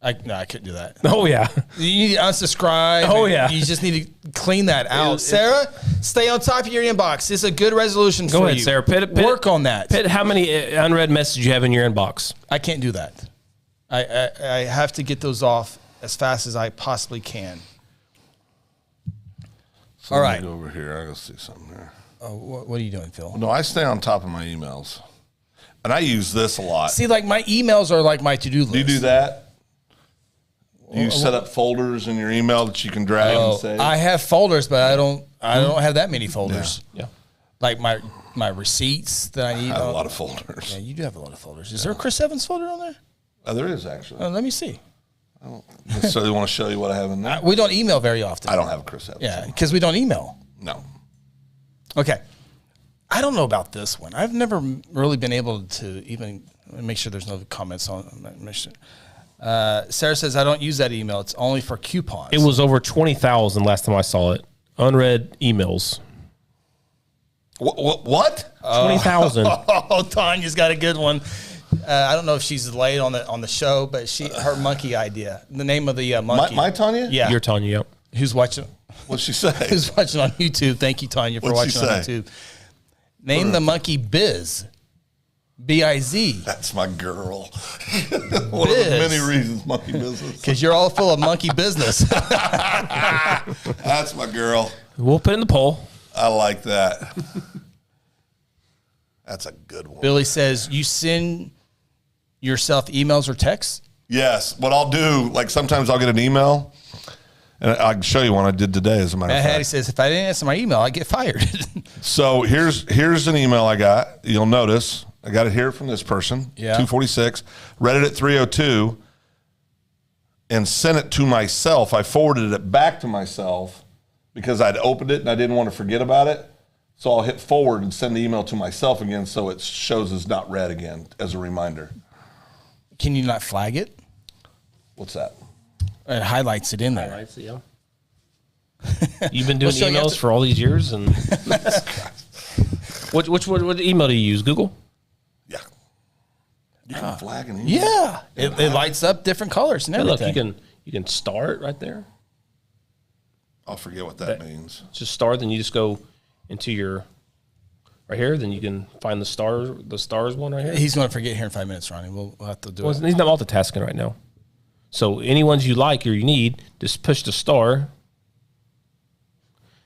I couldn't do that. Oh yeah. You need to unsubscribe. Oh, and yeah. You just need to clean that out. Sarah, stay on top of your inbox. It's a good resolution for you. Go ahead, Sarah. Work on that. Pitt, how many unread messages you have in your inbox? I can't do that. I have to get those off as fast as I possibly can. So All let right. me go over here. I gotta see something here. Oh, what are you doing, Phil? No, I stay on top of my emails, and I use this a lot. See, like my emails are like my to-do list. Do you do that? Do you set up folders in your email that you can drag and save? I have folders, but I don't have that many folders. Yeah. Like my receipts that I need. I have a lot of folders. Yeah, you do have a lot of folders. Is there a Chris Evans folder on there? There is, actually. Let me see. I don't necessarily want to show you what I have in there. We don't email very often. I don't have a Chris Evans. Yeah, because we don't email. No. Okay. I don't know about this one. I've never really been able to even make sure there's no comments on it. Sarah says, I don't use that email. It's only for coupons. It was over 20,000 last time I saw it. Unread emails. What? 20,000. Oh, Tanya's got a good one. I don't know if she's late on the show, but her monkey idea. The name of the monkey. My Tanya? Yeah. You're Tanya, yep. Who's watching? What'd she say? Who's watching on YouTube? Thank you, Tanya, for What'd she watching on say? YouTube. Name the monkey Biz. B-I-Z. That's my girl. One of the many reasons monkey business. Because you're all full of monkey business. That's my girl. We'll put it in the poll. I like that. That's a good one. Billy says, you send yourself emails or texts? Yes. What I'll do, like sometimes I'll get an email, and I can show you one I did today, as a matter of Matt Hattie fact. says, if I didn't answer my email, I get fired. So here's an email I got. You'll notice I got it here from this person. Yeah. 246. Read it at 302 and sent it to myself. I forwarded it back to myself because I'd opened it and I didn't want to forget about it. So I'll hit forward and send the email to myself again so it shows it's not read again as a reminder. Can you not flag it? What's that? It highlights it in there. Right, so, yeah. You've been doing So you have emails to- for all these years, and what email do you use? Google. Yeah. You can flag an email. Yeah. It lights up different colors and Hey, look, everything. you can star it right there. I'll forget what that means. Just star, then you just go into your right here. Then you can find the stars one right here. He's going to forget here in 5 minutes, Ronnie. We'll have to do Well, it. he's not multitasking right now. So any ones you like or you need, just push the star.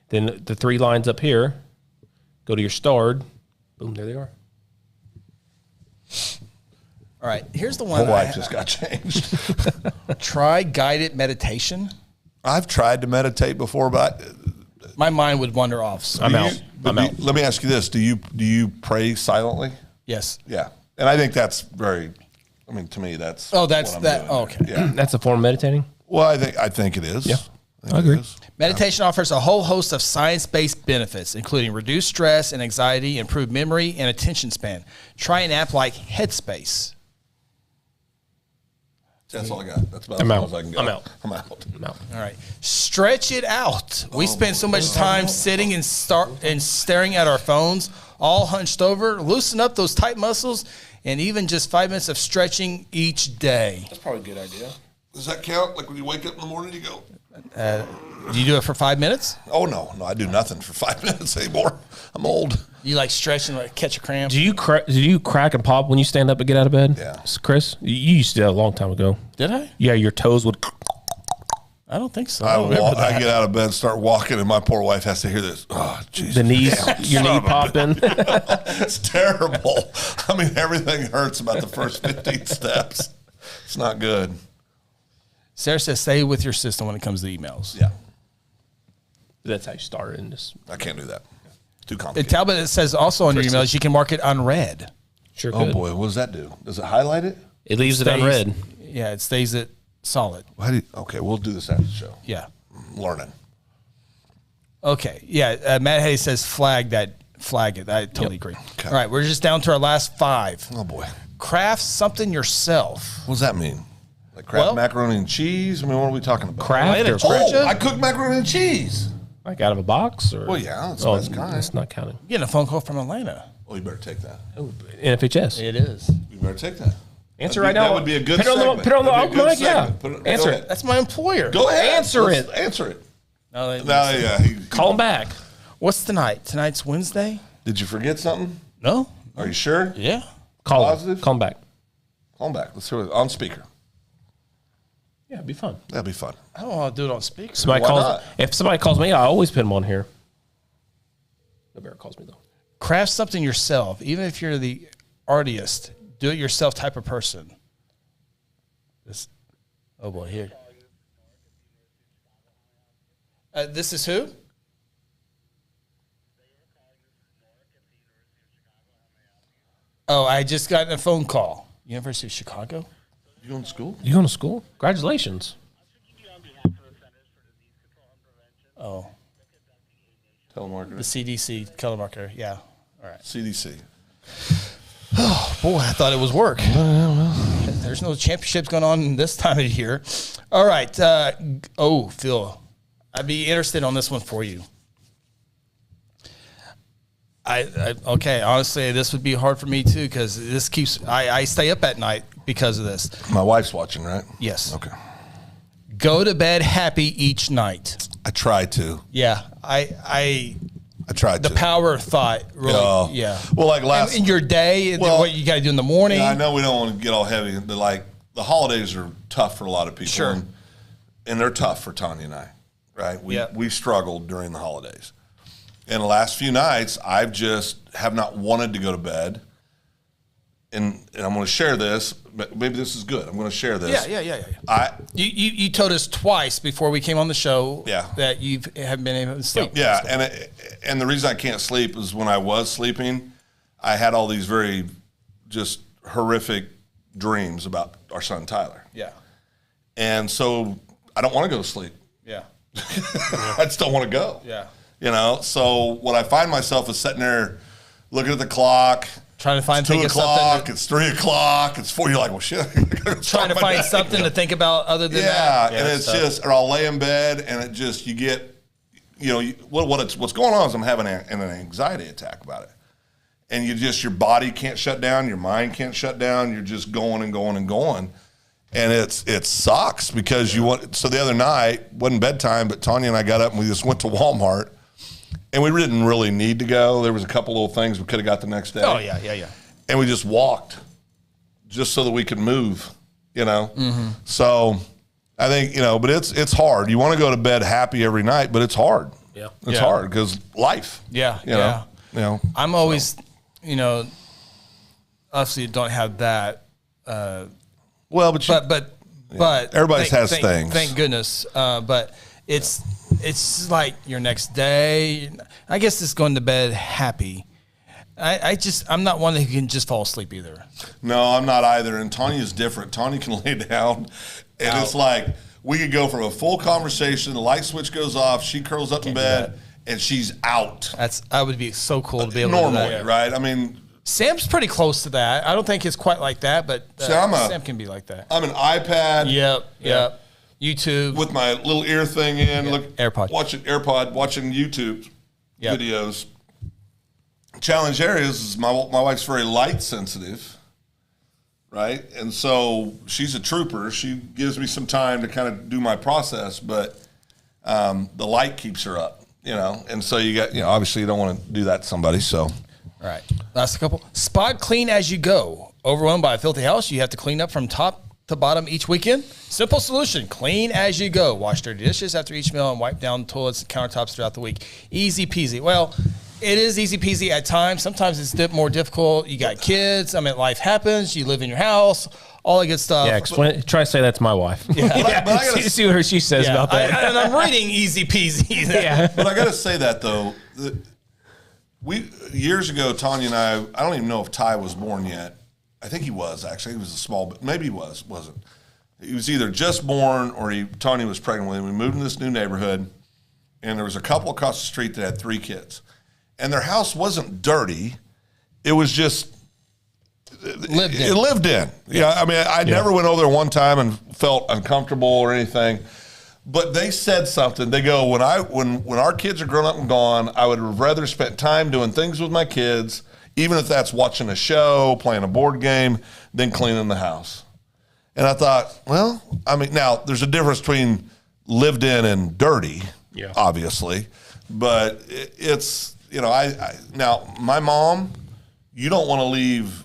Then the 3 lines up here, go to your starred. Boom, there they are. All right. Here's the My one. life just got changed. Try guided meditation. I've tried to meditate before, but My mind would wander off. So I'm out. I'm out. let me ask you this: Do you pray silently? yes. Yeah, and I think that's very. I mean, to me, that's. Oh, that's what I'm that. doing Oh, there. okay. Yeah. That's a form of meditating. Well, I think it is. Yeah, think I it agree. is. Meditation offers a whole host of science-based benefits, including reduced stress and anxiety, improved memory, and attention span. Try an app like Headspace. That's all I got. That's about I'm as out. far as I can go. I'm out. I'm out. No. All right. Stretch it out. We spend so much time sitting and staring at our phones, all hunched over. Loosen up those tight muscles, and even just 5 minutes of stretching each day. That's probably a good idea. Does that count? Like when you wake up in the morning, you go, Do you do it for 5 minutes? "Oh no, I do nothing for 5 minutes anymore. I'm old." You like stretch and like catch a cramp? Do you crack and pop when you stand up and get out of bed? Yeah. Chris, you used to do that a long time ago. Did I? Yeah, your toes would. I don't think so. I, I don't remember that. I get out of bed, start walking, and my poor wife has to hear this. Oh, Jesus. The knees, Damn, your son knee of a popping. It's terrible. I mean, everything hurts about the first 15 steps. It's not good. Sarah says stay with your system when it comes to emails. Yeah, That's how you start it. And just I can't do that. Too And complicated. Talbot, it says also on your emails you can mark it unread. sure Oh could. boy, what does that do? Does it highlight it? It leaves it unread. Yeah, it stays it solid. Okay, we'll do this after the show. Yeah. I'm learning. Okay. Yeah. Matt Hayes says flag it. I totally agree. Okay. All right. We're just down to our last 5. Oh boy, Craft something yourself. what does that mean? Like Kraft Well- macaroni and cheese? I mean, what are we talking about? Craft or Gotcha. Oh, I cook macaroni and cheese. like out of a box? Or? Well, yeah, that's the best kind. That's not counting. Getting a phone call from Atlanta. Oh, you better take that. Oh, NFHS. It is. You better take that. Answer That'd right be- now. That would be a good Put it on the, segment. put it on the That'd be a open good mic, yeah. segment. Put it- Answer go it. That's my employer. Go ahead. Answer Let's it. Answer it. No, they- No, yeah. Call him back. What's tonight? Tonight's Wednesday? Did you forget something? No. Are you sure? Yeah. Call Positive? him. Call him back. Call him back. Let's hear it on speaker. Yeah, it'd be fun. That'd be fun. I don't want to do it on speaker. Somebody Why calls. not? If somebody calls me, I always put him on here. Nobody calls me though. Craft something yourself, even if you're the artist, do it yourself type of person. This, oh boy, here. This is who? Oh, I just got a phone call. University of Chicago? You going to school? You going to school? Congratulations. Oh, Telemarketer. the CDC telemarketer. Yeah. All right. CDC. Boy, I thought it was work. There's no championships going on this time of year. All right. Phil, I'd be interested on this one for you. Okay, honestly, this would be hard for me too because this keeps. I stay up at night because of this. My wife's watching, right? Yes. Okay. Go to bed happy each night. I try to. Yeah, I tried the to. power of thought. Really, yeah. Well, like last in your day, what you got to do in the morning. Yeah, I know we don't want to get all heavy, but like the holidays are tough for a lot of people. Sure. And they're tough for Tanya and I, right? Yep. We struggled during the holidays. And the last few nights, I've just have not wanted to go to bed. And I'm going to share this. Maybe this is good. I'm going to share this. Yeah. You told us twice before we came on the show that you haven't been able to sleep. Yeah, and the reason I can't sleep is when I was sleeping, I had all these very just horrific dreams about our son Tyler. Yeah. And so I don't want to go to sleep. Yeah. I just don't want to go. Yeah. You know, so what I find myself is sitting there looking at the clock. Trying to find it's 2 o'clock, something. it's 3 o'clock, it's 4. You're like, well, shit. Trying to find something to think about other than that. Yeah, and it's just, or I'll lay in bed and it just, you get, what's going on is I'm having an anxiety attack about it. And your body can't shut down, your mind can't shut down, you're just going and going and going. And it sucks because so the other night, wasn't bedtime, but Tanya and I got up and we just went to Walmart. And we didn't really need to go. There was a couple little things we could have got the next day. Oh, yeah. And we just walked just so that we could move, Mm-hmm. So I think, but it's hard. You want to go to bed happy every night, but it's hard. Yeah. It's hard because life. Yeah. I'm always, obviously don't have that. Well, but everybody has things. Thank goodness. But it's like your next day. I guess it's going to bed happy. I'm not one who can just fall asleep either. No, I'm not either. And Tanya's different. Tanya can lay down, and it's like we could go from a full conversation. The light switch goes off. She curls up in bed, and she's out. I would be so cool to be able normally, to do that. right? I mean, Sam's pretty close to that. I don't think it's quite like that, but Sam can be like that. I'm an iPad. Yep. YouTube with my little ear thing in. Look, watching YouTube videos. Challenge areas is my wife's very light sensitive, right? And so she's a trooper. She gives me some time to kind of do my process, but the light keeps her up, And so you got, obviously you don't want to do that to somebody. So, all right, last couple. Spot clean as you go. Overwhelmed by a filthy house, you have to clean up from top to bottom each weekend? Simple solution. Clean as you go. Wash dirty dishes after each meal and wipe down toilets and countertops throughout the week. Easy peasy. Well, it is easy peasy at times. Sometimes it's more difficult. You got kids. Life happens. You live in your house. All that good stuff. Yeah, try to say that to my wife. Yeah. But I gotta see what she says about that. And I'm reading easy peasy. Yeah. But I got to say that, though. Years ago, Tanya and I don't even know if Ty was born yet. I think he was, actually. He was a small, but maybe he wasn't. He was either just born or Tanya was pregnant with him. We moved in this new neighborhood, and there was a couple across the street that had 3 kids. And their house wasn't dirty. It was just lived in. Yeah, I never went over there one time and felt uncomfortable or anything. But they said something. They go, when our kids are grown up and gone, I would have rather spent time doing things with my kids, even if that's watching a show, playing a board game, than cleaning the house. And I thought, well, now there's a difference between lived in and dirty, obviously. But it's, now my mom, you don't want to leave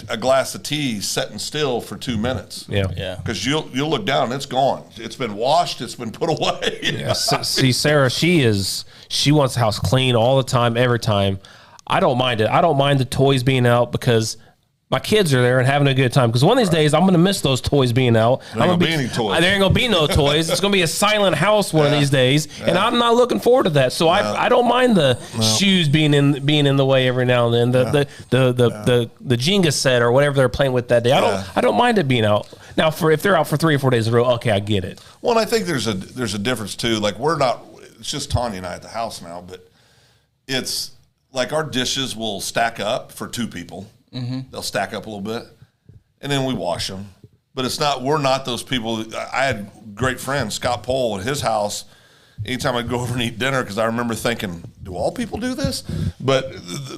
a glass of tea setting still for 2 minutes. Yeah. Because you'll look down and it's gone. It's been washed. It's been put away. Yeah. See, Sarah, she wants the house clean all the time, every time. I don't mind it. I don't mind the toys being out because my kids are there and having a good time. Because one of these days, I'm going to miss those toys being out. There ain't gonna be any toys. There ain't going to be no toys. It's going to be a silent house one of these days, and I'm not looking forward to that. So I don't mind the shoes being in the way every now and then. The Jenga set or whatever they're playing with that day. I don't mind it being out. Now, if they're out for 3 or 4 days in a row, okay, I get it. Well, and I think there's a difference too. Like it's just Tanya and I at the house now, but it's like our dishes will stack up for 2 people. Mm-hmm. They'll stack up a little bit, and then we wash them. But we're not those people. I had a great friend, Scott Pohl, at his house. Anytime I'd go over and eat dinner, because I remember thinking, do all people do this? But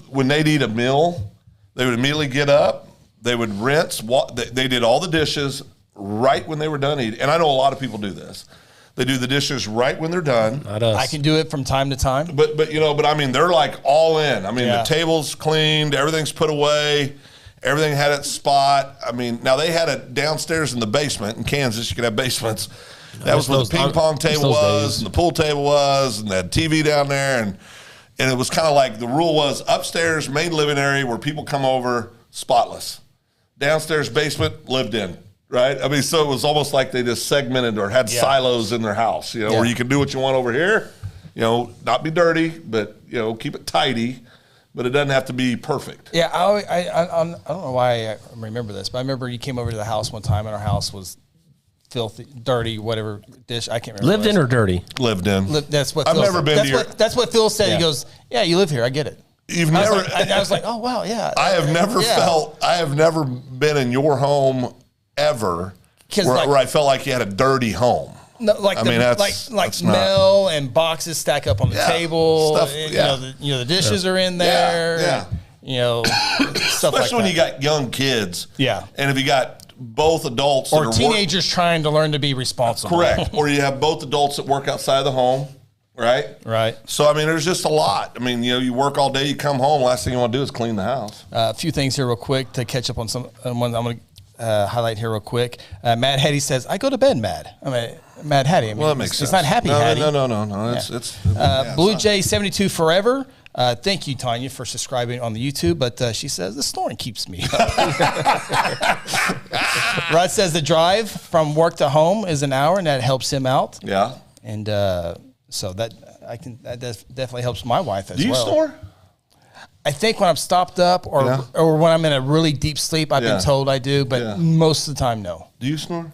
when they'd eat a meal, they would immediately get up. They would rinse. They did all the dishes right when they were done eating. And I know a lot of people do this. They do the dishes right when they're done. Not us. I can do it from time to time. But I mean, they're like all in. I mean, the table's cleaned, everything's put away, everything had its spot. I mean, now they had it downstairs in the basement. In Kansas, you could have basements. That was where the ping pong table was, and the pool table was, and they had TV down there, and it was kind of like the rule was upstairs, main living area where people come over, spotless. Downstairs basement, lived in. Right? I mean, so it was almost like they just segmented or had silos in their house, where you can do what you want over here, not be dirty, but, keep it tidy, but it doesn't have to be perfect. Yeah, I don't know why I remember this, but I remember you came over to the house one time and our house was filthy, dirty, whatever dish. I can't remember. Lived in or dirty? Lived in. That's what I've Phil never said. been to your. That's what Phil said. Yeah. He goes, "Yeah, you live here. I get it." You've never. I was like, "Oh wow, yeah." I have never been in your home ever where I felt like you had a dirty home. No, like smell and boxes stack up on the table. Stuff, the dishes are in there. Stuff Especially like when you got young kids. Yeah, and if you got both adults or teenagers trying to learn to be responsible. Correct. Or you have both adults that work outside of the home. Right. So, I mean, there's just a lot. I mean, you work all day, you come home, last thing you want to do is clean the house. A few things here real quick to catch up on some ones I'm going to highlight here real quick. Matt Hattie says, I go to bed mad. Matt Hattie. Well, that makes sense. It's not happy Hattie. No. Blue Jay 72 Forever. Thank you, Tanya, for subscribing on the YouTube, but she says the snoring keeps me up. Rod says the drive from work to home is an hour, and that helps him out. Yeah. And so that definitely helps my wife as well. Do you snore? I think when I'm stopped up or when I'm in a really deep sleep, I've been told I do, but most of the time, no. Do you snore?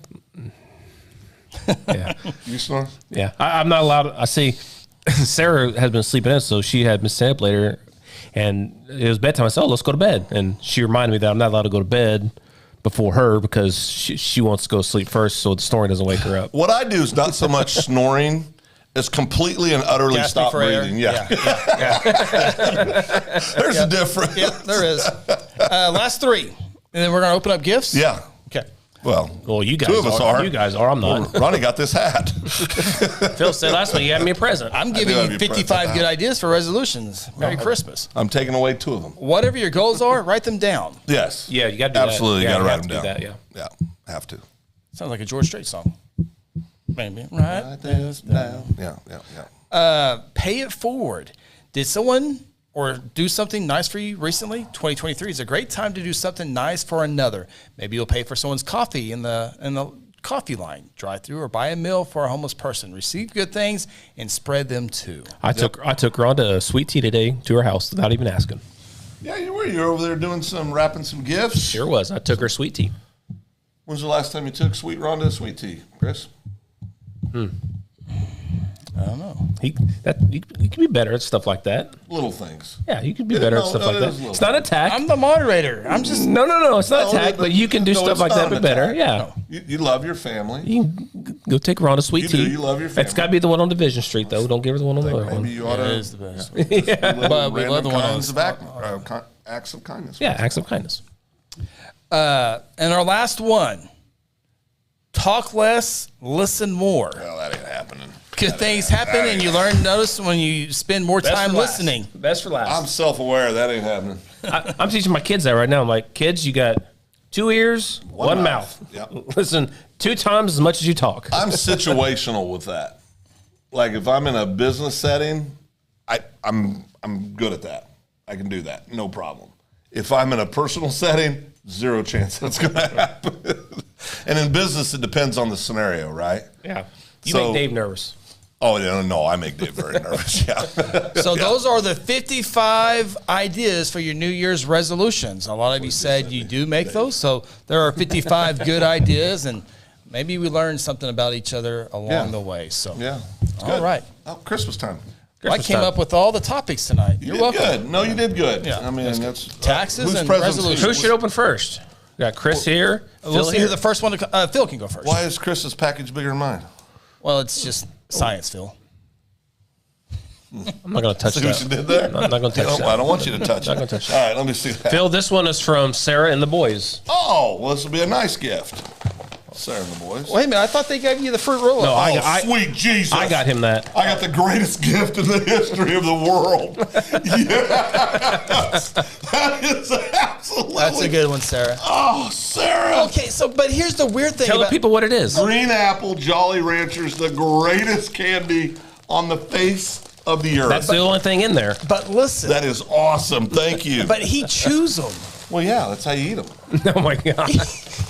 Yeah. You snore? Yeah. I'm not allowed. I see Sarah has been sleeping in, so she had been staying up later, and it was bedtime. I said, let's go to bed. And she reminded me that I'm not allowed to go to bed before her because she wants to go to sleep first so the snoring doesn't wake her up. What I do is not so much snoring as completely and utterly stop breathing. Yeah. There's a difference. Yeah, there is. Last 3. And then we're going to open up gifts? Yeah. Okay. Well, you guys 2 of us are. You guys are. I'm not. Ronnie got this hat. Phil said last week you had me a present. I'm giving you 55 good ideas for resolutions. Merry Christmas. I'm taking away 2 of them. Whatever your goals are, write them down. Yes. Yeah, you got to do Absolutely, that. you got to write them down. That, yeah, have to. Sounds like a George Strait song. Maybe. Write this down. Yeah. Pay it forward. Did someone or do something nice for you recently? 2023 is a great time to do something nice for another. Maybe you'll pay for someone's coffee in the coffee line, drive through, or buy a meal for a homeless person. Receive good things and spread them too. I took Rhonda a sweet tea today to her house without even asking. Yeah, you were. You were over there wrapping some gifts. Sure was. I took her sweet tea. When's the last time you took Sweet Rhonda a sweet tea, Chris? I don't know. He can be better at stuff like that. Little things. Yeah, you can be better at stuff like that. It's not attack. I'm the moderator. I'm just no. It's not attack, but you can do stuff like that, but better. Yeah. You love your family. You can go take Rhonda sweet tea. You love your family. It's got to be the one on Division Street, though. Don't give her the one on the other one. Maybe you ought to. It is the best. But we love the one on acts of kindness. Yeah, acts of kindness. And our last one. Talk less, listen more. Well, that ain't happening. Good things happen, and you notice when you spend more time listening. Best for last. I'm self-aware that ain't happening. I'm teaching my kids that right now. I'm like, kids, you got 2 ears, one mouth. Yep. Listen 2 times as much as you talk. I'm situational with that. Like if I'm in a business setting, I'm good at that. I can do that, no problem. If I'm in a personal setting, Zero chance that's going to happen. And in business, it depends on the scenario, right? Yeah. You make Dave nervous. Oh, yeah, no, I make Dave very nervous, yeah. So those are the 55 ideas for your New Year's resolutions. A lot of you said you do make those, so there are 55 good ideas, and maybe we learned something about each other along the way. So, yeah. All right. Oh, Christmas time. I came up with all the topics tonight. You You're did welcome. good. No, you did good. Yeah. I mean, that's Taxes whose and presence- resolutions. Who should open first? We got Chris here. We'll Phil see here. who the first one to Phil can go first. Why is Chris's package bigger than mine? Well, it's just science, Phil. I'm not going to touch See what that. you did there? I'm not going to touch that. I don't want you to touch it. Not gonna touch it. All right, let me see that. Phil, this one is from Sarah and the boys. Oh, well, this will be a nice gift. Sarah and the boys. Wait a minute. I thought they gave you the fruit roll-up. No, Oh, sweet Jesus. I got him that. I got the greatest gift in the history of the world. Yes. That is absolutely. That's a good one, Sarah. Oh, Sarah. Okay, but here's the weird thing Tell the about people what it is. Green Apple Jolly Ranchers, the greatest candy on the face of the earth. That's the only thing in there. But listen. That is awesome. Thank you. But he chews them. Well, yeah, that's how you eat them. Oh my God.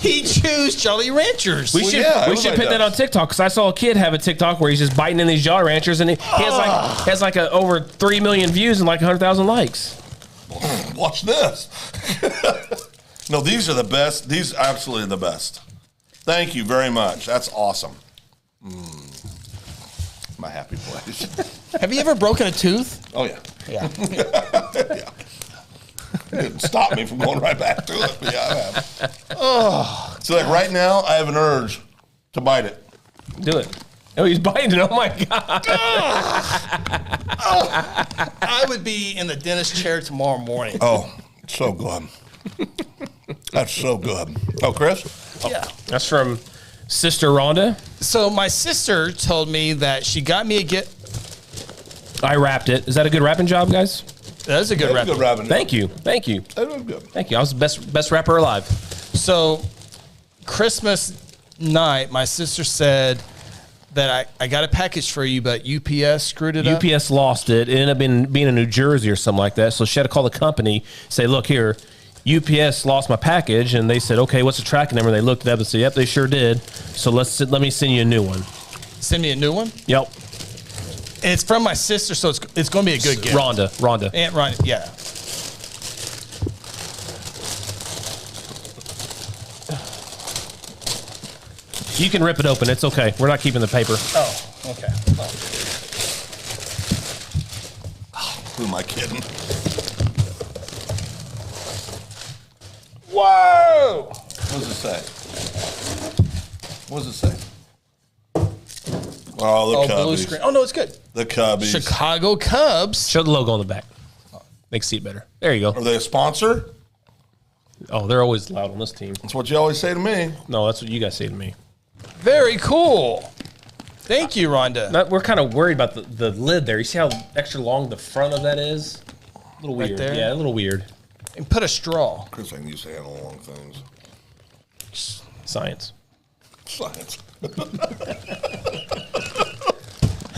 He chews Jolly Ranchers. We Well, should yeah, we should everybody put that on does. TikTok because I saw a kid have a TikTok where he's just biting in these Jolly Ranchers and he has like over 3 million views and like 100,000 likes. Watch this. No, these are the best. These are absolutely the best. Thank you very much. That's awesome. My happy place. Have you ever broken a tooth? Oh, yeah. Yeah. Yeah. It didn't stop me from going right back to it, but yeah, I have. Oh. So, like, right now, I have an urge to bite it. Do it. Oh, he's biting it. Oh my God. I would be in the dentist chair tomorrow morning. Oh, so good. That's so good. Oh, Chris? Yeah. That's from Sister Rhonda. So my sister told me that she got me a gift. I wrapped it. Is that a good wrapping job, guys? That is a good That's rep. good rapping. Thank you. Thank you. That was good. Thank you. I was the best rapper alive. So Christmas night, my sister said that I got a package for you, but UPS screwed it up. UPS lost it. It ended up being in New Jersey or something like that. So she had to call the company, say, look here, UPS lost my package. And they said, okay, what's the tracking number? They looked it up and said, yep, they sure did. So let me send you a new one. Send me a new one. Yep. And it's from my sister, so it's going to be a good gift. Rhonda. Aunt Rhonda, yeah. You can rip it open. It's okay. We're not keeping the paper. Oh, okay. Who am I kidding? Whoa! What does it say? What does it say? Oh, the Oh, Cubbies. blue screen. Oh, no, it's good. The Cubbies. Chicago Cubs. Show the logo on the back. Makes see it better. There you Are go. they a sponsor? Oh, they're always loud on this team. That's what you always say to me. No, that's what you guys say to me. Very cool. Thank you, Rhonda. We're kind of worried about the lid there. You see how extra long the front of that is? A little Right weird. there? Yeah, a little weird. And put a straw. Chris, I can use to handle long things. Science. Science.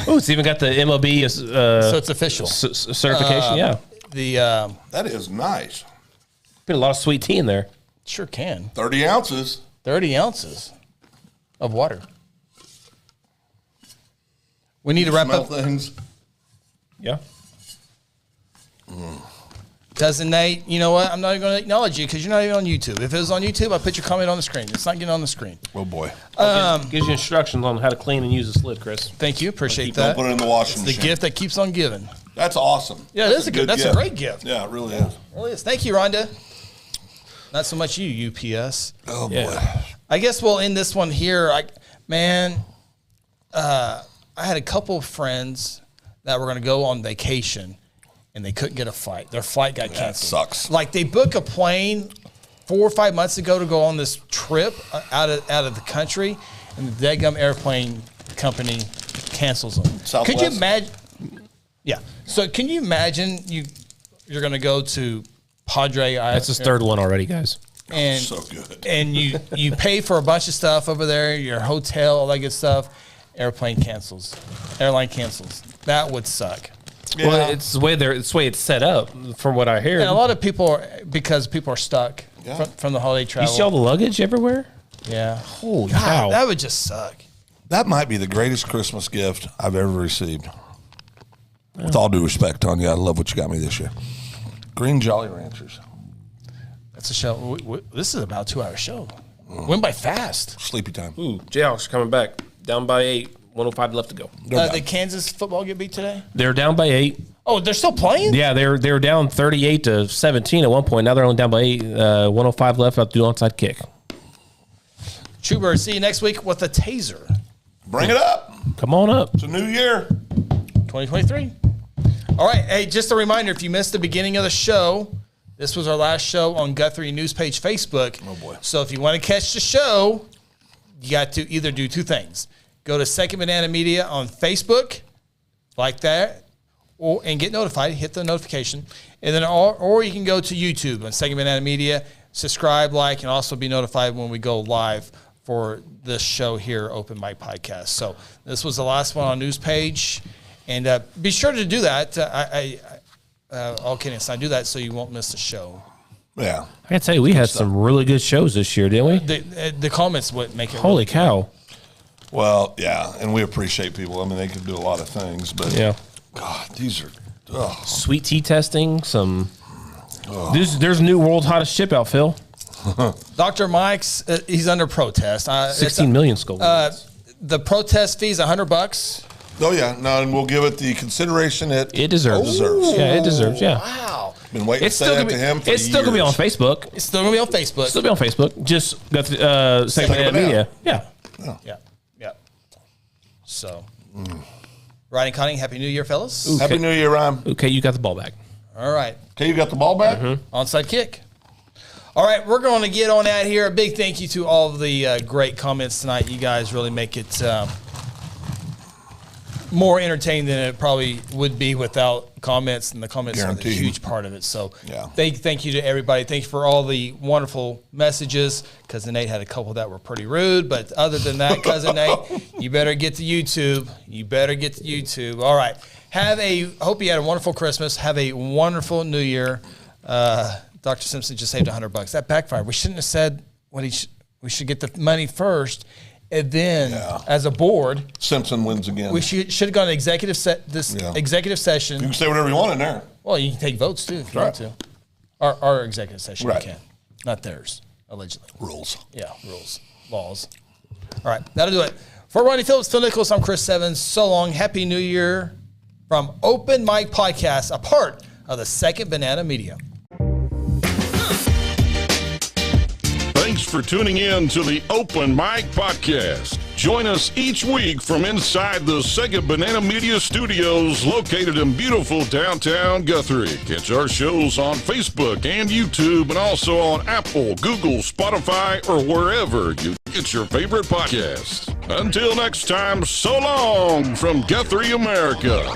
Oh, it's even got the MLB So it's official. certification. Yeah. The That is nice. Put a lot of sweet tea in there. sure can. 30 ounces. 30 ounces of water. We need to wrap Smell up. things. Yeah. Doesn't Nate? You know what? I'm not even going to acknowledge you because you're not even on YouTube. If it was on YouTube, I'll put your comment on the screen. It's not getting on the screen. Oh, boy. Gives you instructions on how to clean and use this lid, Chris. Thank you. Appreciate Don't that. put it in the washing The machine. gift that keeps on giving. That's awesome. Yeah, it is a good. That's a great gift. Yeah, it really is. Well, yes. Thank you, Rhonda. Not so much you, UPS. Oh, boy. Yeah. I guess we'll end this one here. I had a couple of friends that were going to go on vacation, and they couldn't get a flight. Their flight got canceled. sucks. Like they booked a plane 4 or 5 months ago to go on this trip out of the country, and the daggum airplane company cancels them. Southwest? Could you imagine? Yeah. So can you imagine you're going to go to Padre Island? That's his third one already, guys. And So good. and you pay for a bunch of stuff over there, your hotel, all that good stuff. Airline cancels. That would suck. Yeah. Well, it's the way it's set up, from what I hear. And a lot of people because people are stuck. from the holiday You travel. see all the luggage everywhere? Yeah. Holy God, cow. that would just suck. That might be the greatest Christmas gift I've ever received. With all due respect, Tanya, I love what you got me this year. Green Jolly Ranchers. That's a show. This is about a 2-hour show. Went by fast. Sleepy time. Ooh, Jayhawks coming back. Down by 8. 105 left to go. Did Kansas football get beat today? They're down by 8. Oh, they're still playing? Yeah, they were down 38-17 at one point. Now they're only down by 8. 105 left after the onside kick. Trooper, see you next week with a taser. Bring it up. Come on up. It's a new year. 2023. All right. Hey, just a reminder, if you missed the beginning of the show, this was our last show on Guthrie News Page Facebook. Oh, boy. So if you want to catch the show, you got to either do two things. Go to Second Banana Media on Facebook, like that, and get notified. Hit the notification. And then, or you can go to YouTube on Second Banana Media, subscribe, like, and also be notified when we go live for this show here, Open Mic Podcast. So this was the last one on News Page. And be sure to do that. All kidding aside, do that so you won't miss the show. Yeah. I gotta tell you, we had some really good shows this year, didn't we? The comments would make it. Holy cow. Well, yeah, and we appreciate people. I mean, they can do a lot of things, but Yeah. God, these are Sweet tea testing, some. There's new world's hottest chip out, Phil. Dr. Mike's, he's under protest. 16 million skull. The protest fee is $100. Oh yeah, no, and we'll give it the consideration it deserves. Yeah, it deserves. Yeah. Wow. Been waiting It's to still say gonna that be. to him for It's still gonna be on years. Facebook. It's still going to be on Facebook. Still be on Facebook. Just got the Second Banana Media. Yeah. Yeah. So, Ryan and Connie, Happy New Year, fellas. Ooh. Happy Okay. New Year, Ryan. Okay, you got the ball back. All right. Okay, you got the ball back? Onside kick. All right, we're going to get on out here. A big thank you to all of the great comments tonight. You guys really make it more entertaining than it probably would be without comments, and the comments are Guaranteed. a huge part of it. So Yeah. thank you to everybody. Thank you for all the wonderful messages. Cousin Nate had a couple that were pretty rude, but other than that, Cousin Nate, you better get to YouTube. All right. Hope you had a wonderful Christmas. Have a wonderful New Year. Dr. Simpson just saved $100. That backfired. We shouldn't have said we should get the money first, and then as a board, Simpson wins again. we should have gone to executive executive session. You can say whatever you want in there. Well, you can take votes too if you want to. Our executive session, Right. you can, not theirs, allegedly. Rules. Yeah, rules, laws. All right, that'll do it. For Ronnie Phillips, Phil Nichols, I'm Chris Evans. So long. Happy New Year from Open Mic Podcast, a part of the Second Banana Media. Thanks for tuning in to the Open Mic Podcast. Join us each week from inside the Second Banana Media Studios located in beautiful downtown Guthrie. Catch our shows on Facebook and YouTube and also on Apple, Google, Spotify, or wherever you get your favorite podcasts. Until next time, so long from Guthrie, America.